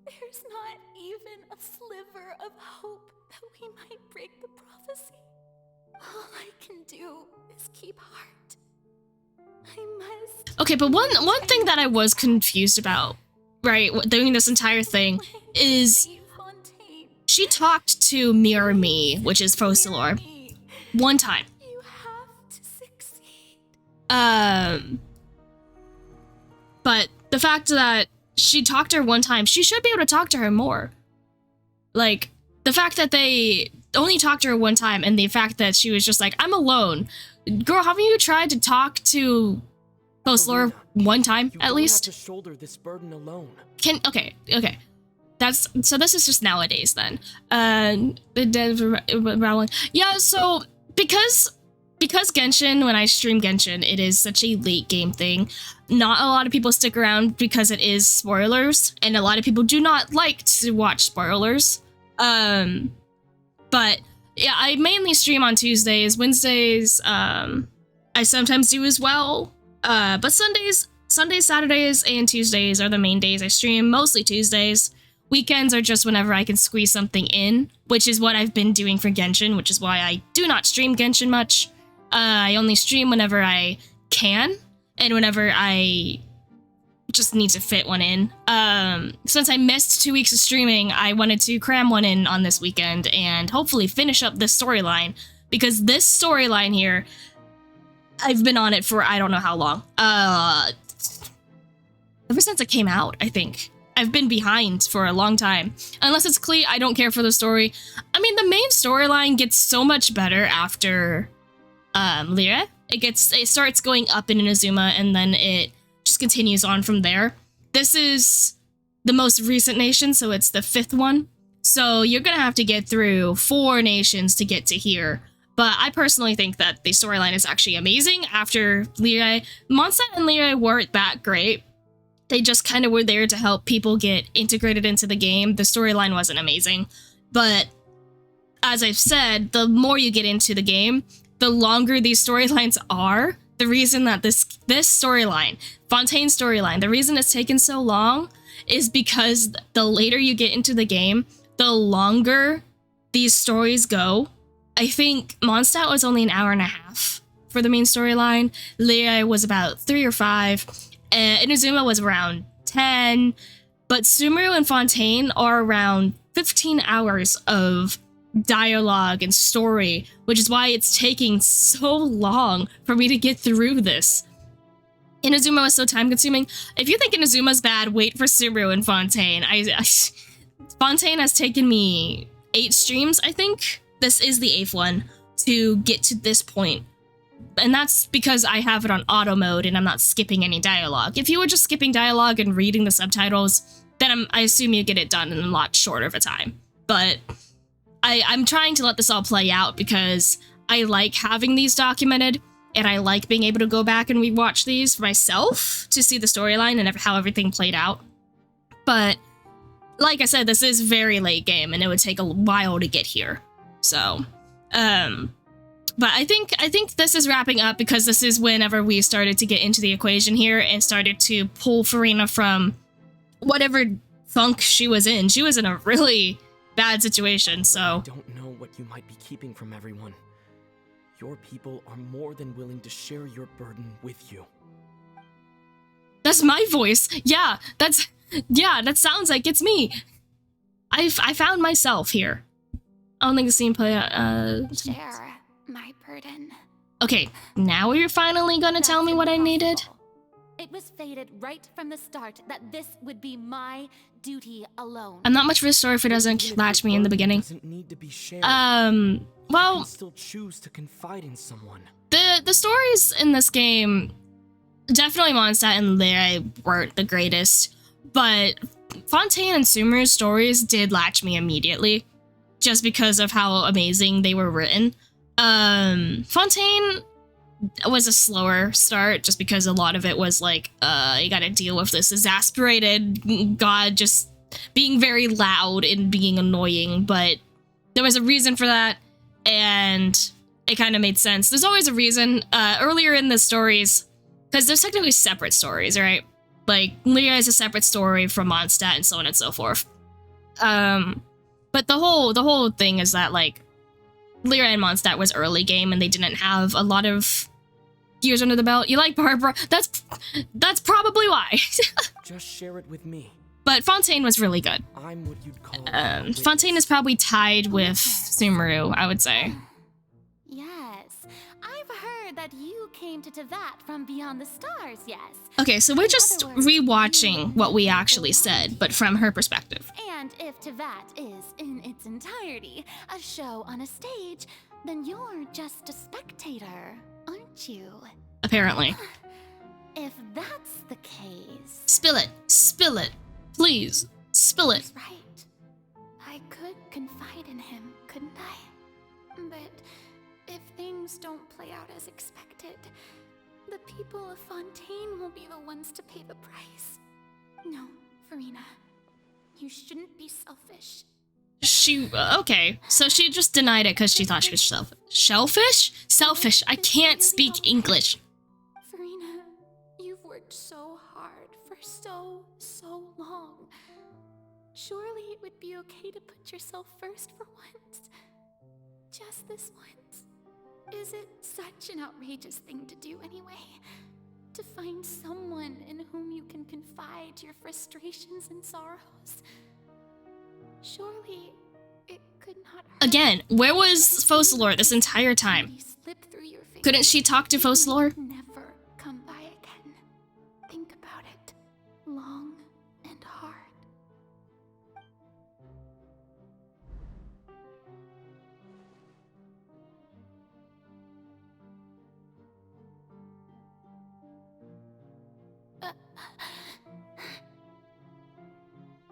[SPEAKER 3] there's not even a sliver of hope that we might break the prophecy. All I can do is keep heart. I must.
[SPEAKER 1] Okay, but one thing that I was confused about, right, doing this entire thing, is she talked to Mirror Me, which is Focalor, one time.
[SPEAKER 3] You have to succeed.
[SPEAKER 1] But the fact that she talked to her one time, she should be able to talk to her more. Like, the fact that they only talked to her one time, and the fact that she was just like, I'm alone. Girl, haven't you tried to talk to Focalor one time, at least?
[SPEAKER 6] You have to shoulder this burden alone.
[SPEAKER 1] Okay. So this is just nowadays then. Yeah, so because Genshin, when I stream Genshin, it is such a late game thing. Not a lot of people stick around because it is spoilers, and a lot of people do not like to watch spoilers. But yeah, I mainly stream on Tuesdays. Wednesdays, I sometimes do as well. But Sundays, Saturdays, and Tuesdays are the main days I stream, mostly Tuesdays. Weekends are just whenever I can squeeze something in, which is what I've been doing for Genshin, which is why I do not stream Genshin much. I only stream whenever I can, and whenever I just need to fit one in. Since I missed 2 weeks of streaming, I wanted to cram one in on this weekend and hopefully finish up this storyline, because this storyline here, I've been on it for I don't know how long. Ever since it came out, I think. I've been behind for a long time. Unless it's Klee, I don't care for the story. I mean, the main storyline gets so much better after Lyra. It starts going up in Inazuma, and then it just continues on from there. This is the most recent nation, so it's the 5th one. So you're gonna have to get through 4 nations to get to here. But I personally think that the storyline is actually amazing after Lyra. Mondstadt and Lyra weren't that great. They just kind of were there to help people get integrated into the game. The storyline wasn't amazing. But as I've said, the more you get into the game, the longer these storylines are. The reason that this storyline, Fontaine's storyline, the reason it's taken so long is because the later you get into the game, the longer these stories go. I think Mondstadt was only an hour and a half for the main storyline. Lyra was about 3 or 5. Inazuma was around 10. But Sumeru and Fontaine are around 15 hours of dialogue and story, which is why it's taking so long for me to get through this. Inazuma was so time consuming. If you think Inazuma's bad, wait for Sumeru and Fontaine. Fontaine has taken me 8 streams, I think. This is the 8th one to get to this point. And that's because I have it on auto mode and I'm not skipping any dialogue. If you were just skipping dialogue and reading the subtitles, then I assume you get it done in a lot shorter of a time. But I'm trying to let this all play out because I like having these documented and I like being able to go back and rewatch these for myself to see the storyline and how everything played out. But like I said, this is very late game and it would take a while to get here. So, but I think this is wrapping up because this is whenever we started to get into the equation here and started to pull Furina from whatever funk she was in. She was in a really bad situation, so.
[SPEAKER 6] I don't know what you might be keeping from everyone. Your people are more than willing to share your burden with you.
[SPEAKER 1] That's my voice. Yeah, that sounds like it's me. I found myself here. I don't think the scene play
[SPEAKER 3] Share my burden.
[SPEAKER 1] Okay, now you're finally gonna tell me what I needed?
[SPEAKER 3] It was fated right from the start that this would be my duty alone.
[SPEAKER 1] I'm not much of a story if it doesn't latch me in the beginning.
[SPEAKER 6] Doesn't need to be shared.
[SPEAKER 1] Well,
[SPEAKER 6] you can still choose to confide in someone.
[SPEAKER 1] The stories in this game, definitely Mondstadt and Lyra weren't the greatest, but Fontaine and Sumeru's stories did latch me immediately, just because of how amazing they were written. Fontaine was a slower start, just because a lot of it was like, you gotta deal with this exasperated god just being very loud and being annoying, but there was a reason for that, and it kind of made sense. There's always a reason. Earlier in the stories, because there's technically separate stories, right? Like, Lyra is a separate story from Mondstadt and so on and so forth. But the whole thing is that, like, Lyra and Mondstadt was early game and they didn't have a lot of years under the belt. You like Barbara? That's probably why.
[SPEAKER 6] Just share it with me.
[SPEAKER 1] But Fontaine was really good.
[SPEAKER 6] I'm what you'd call
[SPEAKER 1] Fontaine is probably tied with Sumeru, I would say.
[SPEAKER 3] Yes, I've heard that you came to Tevat from beyond the stars, yes.
[SPEAKER 1] Okay, so we're just rewatching what we actually said, but from her perspective.
[SPEAKER 3] And if Tevat is, in its entirety, a show on a stage, then you're just a spectator, aren't you?
[SPEAKER 1] Apparently.
[SPEAKER 3] If that's the case...
[SPEAKER 1] Spill it, please, spill it.
[SPEAKER 3] Right. I could confide in him, couldn't I? But if things don't play out as expected, the people of Fontaine will be the ones to pay the price. No, Furina. You shouldn't be selfish.
[SPEAKER 1] Okay, so she just denied it because she thought she was selfish. Shellfish? Selfish. I can't speak English.
[SPEAKER 3] Furina, you've worked so hard for so long. Surely it would be okay to put yourself first for once. Just this once. Is it such an outrageous thing to do anyway? To find someone in whom you can confide your frustrations and sorrows? Surely it could not hurt.
[SPEAKER 1] Again, where was Focalor this entire time?
[SPEAKER 3] slip through your fingers.
[SPEAKER 1] Couldn't she talk to Focalor?
[SPEAKER 3] Never come by again. Think about it. Long and hard.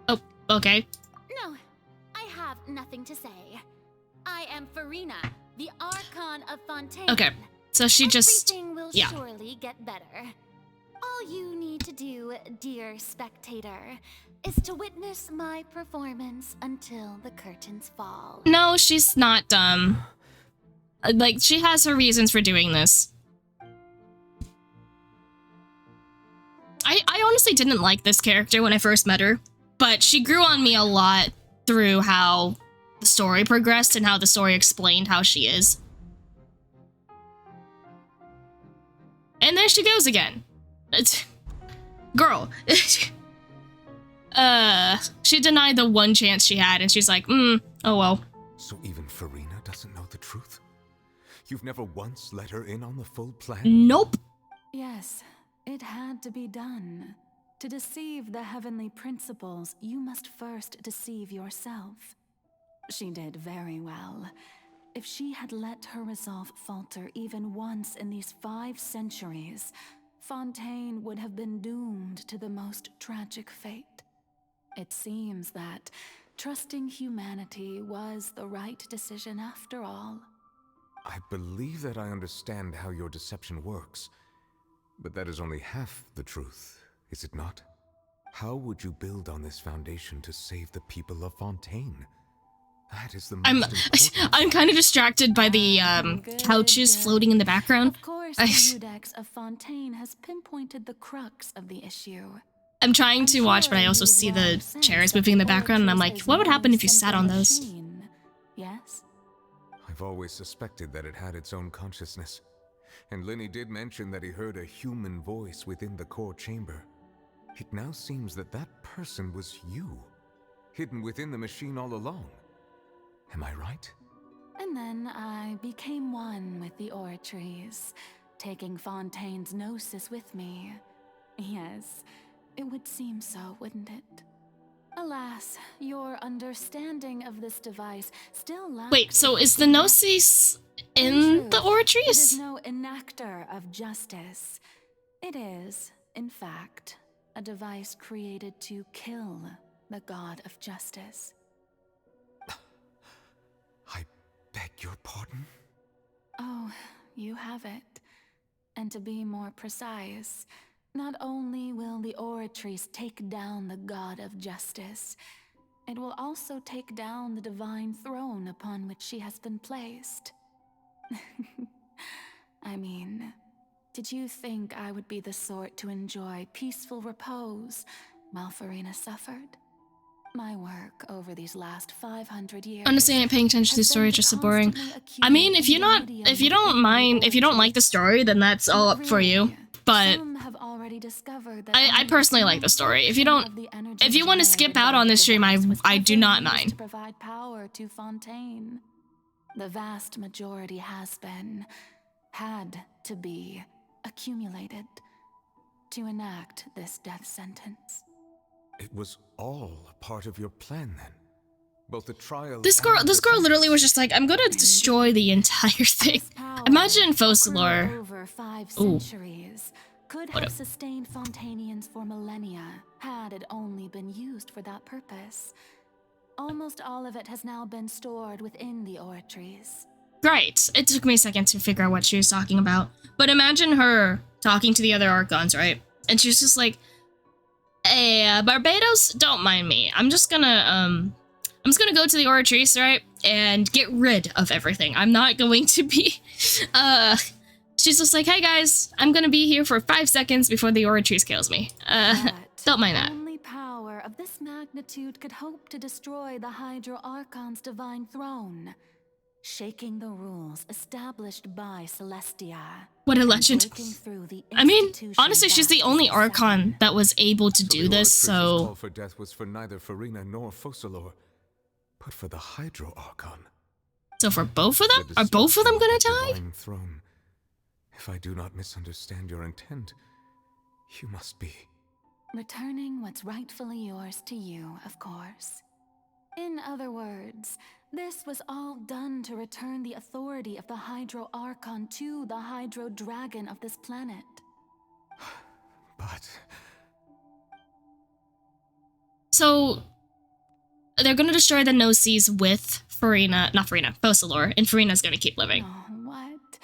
[SPEAKER 1] Oh, okay.
[SPEAKER 3] No, I have nothing to say. I am Farina, the Archon of Fontaine.
[SPEAKER 1] Okay, so she just...
[SPEAKER 3] Everything will
[SPEAKER 1] yeah.
[SPEAKER 3] surely get better. All you need to do, dear spectator, is to witness my performance until the curtains fall.
[SPEAKER 1] No, she's not dumb. Like, she has her reasons for doing this. I honestly didn't like this character when I first met her, but she grew on me a lot through how the story progressed and how the story explained how she is. And there she goes again. Girl. She denied the one chance she had, and she's like, oh well.
[SPEAKER 5] So even Farina doesn't know the truth? You've never once let her in on the full plan?
[SPEAKER 1] Nope.
[SPEAKER 18] Yes, it had to be done. To deceive the heavenly principles, you must first deceive yourself. She did very well. If she had let her resolve falter even once in these 5 centuries, Fontaine would have been doomed to the most tragic fate. It seems that trusting humanity was the right decision after all.
[SPEAKER 5] I believe that I understand how your deception works, but that is only half the truth, is it not? How would you build on this foundation to save the people of Fontaine? That is the most
[SPEAKER 1] I'm kind of distracted by the couches floating in the background.
[SPEAKER 18] Of course, the Judex of Fontaine has pinpointed the crux of the issue.
[SPEAKER 1] I'm trying to watch, but I also see the chairs moving in the background, and I'm like, what would happen if you sat on those?
[SPEAKER 18] Yes?
[SPEAKER 5] I've always suspected that it had its own consciousness. And Linny did mention that he heard a human voice within the core chamber. It now seems that that person was you, hidden within the machine all along. Am I right?
[SPEAKER 18] And then I became one with the Ortries, taking Fontaine's gnosis with me. Yes, it would seem so, wouldn't it? Alas, your understanding of this device still lacks...
[SPEAKER 1] Wait, so is the gnosis in the Ortries?
[SPEAKER 18] It is no enactor of justice. It is, in fact, a device created to kill the god of justice.
[SPEAKER 5] I beg your pardon?
[SPEAKER 18] Oh, you have it. And to be more precise, not only will the Ortries take down the god of justice, it will also take down the divine throne upon which she has been placed. I mean, did you think I would be the sort to enjoy peaceful repose while Farina suffered? My work over these last 500 years.
[SPEAKER 1] Honestly, I ain't paying attention to the story, just so boring. I mean, if you don't like the story, then that's all up for you. But I personally like the story. If you want to skip out on this stream, I do not mind.
[SPEAKER 18] To provide power to Fontaine. The vast majority had to be accumulated to enact this death sentence.
[SPEAKER 5] It was all a part of your plan then. Both the trial.
[SPEAKER 1] This girl literally was just like, I'm gonna destroy the entire thing. Imagine Focalor.
[SPEAKER 18] Over 5 centuries could have sustained Fontainians for millennia had it only been used for that purpose. Almost all of it has now been stored within the Ortries.
[SPEAKER 1] Right. It took me a second to figure out what she was talking about. But imagine her talking to the other Archons, right? And she's just like, hey, Barbados, don't mind me. I'm just gonna go to the Ortries, right? And get rid of everything. I'm not going to be, she's just like, hey guys, I'm gonna be here for 5 seconds before the Ortries kills me. Don't mind that.
[SPEAKER 18] Only power of this magnitude could hope to destroy the Hydro Archon's divine throne, shaking the rules established by Celestia.
[SPEAKER 1] What a legend. I mean, honestly, she's the only Archon that was able to do this, so...
[SPEAKER 5] The call for death was for neither Farina nor Focalor, but for the Hydro Archon.
[SPEAKER 1] So for both of them? Are both of them gonna die?
[SPEAKER 5] Divine throne. If I do not misunderstand your intent, you must be...
[SPEAKER 18] Returning what's rightfully yours to you, of course. In other words, this was all done to return the authority of the Hydro Archon to the Hydro Dragon of this planet.
[SPEAKER 5] But...
[SPEAKER 1] So, they're gonna destroy the Gnosis with Furina, not Furina, Focalor, and Furina's gonna keep living.
[SPEAKER 18] Oh, what?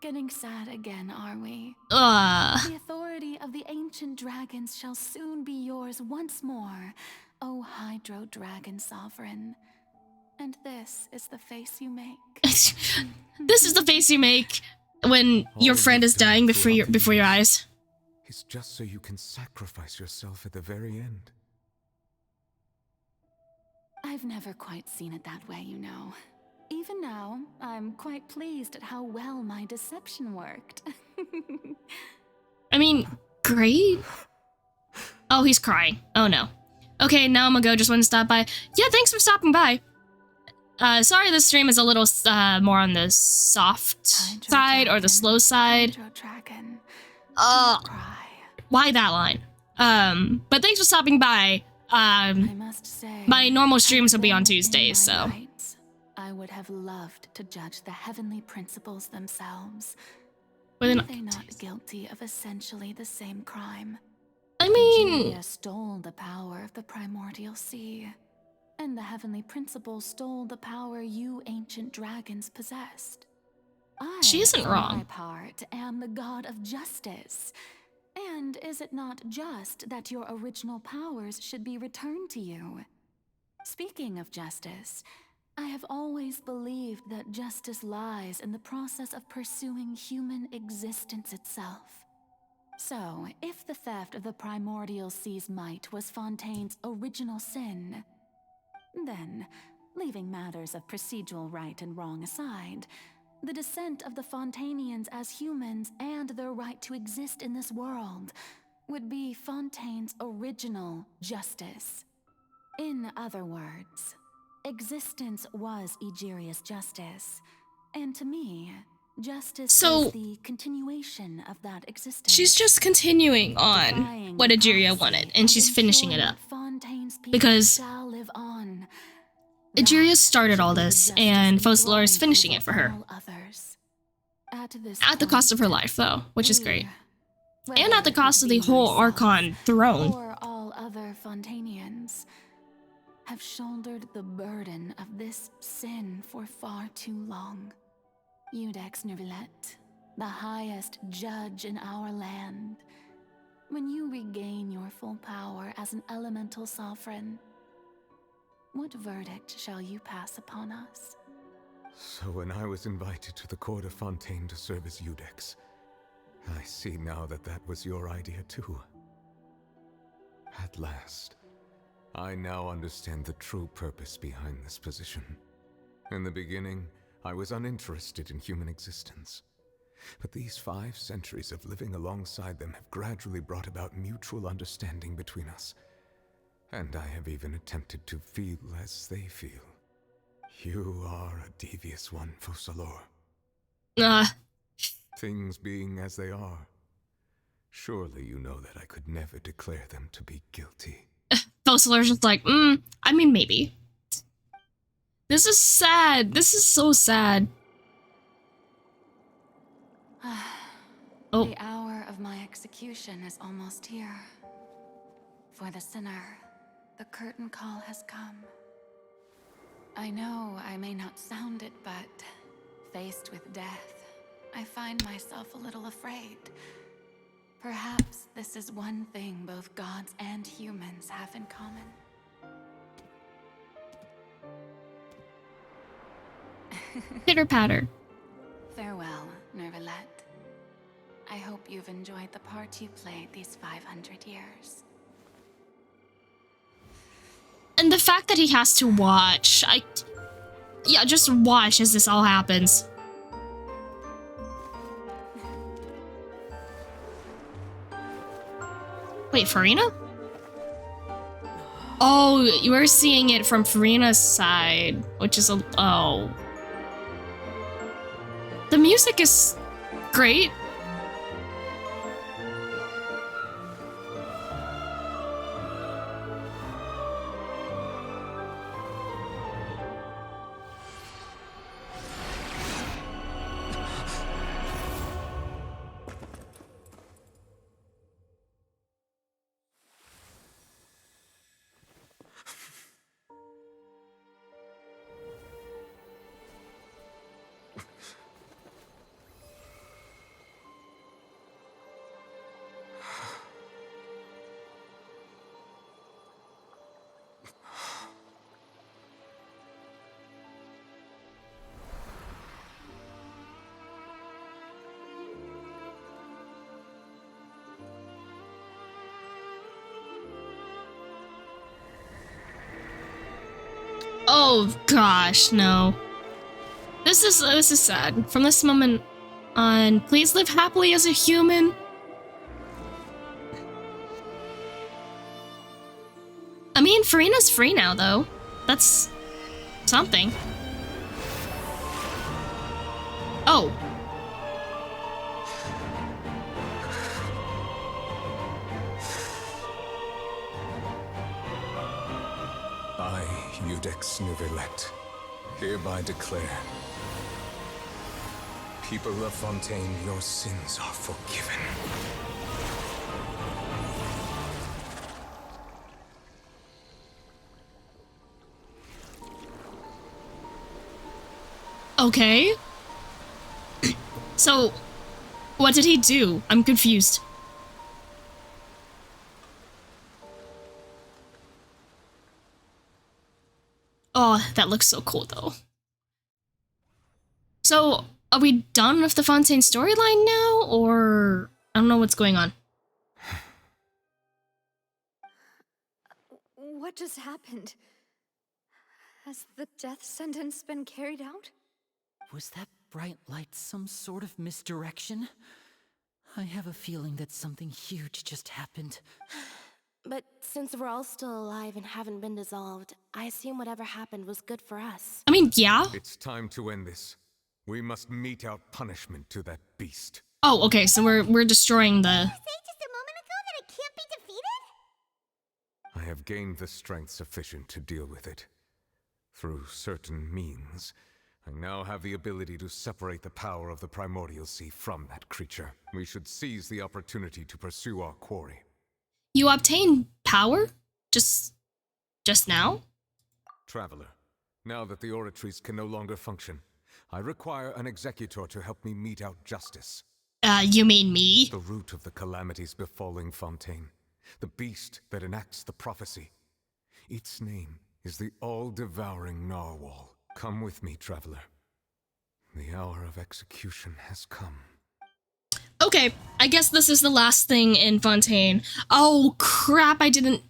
[SPEAKER 18] Getting sad again, are we?
[SPEAKER 1] Ugh.
[SPEAKER 18] The authority of the ancient dragons shall soon be yours once more, O Hydro Dragon Sovereign. And this is the face you make.
[SPEAKER 1] This is the face you make when your friend is dying before your eyes.
[SPEAKER 5] It's just so you can sacrifice yourself at the very end.
[SPEAKER 18] I've never quite seen it that way, you know. Even now, I'm quite pleased at how well my deception worked.
[SPEAKER 1] I mean, great. Oh, he's crying. Oh no. Okay, now I'm gonna go. Just want to stop by. Yeah, thanks for stopping by. Sorry this stream is a little more on the soft side or the slow side. Why that line? But thanks for stopping by.
[SPEAKER 18] I must say,
[SPEAKER 1] my normal streams will be on Tuesdays, so.
[SPEAKER 18] I would have loved to judge the heavenly principles themselves.
[SPEAKER 1] Were
[SPEAKER 18] they not guilty of essentially the same crime?
[SPEAKER 1] I mean...
[SPEAKER 18] Egeria stole the power of the primordial sea, and the heavenly principles stole the power you ancient dragons possessed.
[SPEAKER 1] She isn't wrong.
[SPEAKER 18] For my part, am the god of justice. And is it not just that your original powers should be returned to you? Speaking of justice, I have always believed that justice lies in the process of pursuing human existence itself. So, if the theft of the primordial sea's might was Fontaine's original sin, then, leaving matters of procedural right and wrong aside, the descent of the Fontainians as humans and their right to exist in this world would be Fontaine's original justice. In other words, existence was Egeria's justice, and to me, justice is the continuation of that existence.
[SPEAKER 1] She's just continuing on what Egeria wanted, and she's finishing it up. Because Egeria started all this, and Focalor is finishing it for her. At the cost of her life, though, which is great. And at the cost of the whole Archon throne.
[SPEAKER 18] Or all other Fontainians have shouldered the burden of this sin for far too long. Iudex Neuvillette, the highest judge in our land, when you regain your full power as an elemental sovereign, what verdict shall you pass upon us?
[SPEAKER 5] So when I was invited to the court of Fontaine to serve as Iudex, I see now that that was your idea too. At last, I now understand the true purpose behind this position. In the beginning, I was uninterested in human existence. But these 5 centuries of living alongside them have gradually brought about mutual understanding between us. And I have even attempted to feel as they feel. You are a devious one, Focalor. Things being as they are, surely you know that I could never declare them to be guilty.
[SPEAKER 1] Focalor's just like, I mean, maybe. This is sad. This is so sad.
[SPEAKER 18] The hour of my execution is almost here. For the sinner, the curtain call has come. I know I may not sound it, but faced with death, I find myself a little afraid. Perhaps this is one thing both gods and humans have in common.
[SPEAKER 1] Pitter-patter.
[SPEAKER 18] Farewell, Neuvillette. I hope you've enjoyed the part you played these 500 years.
[SPEAKER 1] And the fact that he has to watch, yeah, just watch as this all happens. Wait, Furina? Oh, you were seeing it from Furina's side, which is oh. The music is great. Oh gosh, no. This is sad. From this moment on, please live happily as a human. I mean, Furina's free now, though. That's something. Oh.
[SPEAKER 5] I, Eudex Nuvelet, hereby declare, people of Fontaine, your sins are forgiven.
[SPEAKER 1] Okay. So, what did he do? I'm confused. Oh, that looks so cool, though. So, are we done with the Fontaine storyline now, or I don't know what's going on?
[SPEAKER 8] What just happened? Has the death sentence been carried out?
[SPEAKER 4] Was that bright light some sort of misdirection? I have a feeling that something huge just happened.
[SPEAKER 9] But since we're all still alive and haven't been dissolved, I assume whatever happened was good for us.
[SPEAKER 1] I mean, yeah.
[SPEAKER 5] It's time to end this. We must mete out punishment to that beast.
[SPEAKER 1] Oh, okay, so we're destroying the...
[SPEAKER 2] You say just a moment ago that it can't be defeated?
[SPEAKER 5] I have gained the strength sufficient to deal with it. Through certain means, I now have the ability to separate the power of the Primordial Sea from that creature. We should seize the opportunity to pursue our quarry.
[SPEAKER 1] You obtain power? Just now?
[SPEAKER 5] Traveler, now that the oratories can no longer function, I require an executor to help me mete out justice.
[SPEAKER 1] You mean me?
[SPEAKER 5] The root of the calamities befalling Fontaine. The beast that enacts the prophecy. Its name is the all-devouring Narwhal. Come with me, traveler. The hour of execution has come.
[SPEAKER 1] Okay, I guess this is the last thing in Fontaine. Oh crap, I didn't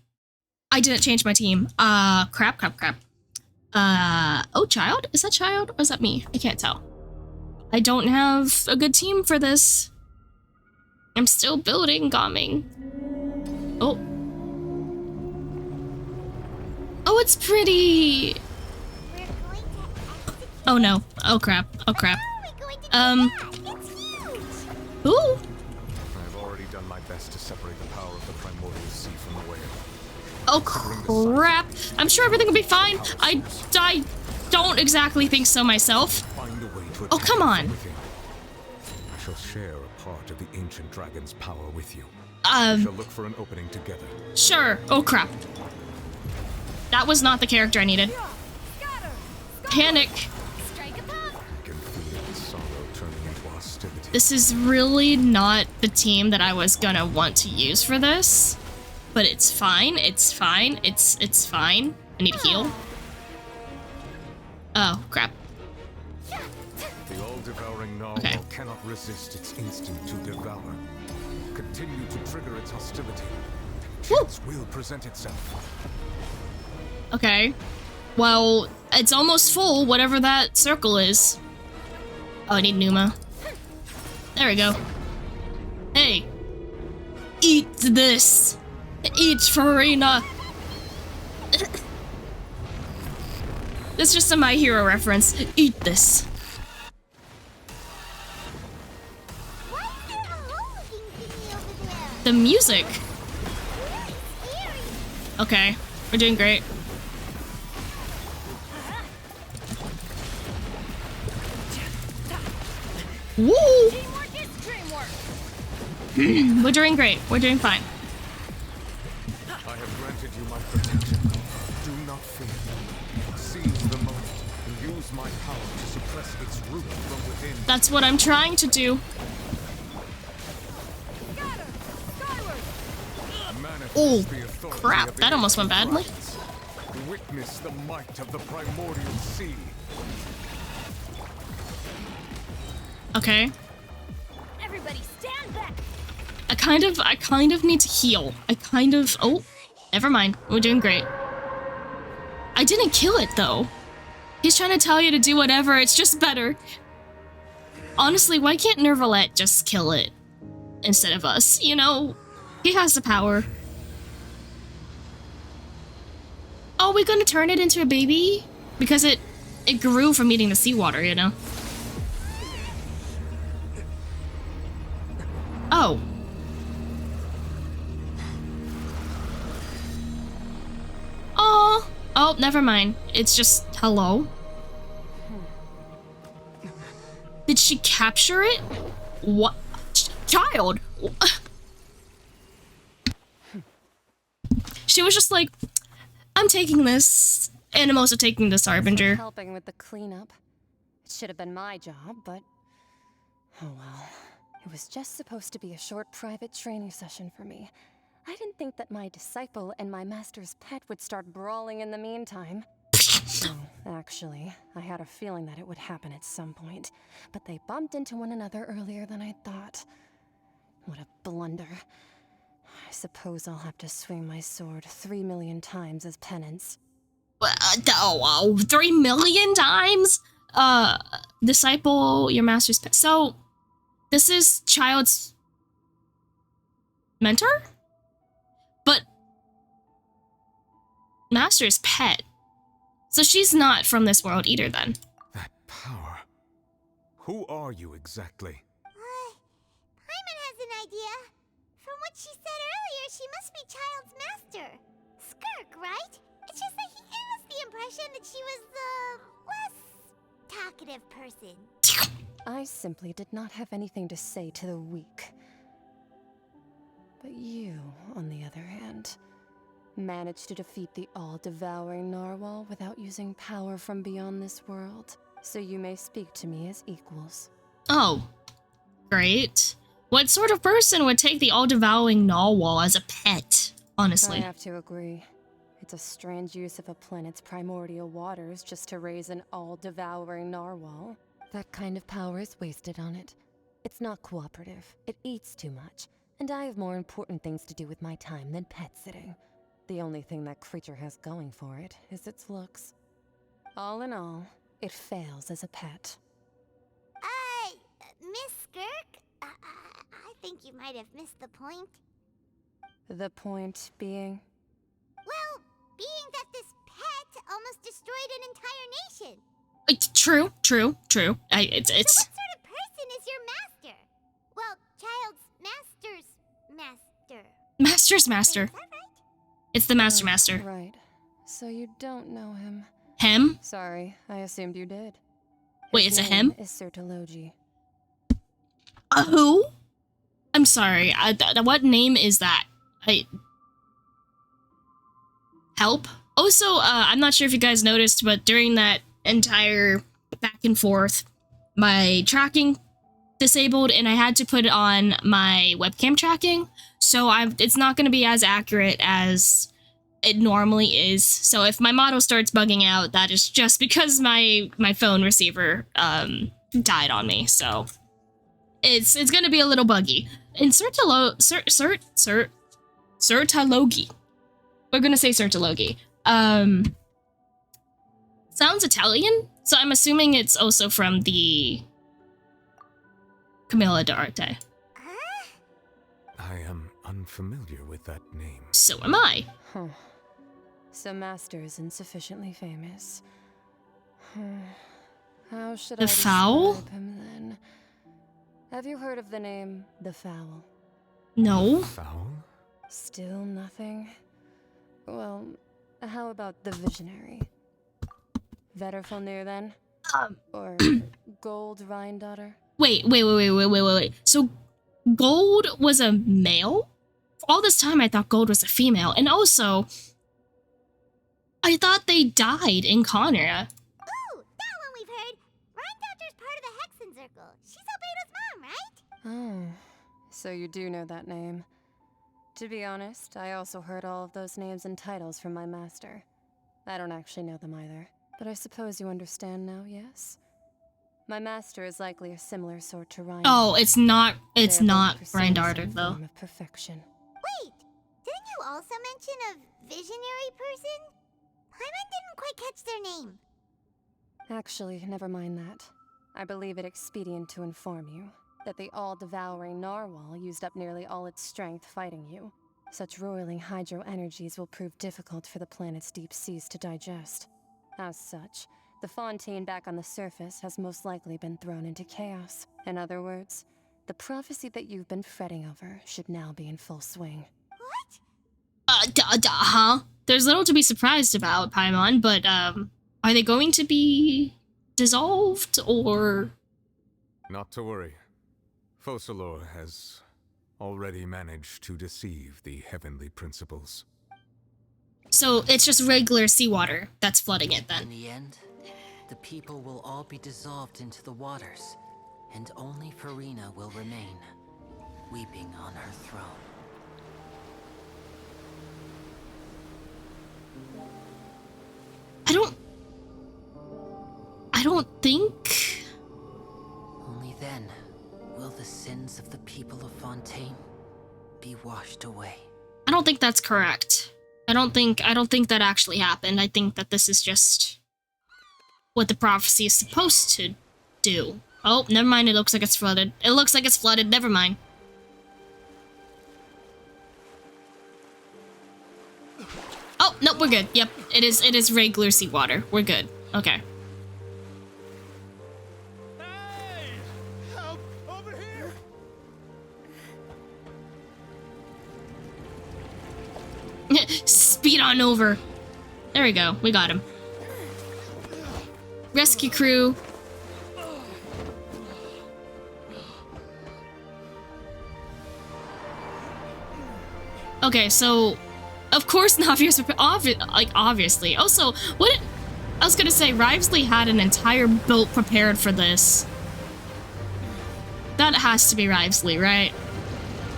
[SPEAKER 1] change my team. Crap. Oh, Child? Is that Child or is that me? I can't tell. I don't have a good team for this. I'm still building, Gaming. Oh. Oh, it's pretty. Oh no. Oh crap. Ooh.
[SPEAKER 5] I've already done my best to separate the power of the Primordial Sea from the whale.
[SPEAKER 1] Oh crap. I'm sure everything will be fine. I don't exactly think so myself.
[SPEAKER 5] Find a way to
[SPEAKER 1] Oh, come on.
[SPEAKER 5] I shall share a part of the ancient dragon's power with you.
[SPEAKER 1] We
[SPEAKER 5] shall look for an opening together.
[SPEAKER 1] Sure. Oh crap. That was not the character I needed. Panic. This is really not the team that I was gonna want to use for this, but it's fine. It's fine. It's fine. I need to heal. Oh crap.
[SPEAKER 5] The all-devouring Narwhal cannot resist its instinct to devour. Continue to trigger its hostility. Chance will present itself.
[SPEAKER 1] Okay. Well, it's almost full, whatever that circle is. Oh, I need Numa. There we go. Hey. Eat this. Eat Furina. This is just a My Hero reference. Eat this. The music. Okay, we're doing great. Woo! We're doing great. We're doing fine.
[SPEAKER 5] I have granted you my protection. Do not fear. Seize the moment and use my power to suppress its root from within.
[SPEAKER 1] That's what I'm trying to do. Oh, crap. That almost went badly.
[SPEAKER 5] Witness the might of the primordial sea.
[SPEAKER 1] Okay.
[SPEAKER 3] Everybody stand back.
[SPEAKER 1] I kind of need to heal. Oh, never mind. We're doing great. I didn't kill it though. He's trying to tell you to do whatever, it's just better. Honestly, why can't Nervalette just kill it instead of us? You know, he has the power. Oh, we're gonna turn it into a baby? Because it grew from eating the seawater, you know? Oh. Oh, never mind. It's just hello. Did she capture it? What? Child! She was just like, I'm taking this, and I'm also taking this Harbinger.
[SPEAKER 7] Helping with the cleanup. It should have been my job, but oh well. It was just supposed to be a short private training session for me. I didn't think that my disciple and my master's pet would start brawling in the meantime. Oh, actually, I had a feeling that it would happen at some point, but they bumped into one another earlier than I thought. What a blunder. I suppose I'll have to swing my sword 3 million times as penance.
[SPEAKER 1] 3 million times? Disciple, your master's pet. So, this is Child's mentor? But master's pet. So she's not from this world either then.
[SPEAKER 5] That power. Who are you exactly?
[SPEAKER 2] Paimon has an idea. From what she said earlier, she must be Child's master. Skirk, right? It's just that he gave us the impression that she was the less talkative person.
[SPEAKER 7] I simply did not have anything to say to the weak. But you, on the other hand, managed to defeat the all-devouring narwhal without using power from beyond this world. So you may speak to me as equals.
[SPEAKER 1] Oh, great. What sort of person would take the all-devouring narwhal as a pet, honestly?
[SPEAKER 7] I have to agree. It's a strange use of a planet's primordial waters just to raise an all-devouring narwhal. That kind of power is wasted on it. It's not cooperative. It eats too much. And I have more important things to do with my time than pet sitting. The only thing that creature has going for it is its looks. All in all, it fails as a pet.
[SPEAKER 2] Miss Skirk? I think you might have missed the point.
[SPEAKER 7] The point being?
[SPEAKER 2] Well, being that this pet almost destroyed an entire nation.
[SPEAKER 1] True.
[SPEAKER 2] So what sort of person is your master? Well, Child's master's master.
[SPEAKER 1] Master's master.
[SPEAKER 2] Is that right?
[SPEAKER 1] It's the master.
[SPEAKER 7] Right. So you don't know him.
[SPEAKER 1] Him?
[SPEAKER 7] Sorry, I assumed you did.
[SPEAKER 1] Wait, it's a him?
[SPEAKER 7] Is Sertologi.
[SPEAKER 1] Who? I'm sorry. What name is that? Help? Also, I'm not sure if you guys noticed, but during that entire back and forth, my tracking disabled and I had to put it on my webcam tracking. So it's not going to be as accurate as it normally is. So if my model starts bugging out, that is just because my phone receiver died on me. So it's going to be a little buggy. In Sertologi. We're going to say Sertologi. Sounds Italian, so I'm assuming it's also from the Camilla d'Arte.
[SPEAKER 5] I am unfamiliar with that name.
[SPEAKER 1] So am I.
[SPEAKER 7] Huh. So Master isn't sufficiently famous. How should I
[SPEAKER 1] Fowl?
[SPEAKER 7] describe him then? Have you heard of the name The Fowl?
[SPEAKER 1] No.
[SPEAKER 5] Foul?
[SPEAKER 7] Still nothing? Well, how about the visionary? Vetterfalnir then? Or Gold Rhine-daughter?
[SPEAKER 1] Wait. So Gold was a male? All this time I thought Gold was a female. And also, I thought they died in Connor.
[SPEAKER 2] Ooh, that one we've heard. Rhine-daughter's part of the Hexen Circle. She's Albedo's mom, right?
[SPEAKER 7] Oh, so you do know that name. To be honest, I also heard all of those names and titles from my master. I don't actually know them either, but I suppose you understand now, yes? My master is likely a similar sort to Rhine.
[SPEAKER 1] Oh, it's not Rhine-daughter though.
[SPEAKER 7] Form of perfection.
[SPEAKER 2] Wait, didn't you also mention a visionary person? Paimon didn't quite catch their name.
[SPEAKER 7] Actually, never mind that. I believe it expedient to inform you that the all-devouring narwhal used up nearly all its strength fighting you. Such roiling hydro energies will prove difficult for the planet's deep seas to digest. As such, the Fontaine back on the surface has most likely been thrown into chaos. In other words, the prophecy that you've been fretting over should now be in full swing.
[SPEAKER 1] Huh? There's little to be surprised about, Paimon, but, are they going to be dissolved, or...?
[SPEAKER 5] Not to worry. Focalor has already managed to deceive the heavenly principles.
[SPEAKER 1] So it's just regular seawater that's flooding it then?
[SPEAKER 4] In the end, the people will all be dissolved into the waters, and only Furina will remain, weeping on her throne.
[SPEAKER 1] I don't think...
[SPEAKER 4] Only then will the sins of the people of Fontaine be washed away.
[SPEAKER 1] I don't think that's correct. I don't think that actually happened. I think that this is just what the prophecy is supposed to do. Oh, never mind, it looks like it's flooded. It looks like it's flooded, never mind. Oh, no, we're good. Yep, it is regular seawater. We're good. Okay.
[SPEAKER 11] Help! Over here!
[SPEAKER 1] Speed on over. There we go. We got him. Rescue crew. Okay, so of course Navia's obviously. Also, I was gonna say, Rivesley had an entire boat prepared for this. That has to be Rivesley, right?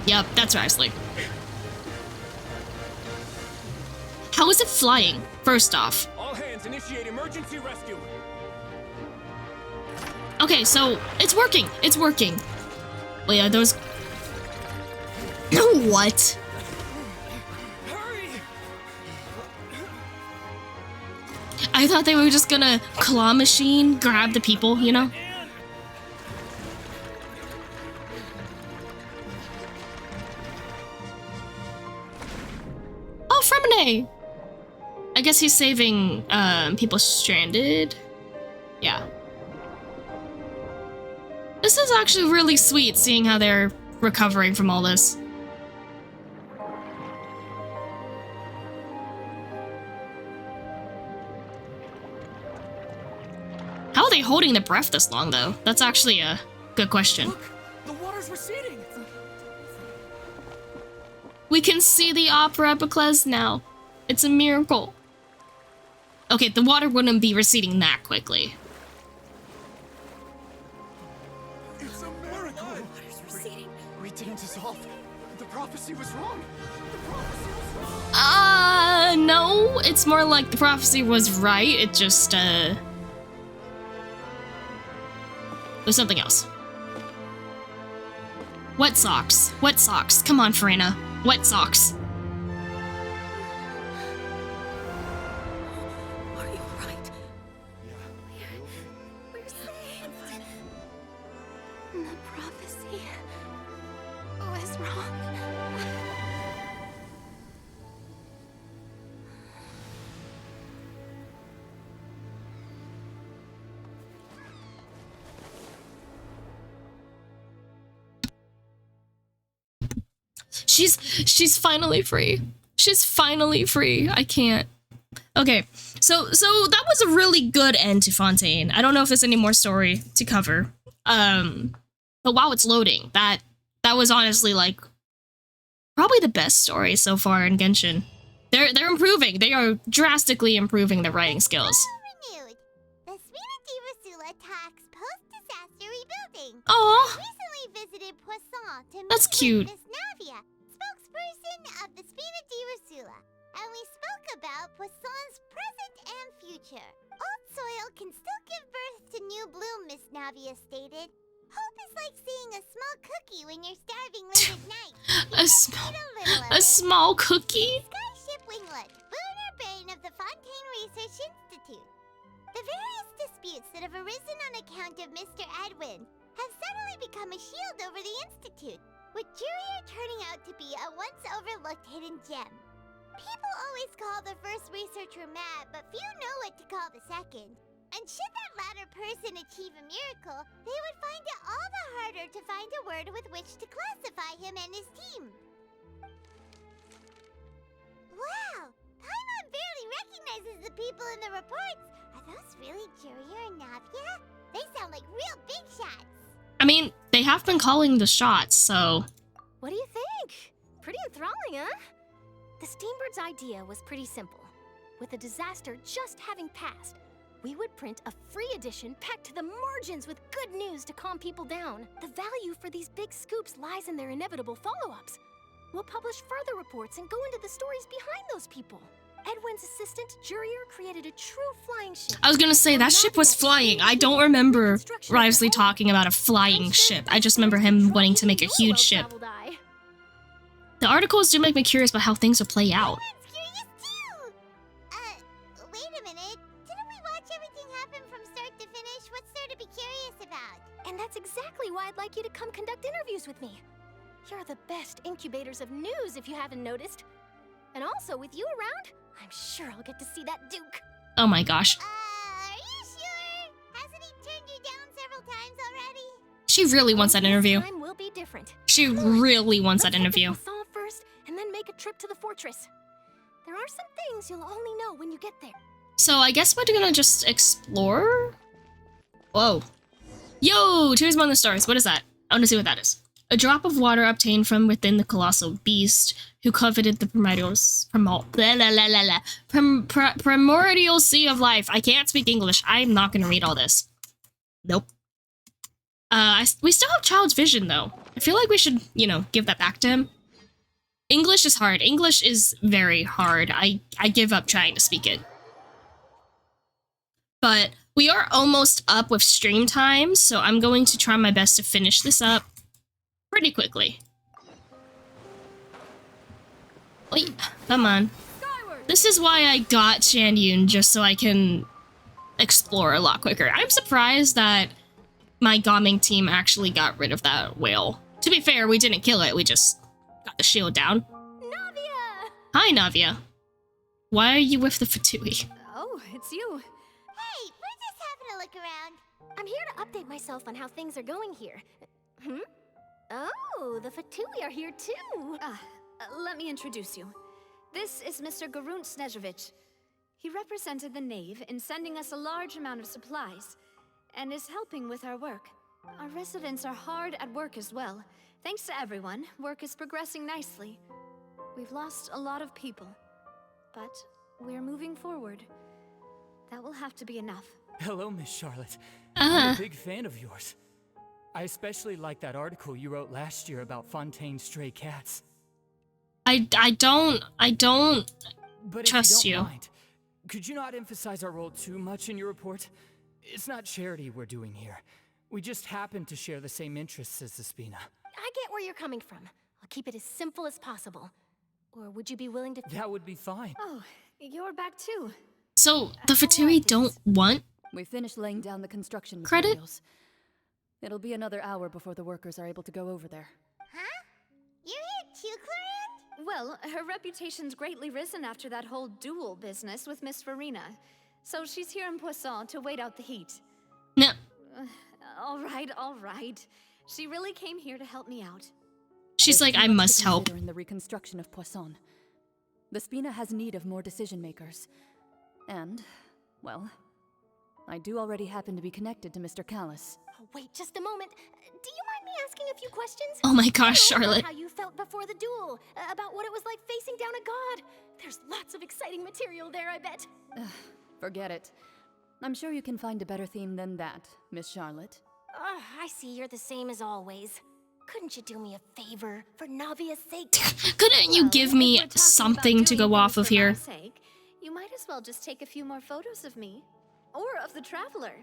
[SPEAKER 1] Yep, that's Rivesley. How is it flying, first off?
[SPEAKER 13] All hands initiate emergency rescue.
[SPEAKER 1] Okay, so it's working. It's working. Wait, are those... What? I thought they were just gonna claw machine grab the people, you know? Oh, Fremine! I guess he's saving people stranded. Yeah. This is actually really sweet, seeing how they're recovering from all this. How are they holding their breath this long, though? That's actually a good question.
[SPEAKER 6] Look, the water's receding.
[SPEAKER 1] We can see the Opera Epicles now. It's a miracle. Okay, the water wouldn't be receding that quickly.
[SPEAKER 11] It's a miracle!
[SPEAKER 16] Water's receding.
[SPEAKER 11] We didn't dissolve. The prophecy was wrong. The prophecy was wrong.
[SPEAKER 1] No. It's more like the prophecy was right. It just, was something else. Wet socks. Wet socks. Come on, Furina. Wet socks.
[SPEAKER 16] Are you alright? We're safe. The prophecy was wrong.
[SPEAKER 1] She's finally free. She's finally free. I can't. Okay, so that was a really good end to Fontaine. I don't know if there's any more story to cover. But while it's loading, that was honestly like probably the best story so far in Genshin. They're improving. They are drastically improving their writing skills.
[SPEAKER 2] Renewed. The Spina di Rasula talks post-disaster rebuilding.
[SPEAKER 1] Aw.
[SPEAKER 2] I recently visited Poisson to
[SPEAKER 1] That's
[SPEAKER 2] meet
[SPEAKER 1] cute.
[SPEAKER 2] with Miss Navia, spokesperson of the Spina di Rasula, and we spoke about Poisson's present and future. Old soil can still give birth to new bloom, Miss Navia stated. Hope is like seeing a small cookie when you're starving late at night.
[SPEAKER 1] A small cookie?
[SPEAKER 2] Skyship Winglet, boon or bane of the Fontaine Research Institute. The various disputes that have arisen on account of Mr. Edwin have suddenly become a shield over the Institute, with Jurier turning out to be a once overlooked hidden gem. People always call the first researcher mad, but few know what to call the second. And should that latter person achieve a miracle, they would find it all the harder to find a word with which to classify him and his team. Wow! Paimon barely recognizes the people in the reports. Are those really Jurier and Navia? They sound like real big shots.
[SPEAKER 1] I mean, they have been calling the shots, so...
[SPEAKER 17] What do you think? Pretty enthralling, huh? The Steambird's idea was pretty simple. With a disaster just having passed, we would print a free edition packed to the margins with good news to calm people down. The value for these big scoops lies in their inevitable follow-ups. We'll publish further reports and go into the stories behind those people. Edwin's assistant, Jurier, created a true flying ship.
[SPEAKER 1] I was gonna say, that ship was flying. I don't remember Risley talking about a flying ship. I just remember him wanting to make a huge ship. The articles do make me curious about how things will play out.
[SPEAKER 2] Wait a minute. Didn't we watch everything happen from start to finish? What's there to be curious about?
[SPEAKER 17] And that's exactly why I'd like you to come conduct interviews with me. You're the best incubators of news, if you haven't noticed. And also, with you around, I'm sure I'll get to see that Duke.
[SPEAKER 1] Oh my gosh.
[SPEAKER 2] Are you sure? Hasn't he turned you down several times already?
[SPEAKER 1] She really wants that interview.
[SPEAKER 17] Time will be different.
[SPEAKER 1] She really wants that interview.
[SPEAKER 17] Solve first, and then make a trip to the fortress. There are some things you'll only know when you get there.
[SPEAKER 1] So I guess we're gonna just explore? Whoa. Yo, Tears Among the Stars. What is that? I want to see what that is. A drop of water obtained from within the colossal beast who coveted the primordial sea of life. I can't speak English. I'm not gonna read all this. Nope. We still have Child's Vision, though. I feel like we should, give that back to him. English is hard. English is very hard. I give up trying to speak it. But we are almost up with stream time, so I'm going to try my best to finish this up pretty quickly. Wait, come on. This is why I got Shandyun, just so I can explore a lot quicker. I'm surprised that my Gaming team actually got rid of that whale. To be fair, we didn't kill it, we just got the shield down.
[SPEAKER 17] Navia!
[SPEAKER 1] Hi, Navia. Why are you with the Fatui?
[SPEAKER 17] Oh, it's you.
[SPEAKER 2] Hey, we're just having a look around.
[SPEAKER 17] I'm here to update myself on how things are going here. Oh, the Fatui are here too.
[SPEAKER 8] Let me introduce you. This is Mr. Garun Snezhevich. He represented the Knave in sending us a large amount of supplies, and is helping with our work. Our residents are hard at work as well. Thanks to everyone, work is progressing nicely. We've lost a lot of people, but we're moving forward. That will have to be enough.
[SPEAKER 6] Hello, Miss Charlotte. I'm a big fan of yours. I especially like that article you wrote last year about Fontaine's stray cats.
[SPEAKER 1] I don't
[SPEAKER 6] But
[SPEAKER 1] trust
[SPEAKER 6] if you.
[SPEAKER 1] you.
[SPEAKER 6] Don't mind, could you not emphasize our role too much in your report? It's not charity we're doing here. We just happen to share the same interests as the Spina.
[SPEAKER 17] I get where you're coming from. I'll keep it as simple as possible. Or would you be willing to...
[SPEAKER 6] That would be fine.
[SPEAKER 8] Oh, you're back too.
[SPEAKER 1] So, the Fatui don't want
[SPEAKER 21] We finished laying down the construction
[SPEAKER 1] credit?
[SPEAKER 21] materials. It'll be another hour before the workers are able to go over there.
[SPEAKER 2] Huh? You're here too, Clarence?
[SPEAKER 8] Well, her reputation's greatly risen after that whole duel business with Miss Farina. So she's here in Poisson to wait out the heat.
[SPEAKER 1] No.
[SPEAKER 8] All right. She really came here to help me out.
[SPEAKER 1] She's
[SPEAKER 21] There's
[SPEAKER 1] like,
[SPEAKER 21] too
[SPEAKER 1] I
[SPEAKER 21] much to
[SPEAKER 1] must help.
[SPEAKER 21] consider in the reconstruction of Poisson. The Spina has need of more decision makers. And, well, I do already happen to be connected to Mr. Callis.
[SPEAKER 17] Oh, wait just a moment. Do you mind me asking a few questions?
[SPEAKER 1] Oh my gosh,
[SPEAKER 17] You know,
[SPEAKER 1] Charlotte.
[SPEAKER 17] How you felt before the duel, about what it was like facing down a god. There's lots of exciting material there, I bet.
[SPEAKER 21] Forget it. I'm sure you can find a better theme than that, Miss Charlotte.
[SPEAKER 17] I see you're the same as always. Couldn't you do me a favor for Navia's sake?
[SPEAKER 1] Couldn't you give me something to go off of
[SPEAKER 8] For my
[SPEAKER 1] here?
[SPEAKER 8] sake, you might as well just take a few more photos of me. Or of the Traveler.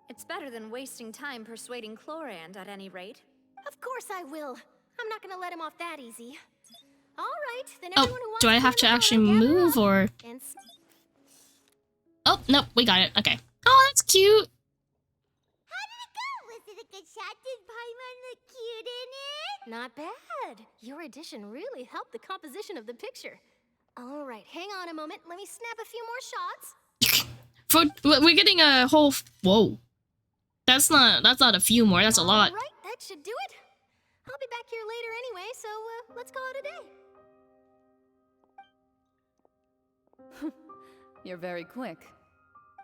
[SPEAKER 8] It's better than wasting time persuading Chlorand at any rate.
[SPEAKER 17] Of course I will. I'm not gonna let him off that easy. All right, then
[SPEAKER 1] Oh,
[SPEAKER 17] everyone who wants
[SPEAKER 1] do I
[SPEAKER 17] to
[SPEAKER 1] have
[SPEAKER 17] be
[SPEAKER 1] to
[SPEAKER 17] in the
[SPEAKER 1] actually
[SPEAKER 17] photo, gather
[SPEAKER 1] move
[SPEAKER 17] up.
[SPEAKER 1] or?
[SPEAKER 17] And
[SPEAKER 1] Oh, nope, we got it. Okay. Oh, that's cute.
[SPEAKER 2] Was it a good shot? Did Paimon look cute in it?
[SPEAKER 17] Not bad. Your addition really helped the composition of the picture. All right, hang on a moment. Let me snap a few more shots.
[SPEAKER 1] We're getting a whole. Whoa. That's not a few more. That's a lot.
[SPEAKER 17] All right, that should do it. I'll be back here later anyway, so let's call it a day.
[SPEAKER 21] You're very quick.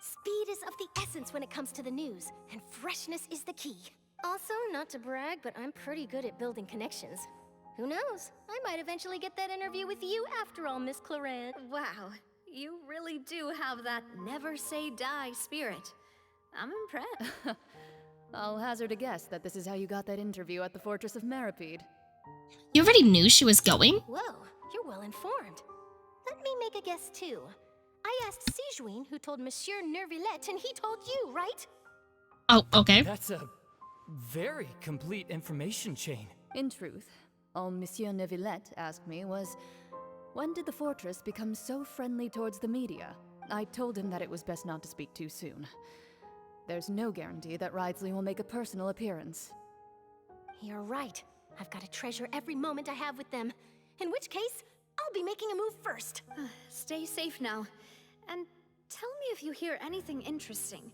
[SPEAKER 17] Speed is of the essence when it comes to the news, and freshness is the key. Also, not to brag, but I'm pretty good at building connections. Who knows? I might eventually get that interview with you after all, Miss Clorand.
[SPEAKER 8] Wow, you really do have that never say die spirit. I'm impressed.
[SPEAKER 21] I'll hazard a guess that this is how you got that interview at the Fortress of Meripede.
[SPEAKER 1] You already knew she was going?
[SPEAKER 17] Whoa, you're well informed. Let me make a guess too. I asked Sijuin, who told Monsieur Nervillette, and he told you, right?
[SPEAKER 1] Oh, okay.
[SPEAKER 6] That's a very complete information chain.
[SPEAKER 21] In truth, all Monsieur Neuvillette asked me was, when did the fortress become so friendly towards the media? I told him that it was best not to speak too soon. There's no guarantee that Ridesley will make a personal appearance.
[SPEAKER 17] You're right. I've got to treasure every moment I have with them. In which case, I'll be making a move first.
[SPEAKER 8] Stay safe now. And tell me if you hear anything interesting.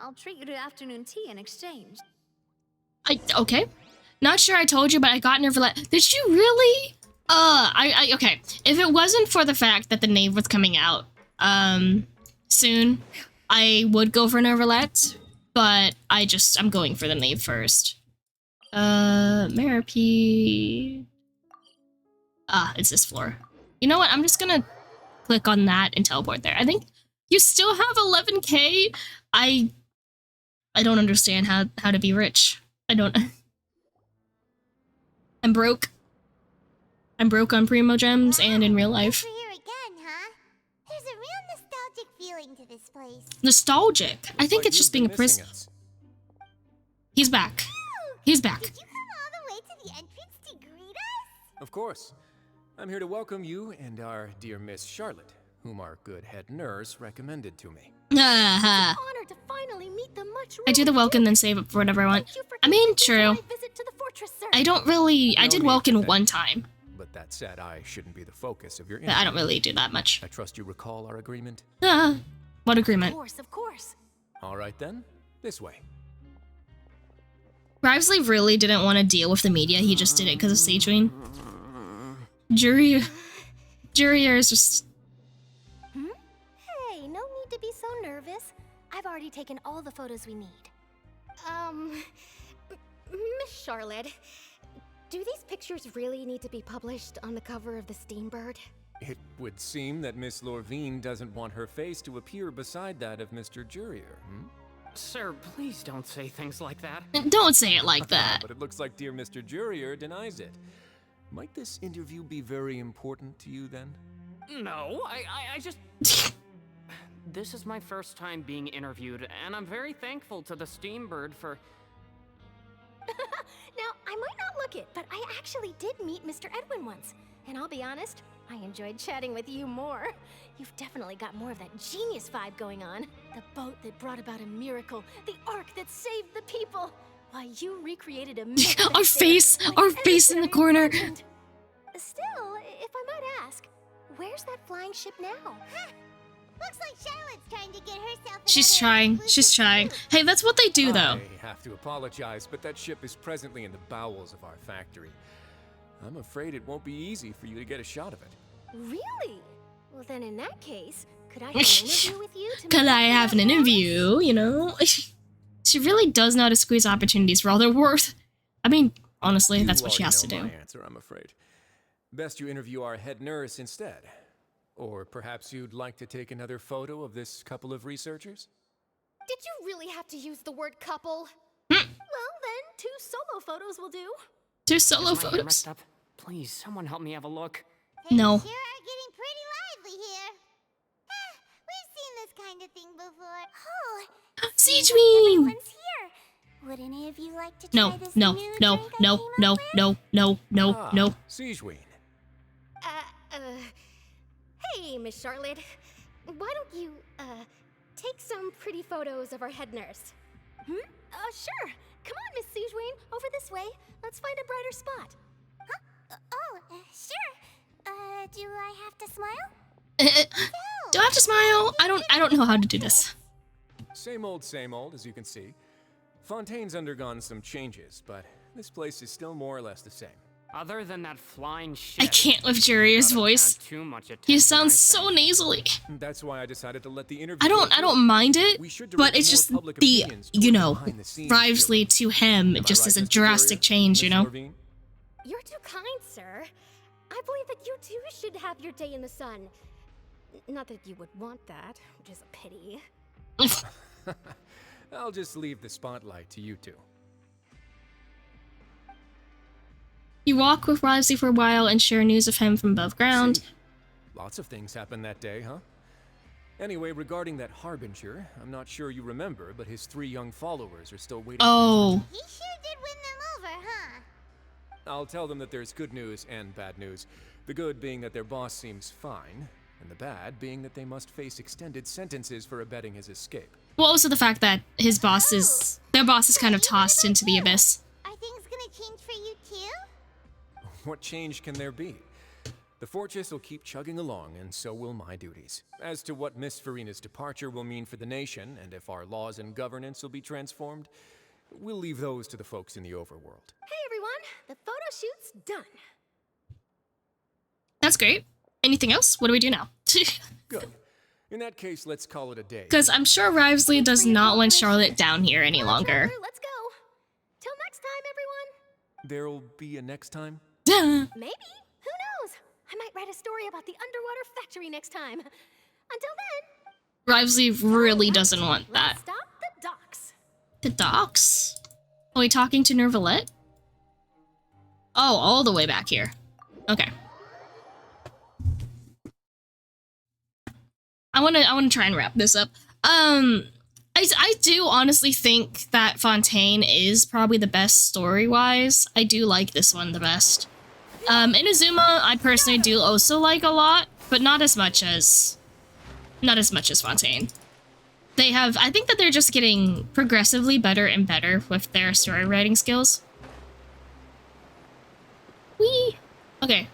[SPEAKER 8] I'll treat you to afternoon tea in exchange.
[SPEAKER 1] Okay. Not sure I told you, but I got Nervillette. Did you really? Okay. If it wasn't for the fact that the Knave was coming out, soon, I would go for Nervillette, but I'm going for the Knave first. Meripede. It's this floor. You know what? I'm just gonna click on that and teleport there. I think you still have 11K. I don't understand how to be rich. I'm broke. I'm broke on Primo Gems and in real life.
[SPEAKER 2] We're here again, huh? There's a real nostalgic feeling to this place.
[SPEAKER 1] Nostalgic? I think it's just being a prison. He's back. He's back.
[SPEAKER 2] Did you come all the way to the entrance to greet us?
[SPEAKER 10] Of course. I'm here to welcome you and our dear Miss Charlotte, whom our good head nurse recommended to me.
[SPEAKER 17] Honor to finally meet the much
[SPEAKER 1] I do the Welkin, then save it for whatever I want. I mean, true. I don't really. I did Welkin one time.
[SPEAKER 10] But that said, I shouldn't be the focus of your
[SPEAKER 1] But I don't really do that much.
[SPEAKER 10] I trust you recall our agreement?
[SPEAKER 1] What agreement?
[SPEAKER 17] Of course.
[SPEAKER 10] All right then, this way.
[SPEAKER 1] Rivesley really didn't want to deal with the media. He just did it because of Sijuin. Jury is just.
[SPEAKER 17] Hey, no need to be so nervous. I've already taken all the photos we need. Miss Charlotte, do these pictures really need to be published on the cover of the Steambird?
[SPEAKER 10] It would seem that Miss Lorvine doesn't want her face to appear beside that of Mr. Jurier,
[SPEAKER 6] Sir, please don't say things like that.
[SPEAKER 1] Don't say it like that.
[SPEAKER 10] But it looks like dear Mr. Jurier denies it. Might this interview be very important to you then?
[SPEAKER 6] No, I just... This is my first time being interviewed, and I'm very thankful to the Steambird for...
[SPEAKER 17] Now, I might not look it, but I actually did meet Mr. Edwin once. And I'll be honest, I enjoyed chatting with you more. You've definitely got more of that genius vibe going on. The boat that brought about a miracle, the ark that saved the people. Why, you recreated a myth.
[SPEAKER 1] Our face in the corner.
[SPEAKER 17] Still, if I might ask, where's that flying ship now?
[SPEAKER 2] Huh. Looks like Charlotte's trying to get herself.
[SPEAKER 1] She's trying. Hey, that's what they do, though.
[SPEAKER 10] I have to apologize, but that ship is presently in the bowels of our factory. I'm afraid it won't be easy for you to get a shot of it.
[SPEAKER 17] Really? Well, then in that case, could I have an interview with you?
[SPEAKER 1] Could I have an interview, you know? She really does know how to squeeze opportunities for all they're worth. I mean, honestly, that's what she has to do.
[SPEAKER 10] My answer, I'm afraid. Best you interview our head nurse instead. Or perhaps you'd like to take another photo of this couple of researchers?
[SPEAKER 17] Did you really have to use the word couple? Well, then, 2 solo photos will do.
[SPEAKER 1] 2 solo
[SPEAKER 19] Is my hair
[SPEAKER 1] photos.
[SPEAKER 19] messed up? Please, someone help me have a look.
[SPEAKER 1] No.
[SPEAKER 2] Sure are getting pretty lively here. We've seen this kind of thing before. Oh,
[SPEAKER 1] Siegeween!
[SPEAKER 2] everyone's here. Would any of you like to try
[SPEAKER 1] No,
[SPEAKER 2] this
[SPEAKER 1] no,
[SPEAKER 2] new
[SPEAKER 1] no,
[SPEAKER 2] drink I
[SPEAKER 1] no,
[SPEAKER 2] came
[SPEAKER 1] no,
[SPEAKER 2] up with?
[SPEAKER 1] no, no, no, no.
[SPEAKER 10] Siegeween.
[SPEAKER 17] Hey, Miss Charlotte. Why don't you, take some pretty photos of our head nurse? Sure. Come on, Miss Siegeween. Over this way. Let's find a brighter spot.
[SPEAKER 2] Sure. Do I have to smile?
[SPEAKER 1] Do I have to smile? I don't know how to do this.
[SPEAKER 10] Same old, as you can see. Fontaine's undergone some changes, but this place is still more or less the same.
[SPEAKER 19] Other than that flying ship,
[SPEAKER 1] I can't with Juria's voice.
[SPEAKER 19] too much
[SPEAKER 1] He
[SPEAKER 19] attention,
[SPEAKER 1] sounds
[SPEAKER 19] I
[SPEAKER 1] so
[SPEAKER 19] think.
[SPEAKER 1] nasally.
[SPEAKER 10] That's why I decided to let the interview.
[SPEAKER 1] I don't mind it, but it's just the, you know, Rivesley to him just is a drastic change, you know?
[SPEAKER 17] You're too kind, sir. I believe that you too should have your day in the sun. Not that you would want that, which is a pity.
[SPEAKER 10] I'll just leave the spotlight to you two.
[SPEAKER 1] You walk with Rivesley for a while and share news of him from above ground.
[SPEAKER 10] Lots of things happened that day, huh? Anyway, regarding that Harbinger, I'm not sure you remember, but his 3 young followers are still waiting.
[SPEAKER 1] Oh.
[SPEAKER 2] He sure did win them over, huh?
[SPEAKER 10] I'll tell them that there's good news and bad news. The good being that their boss seems fine, and the bad being that they must face extended sentences for abetting his escape.
[SPEAKER 1] Well, also the fact that his boss is, their boss is kind of tossed into the abyss.
[SPEAKER 2] Are things gonna change for you too?
[SPEAKER 10] What change can there be? The fortress will keep chugging along, and so will my duties. As to what Miss Farina's departure will mean for the nation, and if our laws and governance will be transformed, we'll leave those to the folks in the overworld.
[SPEAKER 17] Hey everyone, the photo shoot's done.
[SPEAKER 1] That's great. Anything else? What do we do now?
[SPEAKER 10] Good. In that case, let's call it a day.
[SPEAKER 1] Because I'm sure Rivesley does not want Charlotte down here any longer.
[SPEAKER 17] Let's go. Till next time, everyone.
[SPEAKER 10] There'll be a next time?
[SPEAKER 17] Maybe. Who knows? I might write a story about the underwater factory next time. Until then.
[SPEAKER 1] Rivesley really doesn't want that.
[SPEAKER 17] Stop the docks.
[SPEAKER 1] The docks? Are we talking to Nervalette? Oh, all the way back here. Okay. I wanna try and wrap this up. I do honestly think that Fontaine is probably the best story-wise. I do like this one the best. Inazuma, I personally do also like a lot, but not as much as Fontaine. They have, I think that they're just getting progressively better and better with their story writing skills. Whee! Okay.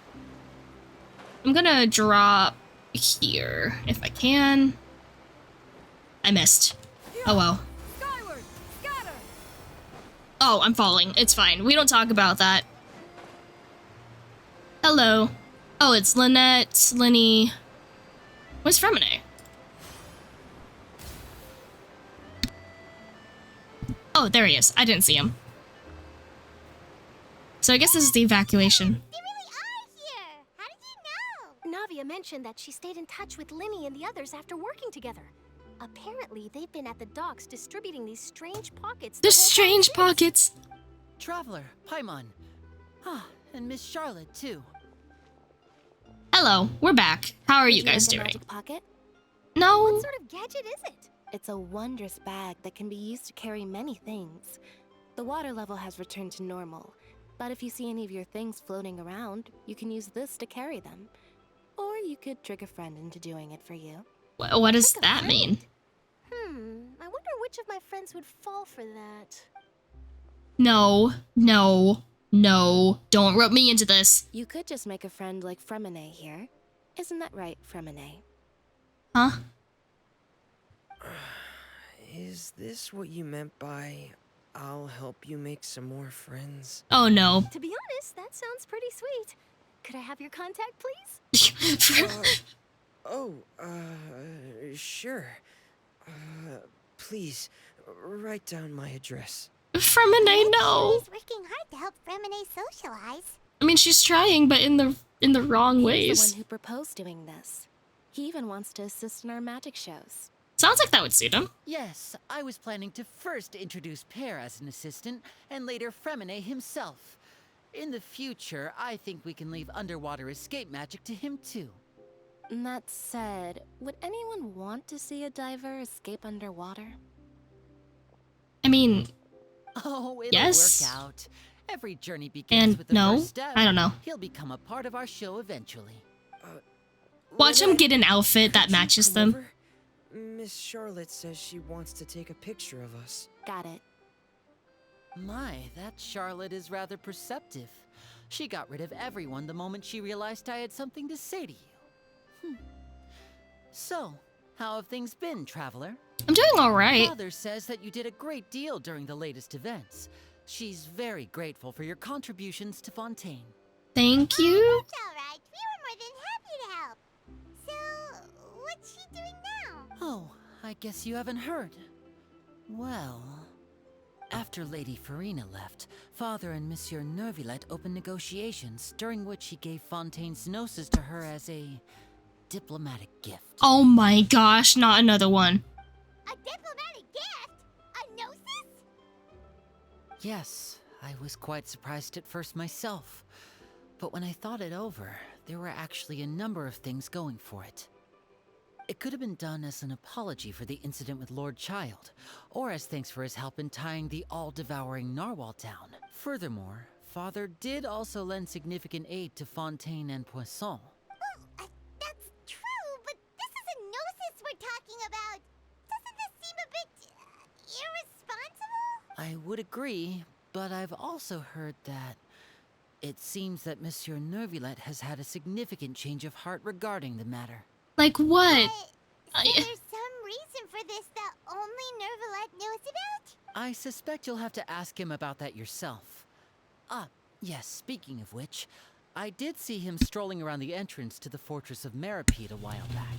[SPEAKER 1] I'm gonna drop here, if I can. I missed. Oh well. Oh, I'm falling. It's fine. We don't talk about that. Hello. Oh, it's Lynette, Lenny. Where's Fremine? Oh, there he is. I didn't see him. So I guess this is the evacuation.
[SPEAKER 17] Navia mentioned that she stayed in touch with Linny and the others after working together. Apparently, they've been at the docks distributing these strange pockets.
[SPEAKER 1] The strange pockets!
[SPEAKER 4] Traveler, Paimon. Ah, and Miss Charlotte, too.
[SPEAKER 1] Hello, we're back. How are you guys
[SPEAKER 9] Would
[SPEAKER 1] doing?
[SPEAKER 9] like a magic pocket?
[SPEAKER 1] No.
[SPEAKER 17] What sort of gadget is it?
[SPEAKER 9] It's a wondrous bag that can be used to carry many things. The water level has returned to normal, but if you see any of your things floating around, you can use this to carry them. Or you could trick a friend into doing it for you.
[SPEAKER 1] What does that mean?
[SPEAKER 17] I wonder which of my friends would fall for that.
[SPEAKER 1] No, no, no. Don't rope me into this.
[SPEAKER 9] You could just make a friend like Fremine here. Isn't that right, Fremine?
[SPEAKER 1] Huh?
[SPEAKER 20] Is this what you meant by
[SPEAKER 6] I'll help you make some more friends.
[SPEAKER 1] Oh no.
[SPEAKER 17] To be honest, that sounds pretty sweet. Could I have your contact, please?
[SPEAKER 6] Sure. Please, write down my address.
[SPEAKER 1] Fremine, no.
[SPEAKER 2] He's working hard to help Fremine socialize.
[SPEAKER 1] I mean, she's trying, but in the wrong
[SPEAKER 9] He's
[SPEAKER 1] ways.
[SPEAKER 9] the one who proposed doing this. He even wants to assist in our magic shows.
[SPEAKER 1] Sounds like that would suit him.
[SPEAKER 4] Yes, I was planning to first introduce Pear as an assistant, and later Fremine himself. In the future, I think we can leave underwater escape magic to him too.
[SPEAKER 9] That said, would anyone want to see a diver escape underwater?
[SPEAKER 1] I mean,
[SPEAKER 4] Oh, it'll
[SPEAKER 1] yes.
[SPEAKER 4] work out. Every journey begins
[SPEAKER 1] And
[SPEAKER 4] with the
[SPEAKER 1] no,
[SPEAKER 4] first step.
[SPEAKER 1] I don't know.
[SPEAKER 4] He'll become a part of our show eventually.
[SPEAKER 1] Watch him get an outfit that matches them.
[SPEAKER 6] Miss Charlotte says she wants to take a picture of us.
[SPEAKER 9] Got it.
[SPEAKER 4] My, that Charlotte is rather perceptive. She got rid of everyone the moment she realized I had something to say to you. So, how have things been, Traveler?
[SPEAKER 1] I'm doing all right.
[SPEAKER 4] Father says that you did a great deal during the latest events. She's very grateful for your contributions to Fontaine.
[SPEAKER 1] Thank you.
[SPEAKER 2] That's all right. We were more than happy to help. So, what's she doing now?
[SPEAKER 4] Oh, I guess you haven't heard. Well, after Lady Farina left, Father and Monsieur Neuvillette opened negotiations, during which he gave Fontaine's gnosis to her as a diplomatic gift.
[SPEAKER 1] Oh my gosh, not another one.
[SPEAKER 2] A diplomatic gift? A gnosis?
[SPEAKER 4] Yes, I was quite surprised at first myself. But when I thought it over, there were actually a number of things going for it. It could have been done as an apology for the incident with Lord Child, or as thanks for his help in tying the all-devouring narwhal down. Furthermore, Father did also lend significant aid to Fontaine and Poisson.
[SPEAKER 2] Well, that's true, but this is a gnosis we're talking about. Doesn't this seem a bit irresponsible?
[SPEAKER 4] I would agree, but I've also heard that it seems that Monsieur Neuvillette has had a significant change of heart regarding the matter.
[SPEAKER 1] Like what?
[SPEAKER 2] So there's some reason for this that only Neuvillette knows about?
[SPEAKER 4] I suspect you'll have to ask him about that yourself. Ah, yes, speaking of which, I did see him strolling around the entrance to the Fortress of Meripede a while back.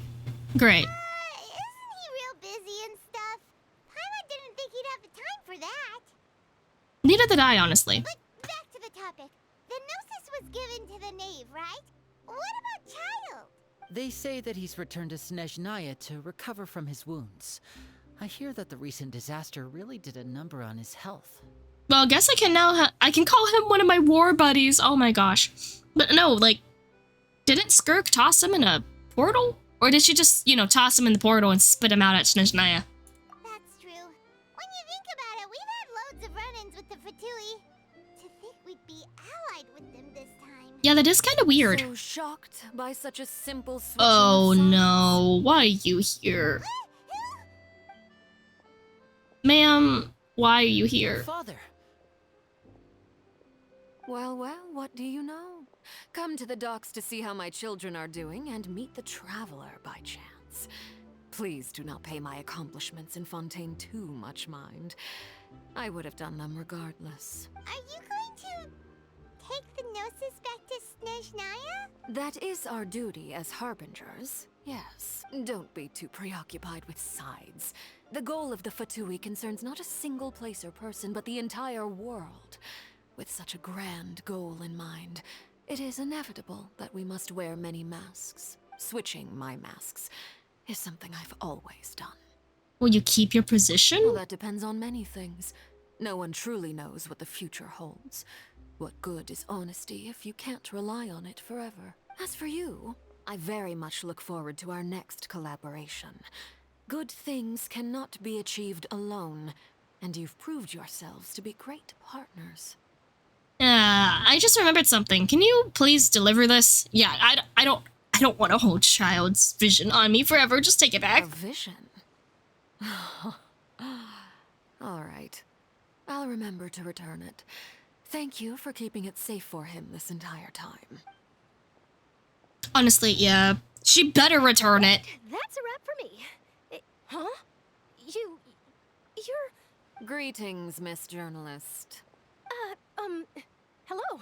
[SPEAKER 1] Great.
[SPEAKER 2] Isn't he real busy and stuff? Paimon didn't think he'd have the time for that.
[SPEAKER 1] Neither did I, honestly.
[SPEAKER 2] But back to the topic. The gnosis was given to the knave, right? What about Child?
[SPEAKER 4] They say that he's returned to Snezhnaya to recover from his wounds. I hear that the recent disaster really did a number on his health.
[SPEAKER 1] Well, I guess I can now I can call him one of my war buddies. Oh my gosh. But no, like, didn't Skirk toss him in a portal? Or did she just, you know, toss him in the portal and spit him out at Snezhnaya?
[SPEAKER 2] That's true. When you think about it, we've had loads of run-ins with the Fatui. To think we'd be allied with them this time.
[SPEAKER 1] Yeah, that is kind of weird.
[SPEAKER 12] So shocked by such a simple switch.
[SPEAKER 1] Oh no, why are you here? Ma'am, why are you here?
[SPEAKER 4] Father!
[SPEAKER 12] Well, what do you know? Come to the docks to see how my children are doing and meet the Traveler by chance. Please do not pay my accomplishments in Fontaine too much mind. I would have done them regardless.
[SPEAKER 2] Are you going to take the gnosis back to Snezhnaya?
[SPEAKER 12] That is our duty as harbingers. Yes, don't be too preoccupied with sides. The goal of the Fatui concerns not a single place or person, but the entire world. With such a grand goal in mind, it is inevitable that we must wear many masks. Switching my masks is something I've always done.
[SPEAKER 1] Will you keep your position?
[SPEAKER 12] Well, that depends on many things. No one truly knows what the future holds. What good is honesty if you can't rely on it forever? As for you, I very much look forward to our next collaboration. Good things cannot be achieved alone, and you've proved yourselves to be great partners.
[SPEAKER 1] I just remembered something. Can you please deliver this? Yeah, I don't want to hold Child's vision on me forever. Just take it back.
[SPEAKER 12] A vision? All right. I'll remember to return it. Thank you for keeping it safe for him this entire time.
[SPEAKER 1] Honestly, yeah. She better return it.
[SPEAKER 17] That's a wrap for me. Huh? You're
[SPEAKER 12] Greetings, Miss Journalist.
[SPEAKER 17] Hello.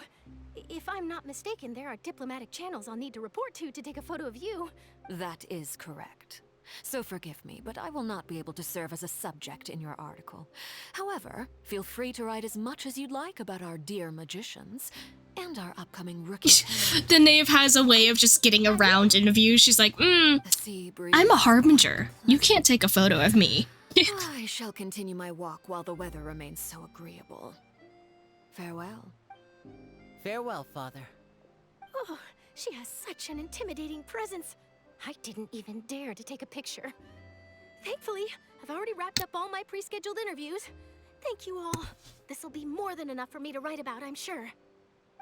[SPEAKER 17] If I'm not mistaken, there are diplomatic channels I'll need to report to take a photo of you.
[SPEAKER 12] That is correct. So forgive me, but I will not be able to serve as a subject in your article. However, feel free to write as much as you'd like about our dear magicians and our upcoming rookie.
[SPEAKER 1] The knave has a way of just getting around interviews. She's like, I'm a harbinger. You can't take a photo of me.
[SPEAKER 12] I shall continue my walk while the weather remains so agreeable. Farewell.
[SPEAKER 4] Farewell, Father.
[SPEAKER 17] Oh, she has such an intimidating presence. I didn't even dare to take a picture. Thankfully, I've already wrapped up all my pre-scheduled interviews. Thank you all. This'll be more than enough for me to write about, I'm sure.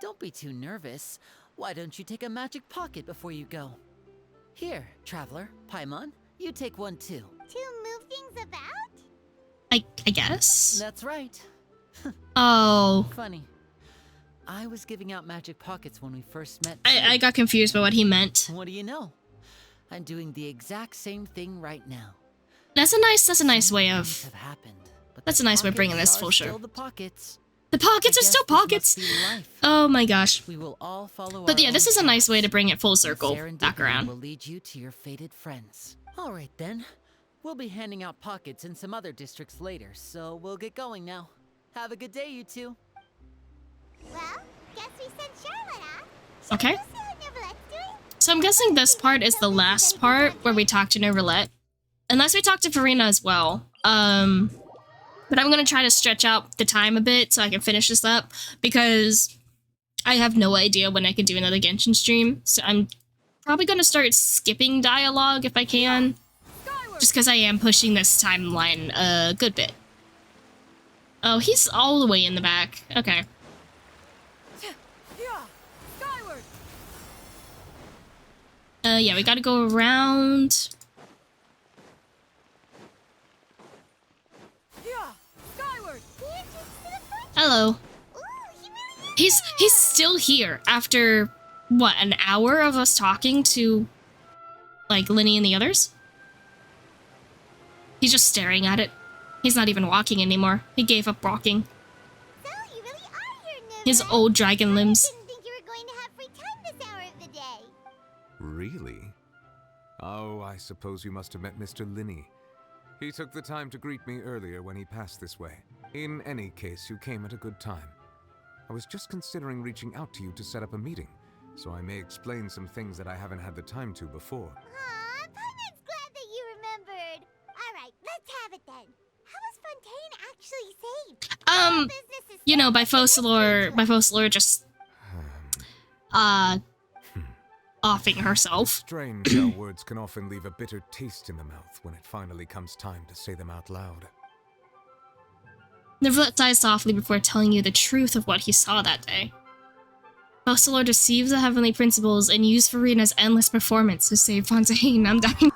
[SPEAKER 4] Don't be too nervous. Why don't you take a magic pocket before you go? Here, Traveler, Paimon, you take one too.
[SPEAKER 2] To move things about?
[SPEAKER 1] I guess?
[SPEAKER 4] That's right.
[SPEAKER 1] Oh.
[SPEAKER 4] Funny. I was giving out magic pockets when we first met.
[SPEAKER 1] I got confused by what he meant.
[SPEAKER 4] What do you know? I'm doing the exact same thing right now.
[SPEAKER 1] That's a nice way of... That's a nice way of bringing this full circle.
[SPEAKER 4] The pockets.
[SPEAKER 1] The pockets are still pockets. Oh my gosh.
[SPEAKER 4] We will all follow.
[SPEAKER 1] But yeah, this is a nice way to bring it full circle back around.
[SPEAKER 4] Will lead you to your fated friends. All right then. We'll be handing out pockets in some other districts later, so we'll get going now. Have a good day, you two.
[SPEAKER 2] Well, guess we sent Charlotte off.
[SPEAKER 1] Okay. So I'm guessing this part is the last part where we talk to Neverlet. Unless we talk to Farina as well. But I'm gonna try to stretch out the time a bit so I can finish this up, because I have no idea when I can do another Genshin stream. So I'm probably gonna start skipping dialogue if I can. Just because I am pushing this timeline a good bit. Oh, he's all the way in the back. Okay. Yeah, we gotta go around. Hello. He's still here after, what, an hour of us talking to, like, Linny and the others? He's just staring at it. He's not even walking anymore. He gave up walking.
[SPEAKER 2] So, you really are here, Nova.
[SPEAKER 1] His old dragon limbs.
[SPEAKER 2] I didn't think you were going to have free time this hour of the day.
[SPEAKER 5] Really? Oh, I suppose you must have met Mr. Linny. He took the time to greet me earlier when he passed this way. In any case, you came at a good time. I was just considering reaching out to you to set up a meeting, so I may explain some things that I haven't had the time to before.
[SPEAKER 2] Aw, Paimon's glad that you remembered. Alright, let's have it then. How was Fontaine actually saved?
[SPEAKER 1] You know, by Focalor just, offing herself.
[SPEAKER 5] Strange how words can often leave a bitter taste in the mouth when it finally comes time to say them out loud.
[SPEAKER 1] Neverlet sighs softly before telling you the truth of what he saw that day. Focalor deceives the heavenly principles and used Farina's endless performance to save Fontaine. I'm dying.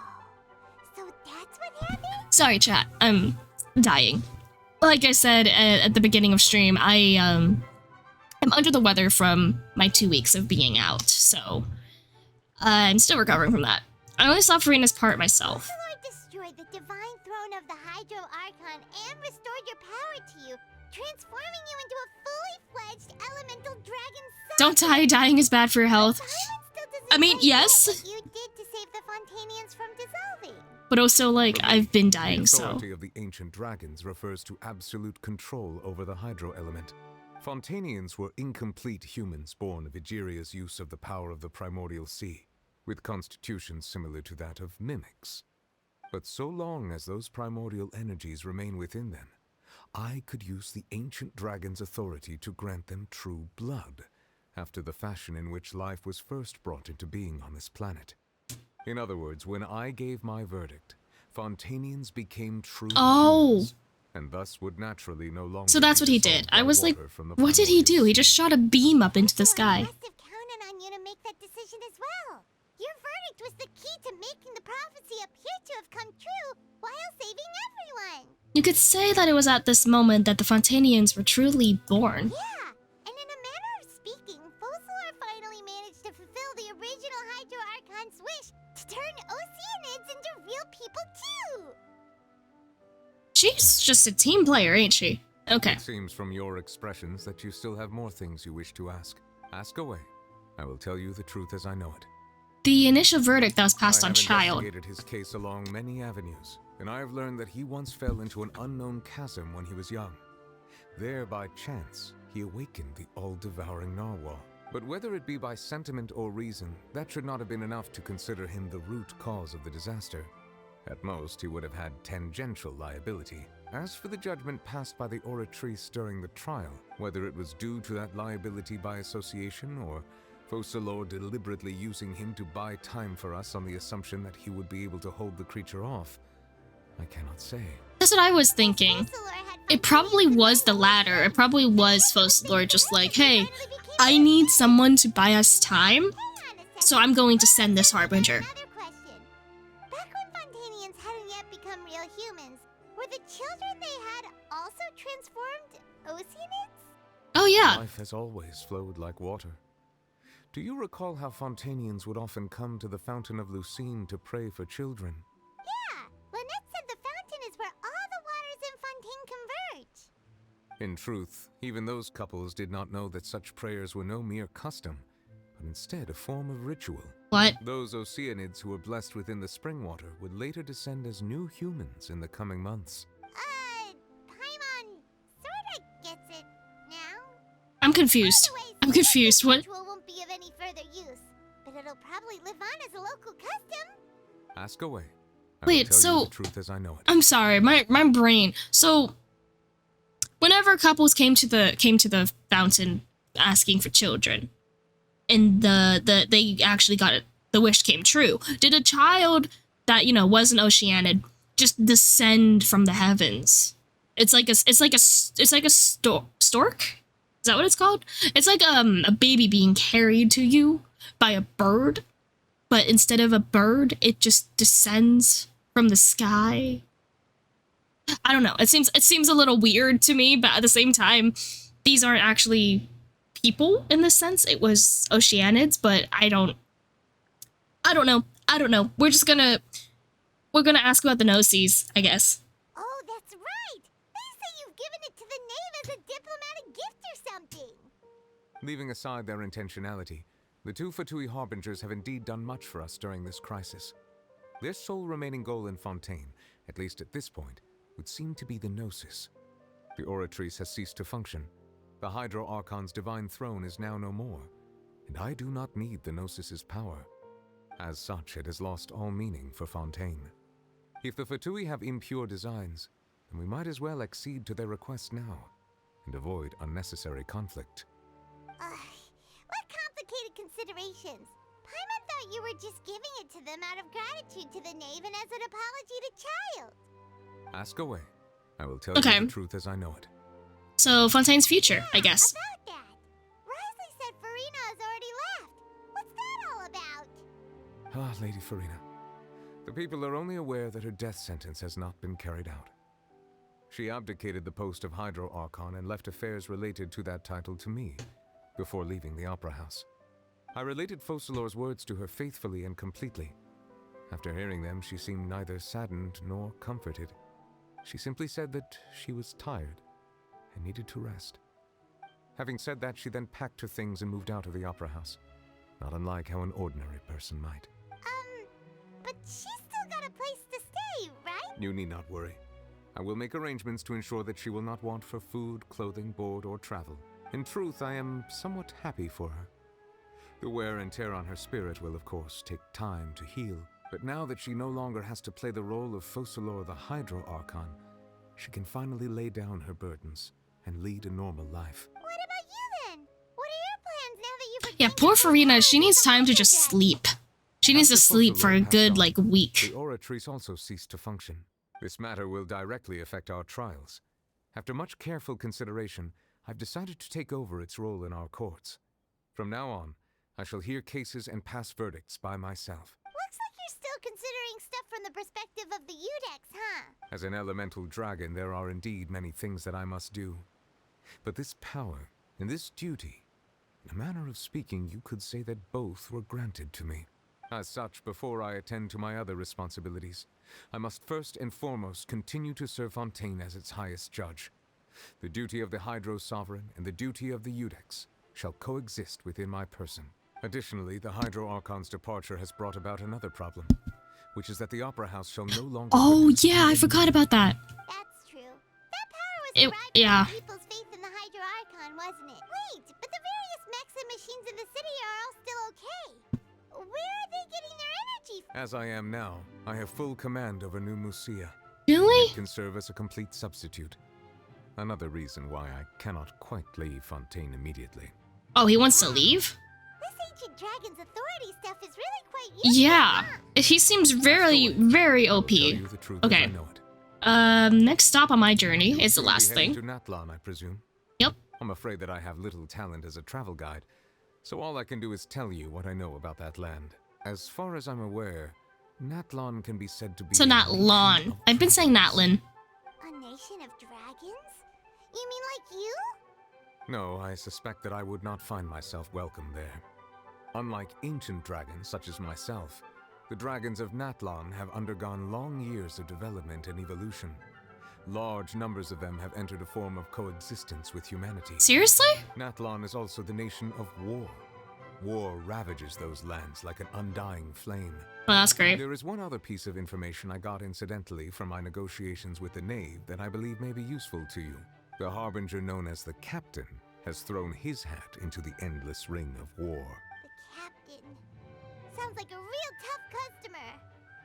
[SPEAKER 2] So that's what happened?
[SPEAKER 1] Sorry, chat. I'm dying. Like I said at the beginning of stream, I'm under the weather from my 2 weeks of being out, so I'm still recovering from that. I only saw Farina's part myself.
[SPEAKER 2] The Lord destroyed the divine throne of the Hydro Archon and restored your power to you, transforming you into a fully fledged elemental dragon son.
[SPEAKER 1] Don't die. Dying is bad for your health. I mean, yes.
[SPEAKER 2] What you did to save the Fontainians from dissolving.
[SPEAKER 1] But also, like, I've been dying,
[SPEAKER 5] the
[SPEAKER 1] so...
[SPEAKER 5] authority of the ancient dragons refers to absolute control over the hydro element. Fontainians were incomplete humans born of Egeria's use of the power of the primordial sea, with constitutions similar to that of mimics. But so long as those primordial energies remain within them, I could use the ancient dragon's authority to grant them true blood, after the fashion in which life was first brought into being on this planet. In other words, when I gave my verdict, Fontainians became true humans, and thus would naturally no longer.
[SPEAKER 1] So that's what he did. I was like, what did he do? He just shot a beam up into the sky.
[SPEAKER 2] I must have counted on you to make that decision as well. Your verdict was the key to making the prophecy appear to have come true while saving everyone.
[SPEAKER 1] You could say that it was at this moment that the Fontainians were truly born.
[SPEAKER 2] Yeah, and in a manner of speaking, Focalor finally managed to fulfill the original Hydro Archon's wish to turn Oceanids into real people too.
[SPEAKER 1] She's just a team player, ain't she? Okay.
[SPEAKER 5] It seems from your expressions that you still have more things you wish to ask. Ask away. I will tell you the truth as I know it.
[SPEAKER 1] The initial verdict that was passed on child.
[SPEAKER 5] I have investigated his case along many avenues, and I have learned that he once fell into an unknown chasm when he was young. There, by chance, he awakened the all-devouring narwhal. But whether it be by sentiment or reason, that should not have been enough to consider him the root cause of the disaster. At most, he would have had tangential liability. As for the judgment passed by the Oratrice during the trial, whether it was due to that liability by association or Focalors deliberately using him to buy time for us on the assumption that he would be able to hold the creature off, I cannot say.
[SPEAKER 1] That's what I was thinking. It probably was the latter. It probably was Focalors just like, hey, I need someone to buy us time, so I'm going to send this Harbinger.
[SPEAKER 2] Back when Fontainians hadn't yet become real humans, were the children they had also transformed Oceanids?
[SPEAKER 1] Oh yeah.
[SPEAKER 5] Life has always flowed like water. Do you recall how Fontainians would often come to the Fountain of Lucine to pray for children?
[SPEAKER 2] Yeah, Lynette said the fountain is where all the waters in Fontaine converge.
[SPEAKER 5] In truth, even those couples did not know that such prayers were no mere custom, but instead a form of ritual.
[SPEAKER 1] What?
[SPEAKER 5] Those Oceanids who were blessed within the spring water would later descend as new humans in the coming months.
[SPEAKER 2] Paimon sorta gets it now.
[SPEAKER 1] I'm confused. I'm confused. What?
[SPEAKER 2] Ritual won't be of any further use, but it'll probably live on as a local custom.
[SPEAKER 5] Ask away. I
[SPEAKER 1] Wait,
[SPEAKER 5] will tell
[SPEAKER 1] so
[SPEAKER 5] you the truth as I know it.
[SPEAKER 1] I'm sorry, my brain. So whenever couples came to the fountain asking for children, and they actually got it, the wish came true. Did a child that, you know, was an Oceanid just descend from the heavens? It's like a stork? Is that what it's called? It's like a baby being carried to you by a bird, but instead of a bird, it just descends from the sky. I don't know. It seems a little weird to me, but at the same time, these aren't actually people in this sense. It was Oceanids, but I don't know. We're gonna ask about the Gnosis, I guess.
[SPEAKER 2] Oh, that's right. They say you've given it to the knave as a diplomatic gift or something.
[SPEAKER 5] Leaving aside their intentionality, the two Fatui Harbingers have indeed done much for us during this crisis. Their sole remaining goal in Fontaine, at least at this point, would seem to be the Gnosis. The Oratrice has ceased to function. The Hydro Archon's divine throne is now no more, and I do not need the Gnosis's power. As such, it has lost all meaning for Fontaine. If the Fatui have impure designs, then we might as well accede to their request now, and avoid unnecessary conflict.
[SPEAKER 2] What complicated considerations. Paimon thought you were just giving it to them out of gratitude to the knave and as an apology to Child.
[SPEAKER 5] Ask away. I will tell you the truth as I know it.
[SPEAKER 1] So, Fontaine's future, I guess.
[SPEAKER 2] About that. Risley said Farina has already left. What's that all about?
[SPEAKER 5] Ah, Lady Farina. The people are only aware that her death sentence has not been carried out. She abdicated the post of Hydro Archon and left affairs related to that title to me, before leaving the Opera House. I related Focalors' words to her faithfully and completely. After hearing them, she seemed neither saddened nor comforted. She simply said that she was tired and needed to rest. Having said that, she then packed her things and moved out of the Opera House, not unlike how an ordinary person might.
[SPEAKER 2] But she's still got a place to stay, right?
[SPEAKER 5] You need not worry. I will make arrangements to ensure that she will not want for food, clothing, board, or travel. In truth, I am somewhat happy for her. The wear and tear on her spirit will, of course, take time to heal, but now that she no longer has to play the role of Focalors the Hydro Archon, she can finally lay down her burdens and lead a normal life.
[SPEAKER 2] What about you then? What are your plans now that you've...
[SPEAKER 1] Yeah, poor Farina, she needs time to just sleep. She needs to sleep for a good, week.
[SPEAKER 5] The Oratrice also ceased to function. This matter will directly affect our trials. After much careful consideration, I've decided to take over its role in our courts. From now on, I shall hear cases and pass verdicts by myself.
[SPEAKER 2] Looks like you're still considering stuff from the perspective of the Udex, huh?
[SPEAKER 5] As an elemental dragon, there are indeed many things that I must do. But this power and this duty, in a manner of speaking, you could say that both were granted to me. As such, before I attend to my other responsibilities, I must first and foremost continue to serve Fontaine as its highest judge. The duty of the Hydro Sovereign and the duty of the Iudex shall coexist within my person. Additionally, the Hydro Archon's departure has brought about another problem, which is that the Opera House shall no longer...
[SPEAKER 1] Oh, yeah, I forgot about that.
[SPEAKER 2] That's true. That power was derived
[SPEAKER 1] yeah.
[SPEAKER 2] from people's faith in the Hydro Archon, wasn't it? Wait, but the various mechs and machines in the city are all still okay. Where are they getting their energy from?
[SPEAKER 5] As I am now, I have full command over New Musia.
[SPEAKER 1] Really?
[SPEAKER 5] It can serve as a complete substitute. Another reason why I cannot quite leave Fontaine immediately.
[SPEAKER 1] Oh, he wants to leave?
[SPEAKER 2] This ancient dragon's authority stuff is really quite useful.
[SPEAKER 1] Yeah. He seems very OP. Okay. Next stop on my journey is the last thing.
[SPEAKER 5] To Natlan, I presume.
[SPEAKER 1] Yep.
[SPEAKER 5] I'm afraid that I have little talent as a travel guide, so all I can do is tell you what I know about that land. As far as I'm aware, Natlan can be said to be...
[SPEAKER 1] So Natlan. I've been saying Natlin.
[SPEAKER 2] A nation of dragons? You mean like you?
[SPEAKER 5] No, I suspect that I would not find myself welcome there. Unlike ancient dragons such as myself, the dragons of Natlan have undergone long years of development and evolution. Large numbers of them have entered a form of coexistence with humanity.
[SPEAKER 1] Seriously?
[SPEAKER 5] Natlan is also the nation of war. War ravages those lands like an undying flame.
[SPEAKER 1] Oh, that's great.
[SPEAKER 5] There is one other piece of information I got incidentally from my negotiations with the Knave that I believe may be useful to you. The Harbinger known as the Captain has thrown his hat into the endless ring of war.
[SPEAKER 2] The Captain. Sounds like a real tough customer.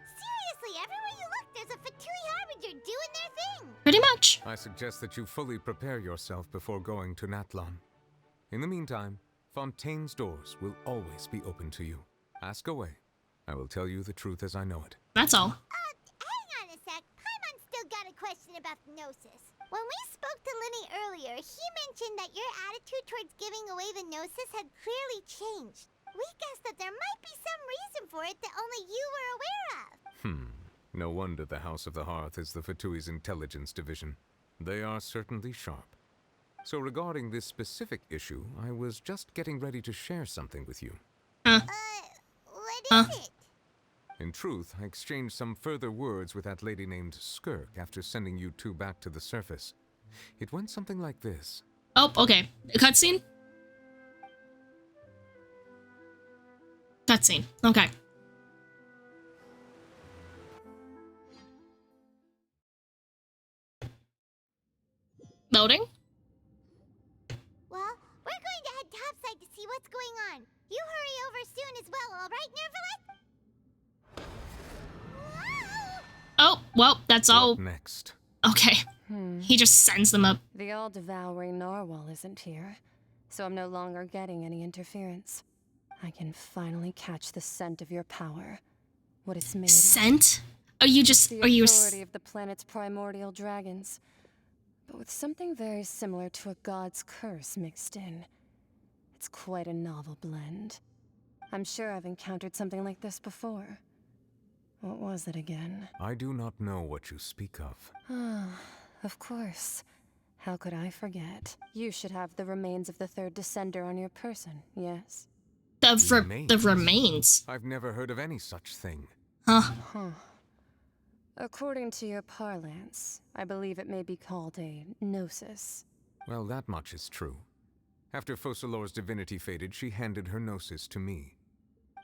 [SPEAKER 2] Seriously, everywhere you look, there's a Fatui Harbinger doing their thing.
[SPEAKER 1] Pretty much.
[SPEAKER 5] I suggest that you fully prepare yourself before going to Natlan. In the meantime, Fontaine's doors will always be open to you. Ask away. I will tell you the truth as I know it.
[SPEAKER 1] That's all.
[SPEAKER 2] Hang on a sec. Paimon's still got a question about Gnosis. When we spoke to Linny earlier, he mentioned that your attitude towards giving away the Gnosis had clearly changed. We guessed that there might be some reason for it that only you were aware of.
[SPEAKER 5] No wonder the House of the Hearth is the Fatui's intelligence division. They are certainly sharp. So regarding this specific issue, I was just getting ready to share something with you.
[SPEAKER 2] What is it?
[SPEAKER 5] In truth, I exchanged some further words with that lady named Skirk after sending you two back to the surface. It went something like this.
[SPEAKER 1] Oh, okay. A cutscene? Cutscene. Okay. Loading?
[SPEAKER 2] Well, we're going to head topside to see what's going on. You hurry over soon as well, all right, Nervalet?
[SPEAKER 1] Oh, well, that's all.
[SPEAKER 5] What next?
[SPEAKER 1] Okay. He just sends them up.
[SPEAKER 7] The all-devouring narwhal isn't here, so I'm no longer getting any interference. I can finally catch the scent of your power. What it's made
[SPEAKER 1] Scent? Are you just...
[SPEAKER 7] the
[SPEAKER 1] Are you...
[SPEAKER 7] authority of the planet's primordial dragons, but with something very similar to a god's curse mixed in. It's quite a novel blend. I'm sure I've encountered something like this before. What was it again?
[SPEAKER 5] I do not know what you speak of.
[SPEAKER 7] Ah, of course. How could I forget? You should have the remains of the third descender on your person, yes?
[SPEAKER 1] The remains?
[SPEAKER 5] I've never heard of any such thing.
[SPEAKER 1] Huh.
[SPEAKER 7] According to your parlance, I believe it may be called a gnosis.
[SPEAKER 5] Well, that much is true. After Focalor's divinity faded, she handed her gnosis to me.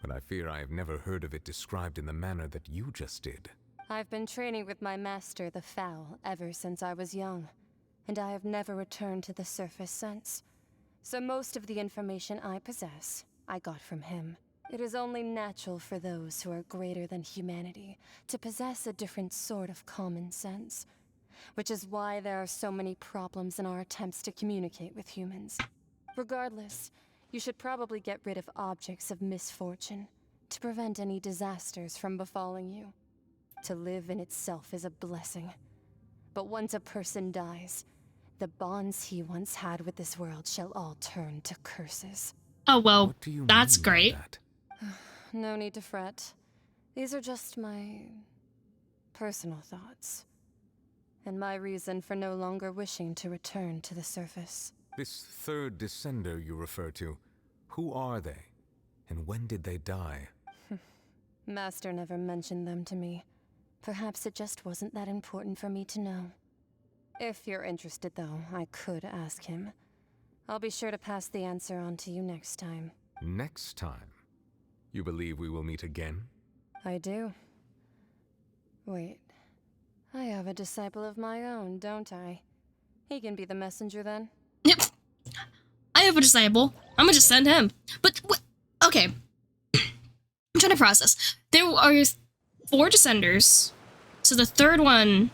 [SPEAKER 5] But I fear I have never heard of it described in the manner that you just did.
[SPEAKER 7] I've been training with my master, the Foul, ever since I was young, and I have never returned to the surface since. So most of the information I possess, I got from him. It is only natural for those who are greater than humanity to possess a different sort of common sense, which is why there are so many problems in our attempts to communicate with humans. Regardless, you should probably get rid of objects of misfortune to prevent any disasters from befalling you. To live in itself is a blessing. But once a person dies, the bonds he once had with this world shall all turn to curses.
[SPEAKER 1] Oh, well, that's great.
[SPEAKER 7] No need to fret. These are just my personal thoughts, and my reason for no longer wishing to return to the surface.
[SPEAKER 5] This third descender you refer to, who are they? And when did they die?
[SPEAKER 7] Master never mentioned them to me. Perhaps it just wasn't that important for me to know. If you're interested, though, I could ask him. I'll be sure to pass the answer on to you next time.
[SPEAKER 5] Next time? You believe we will meet again?
[SPEAKER 7] I do. Wait. I have a disciple of my own, don't I? He can be the messenger then?
[SPEAKER 1] Yep. I have a disciple. I'm gonna just send him. But, okay. I'm trying to process. There are 4 descenders. So the third one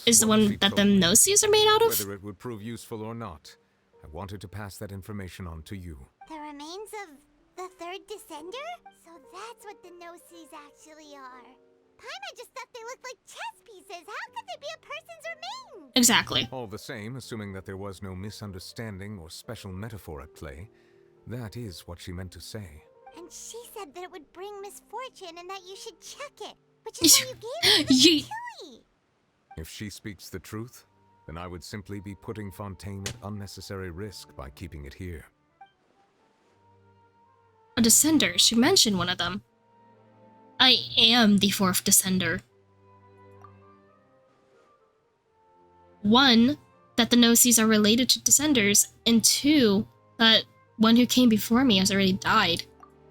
[SPEAKER 1] is the one that the Gnosis are made out of?
[SPEAKER 5] Whether it would prove useful or not, I wanted to pass that information on to you.
[SPEAKER 2] The remains of the third descender? So that's what the Gnosis actually are. Paimon just thought they looked like chess pieces. How could they be a person's remains?
[SPEAKER 1] Exactly.
[SPEAKER 5] All the same, assuming that there was no misunderstanding or special metaphor at play, that is what she meant to say.
[SPEAKER 2] And she said that it would bring misfortune and that you should check it, which is why you gave her the Fatui.
[SPEAKER 5] If she speaks the truth, then I would simply be putting Fontaine at unnecessary risk by keeping it here.
[SPEAKER 1] A descender. She mentioned one of them. I am the 4th descender. 1, that the Gnosis are related to descenders, and 2, that one who came before me has already died.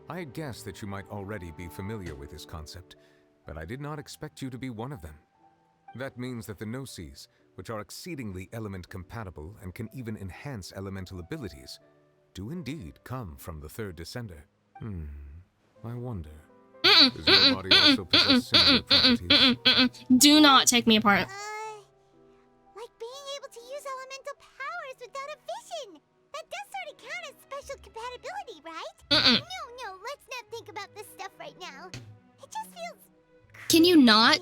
[SPEAKER 5] I had guessed that you might already be familiar with this concept, but I did not expect you to be one of them. That means that the Gnosis, which are exceedingly element compatible and can even enhance elemental abilities, do indeed come from the 3rd descender. I wonder. Does your body also possess similar properties?
[SPEAKER 1] Do not take me apart.
[SPEAKER 2] Like being able to use elemental powers without a vision. That does sort of count as special compatibility, right? No, let's not think about this stuff right now. It just feels...
[SPEAKER 1] Can you not,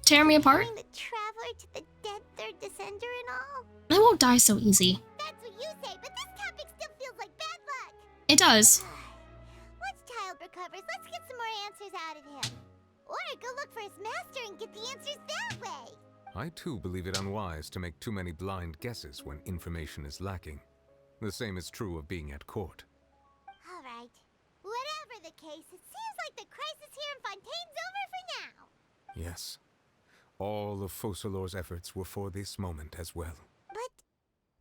[SPEAKER 1] tear me apart?
[SPEAKER 2] The traveler to the dead 3rd descender and all.
[SPEAKER 1] I won't die so easy.
[SPEAKER 2] That's what you say, but this topic still feels like bad luck.
[SPEAKER 1] It does.
[SPEAKER 2] Once Child recovers, let's get some more answers out of him. Or go look for his master and get the answers that way.
[SPEAKER 5] I too believe it unwise to make too many blind guesses when information is lacking. The same is true of being at court.
[SPEAKER 2] All right. Whatever the case, it seems like the crisis here in Fontaine's over for now.
[SPEAKER 5] Yes. All of Focalor's efforts were for this moment as well.
[SPEAKER 2] But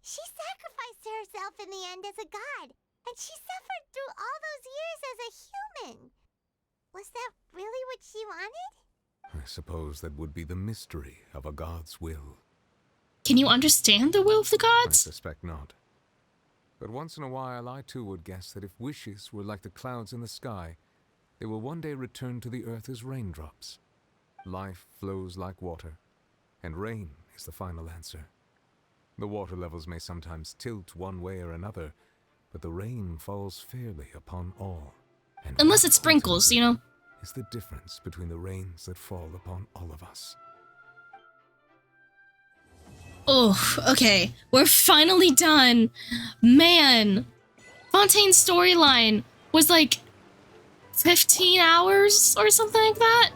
[SPEAKER 2] she sacrificed herself in the end as a god, and she suffered through all those years as a human. Was that really what she wanted?
[SPEAKER 5] I suppose that would be the mystery of a god's will.
[SPEAKER 1] Can you understand the will of the
[SPEAKER 5] I
[SPEAKER 1] gods?
[SPEAKER 5] suspect not. But once in a while, I too would guess that if wishes were like the clouds in the sky, they will one day return to the earth as raindrops. Life flows like water, and rain is the final answer. The water levels may sometimes tilt one way or another, but the rain falls fairly upon all. And
[SPEAKER 1] unless it sprinkles,
[SPEAKER 5] is the difference between the rains that fall upon all of us.
[SPEAKER 1] Oh, okay. We're finally done. Man. Fontaine's storyline was like 15 hours or something like that.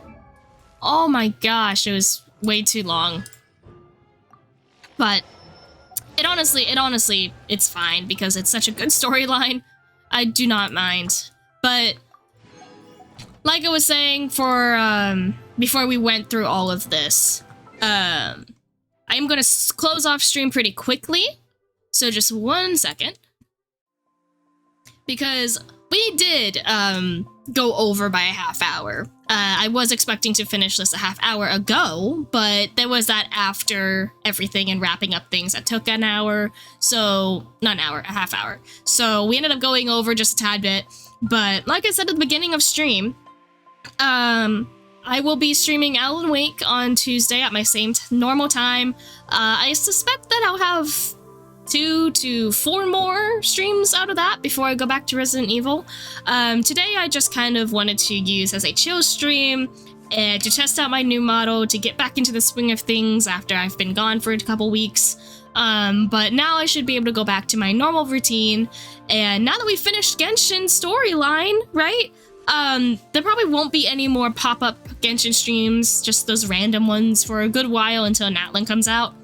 [SPEAKER 1] Oh my gosh, it was way too long. But it honestly, it's fine because it's such a good storyline. I do not mind. But like I was saying before we went through all of this, I am going to close off stream pretty quickly. So just 1 second. Because we did go over by a half hour. I was expecting to finish this a half hour ago, but there was that after everything and wrapping up things that took an hour. So, not an hour, a half hour. So we ended up going over just a tad bit. But like I said at the beginning of stream, I will be streaming Alan Wake on Tuesday at my same normal time. I suspect that I'll have 2 to 4 more streams out of that before I go back to Resident Evil. Today I just kind of wanted to use as a chill stream and to test out my new model, to get back into the swing of things after I've been gone for a couple weeks. But now I should be able to go back to my normal routine. And now that we finished Genshin storyline, right? There probably won't be any more pop-up Genshin streams, just those random ones for a good while until Natlan comes out.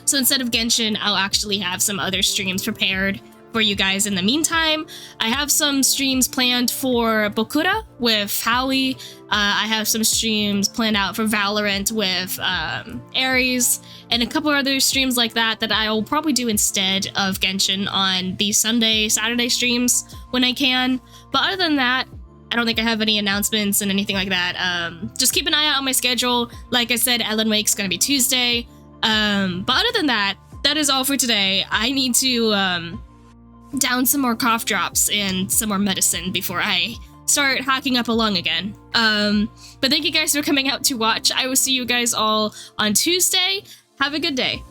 [SPEAKER 1] So instead of Genshin, I'll actually have some other streams prepared for you guys in the meantime. I have some streams planned for Bokura with Howie. I have some streams planned out for Valorant with Aries, and a couple other streams like that I'll probably do instead of Genshin on the Saturday streams when I can. But other than that, I don't think I have any announcements and anything like that. Just keep an eye out on my schedule. Like I said, Ellen Wake's gonna be Tuesday. But other than that, that is all for today. I need to down some more cough drops and some more medicine before I start hacking up a lung again. But thank you guys for coming out to watch. I will see you guys all on Tuesday. Have a good day.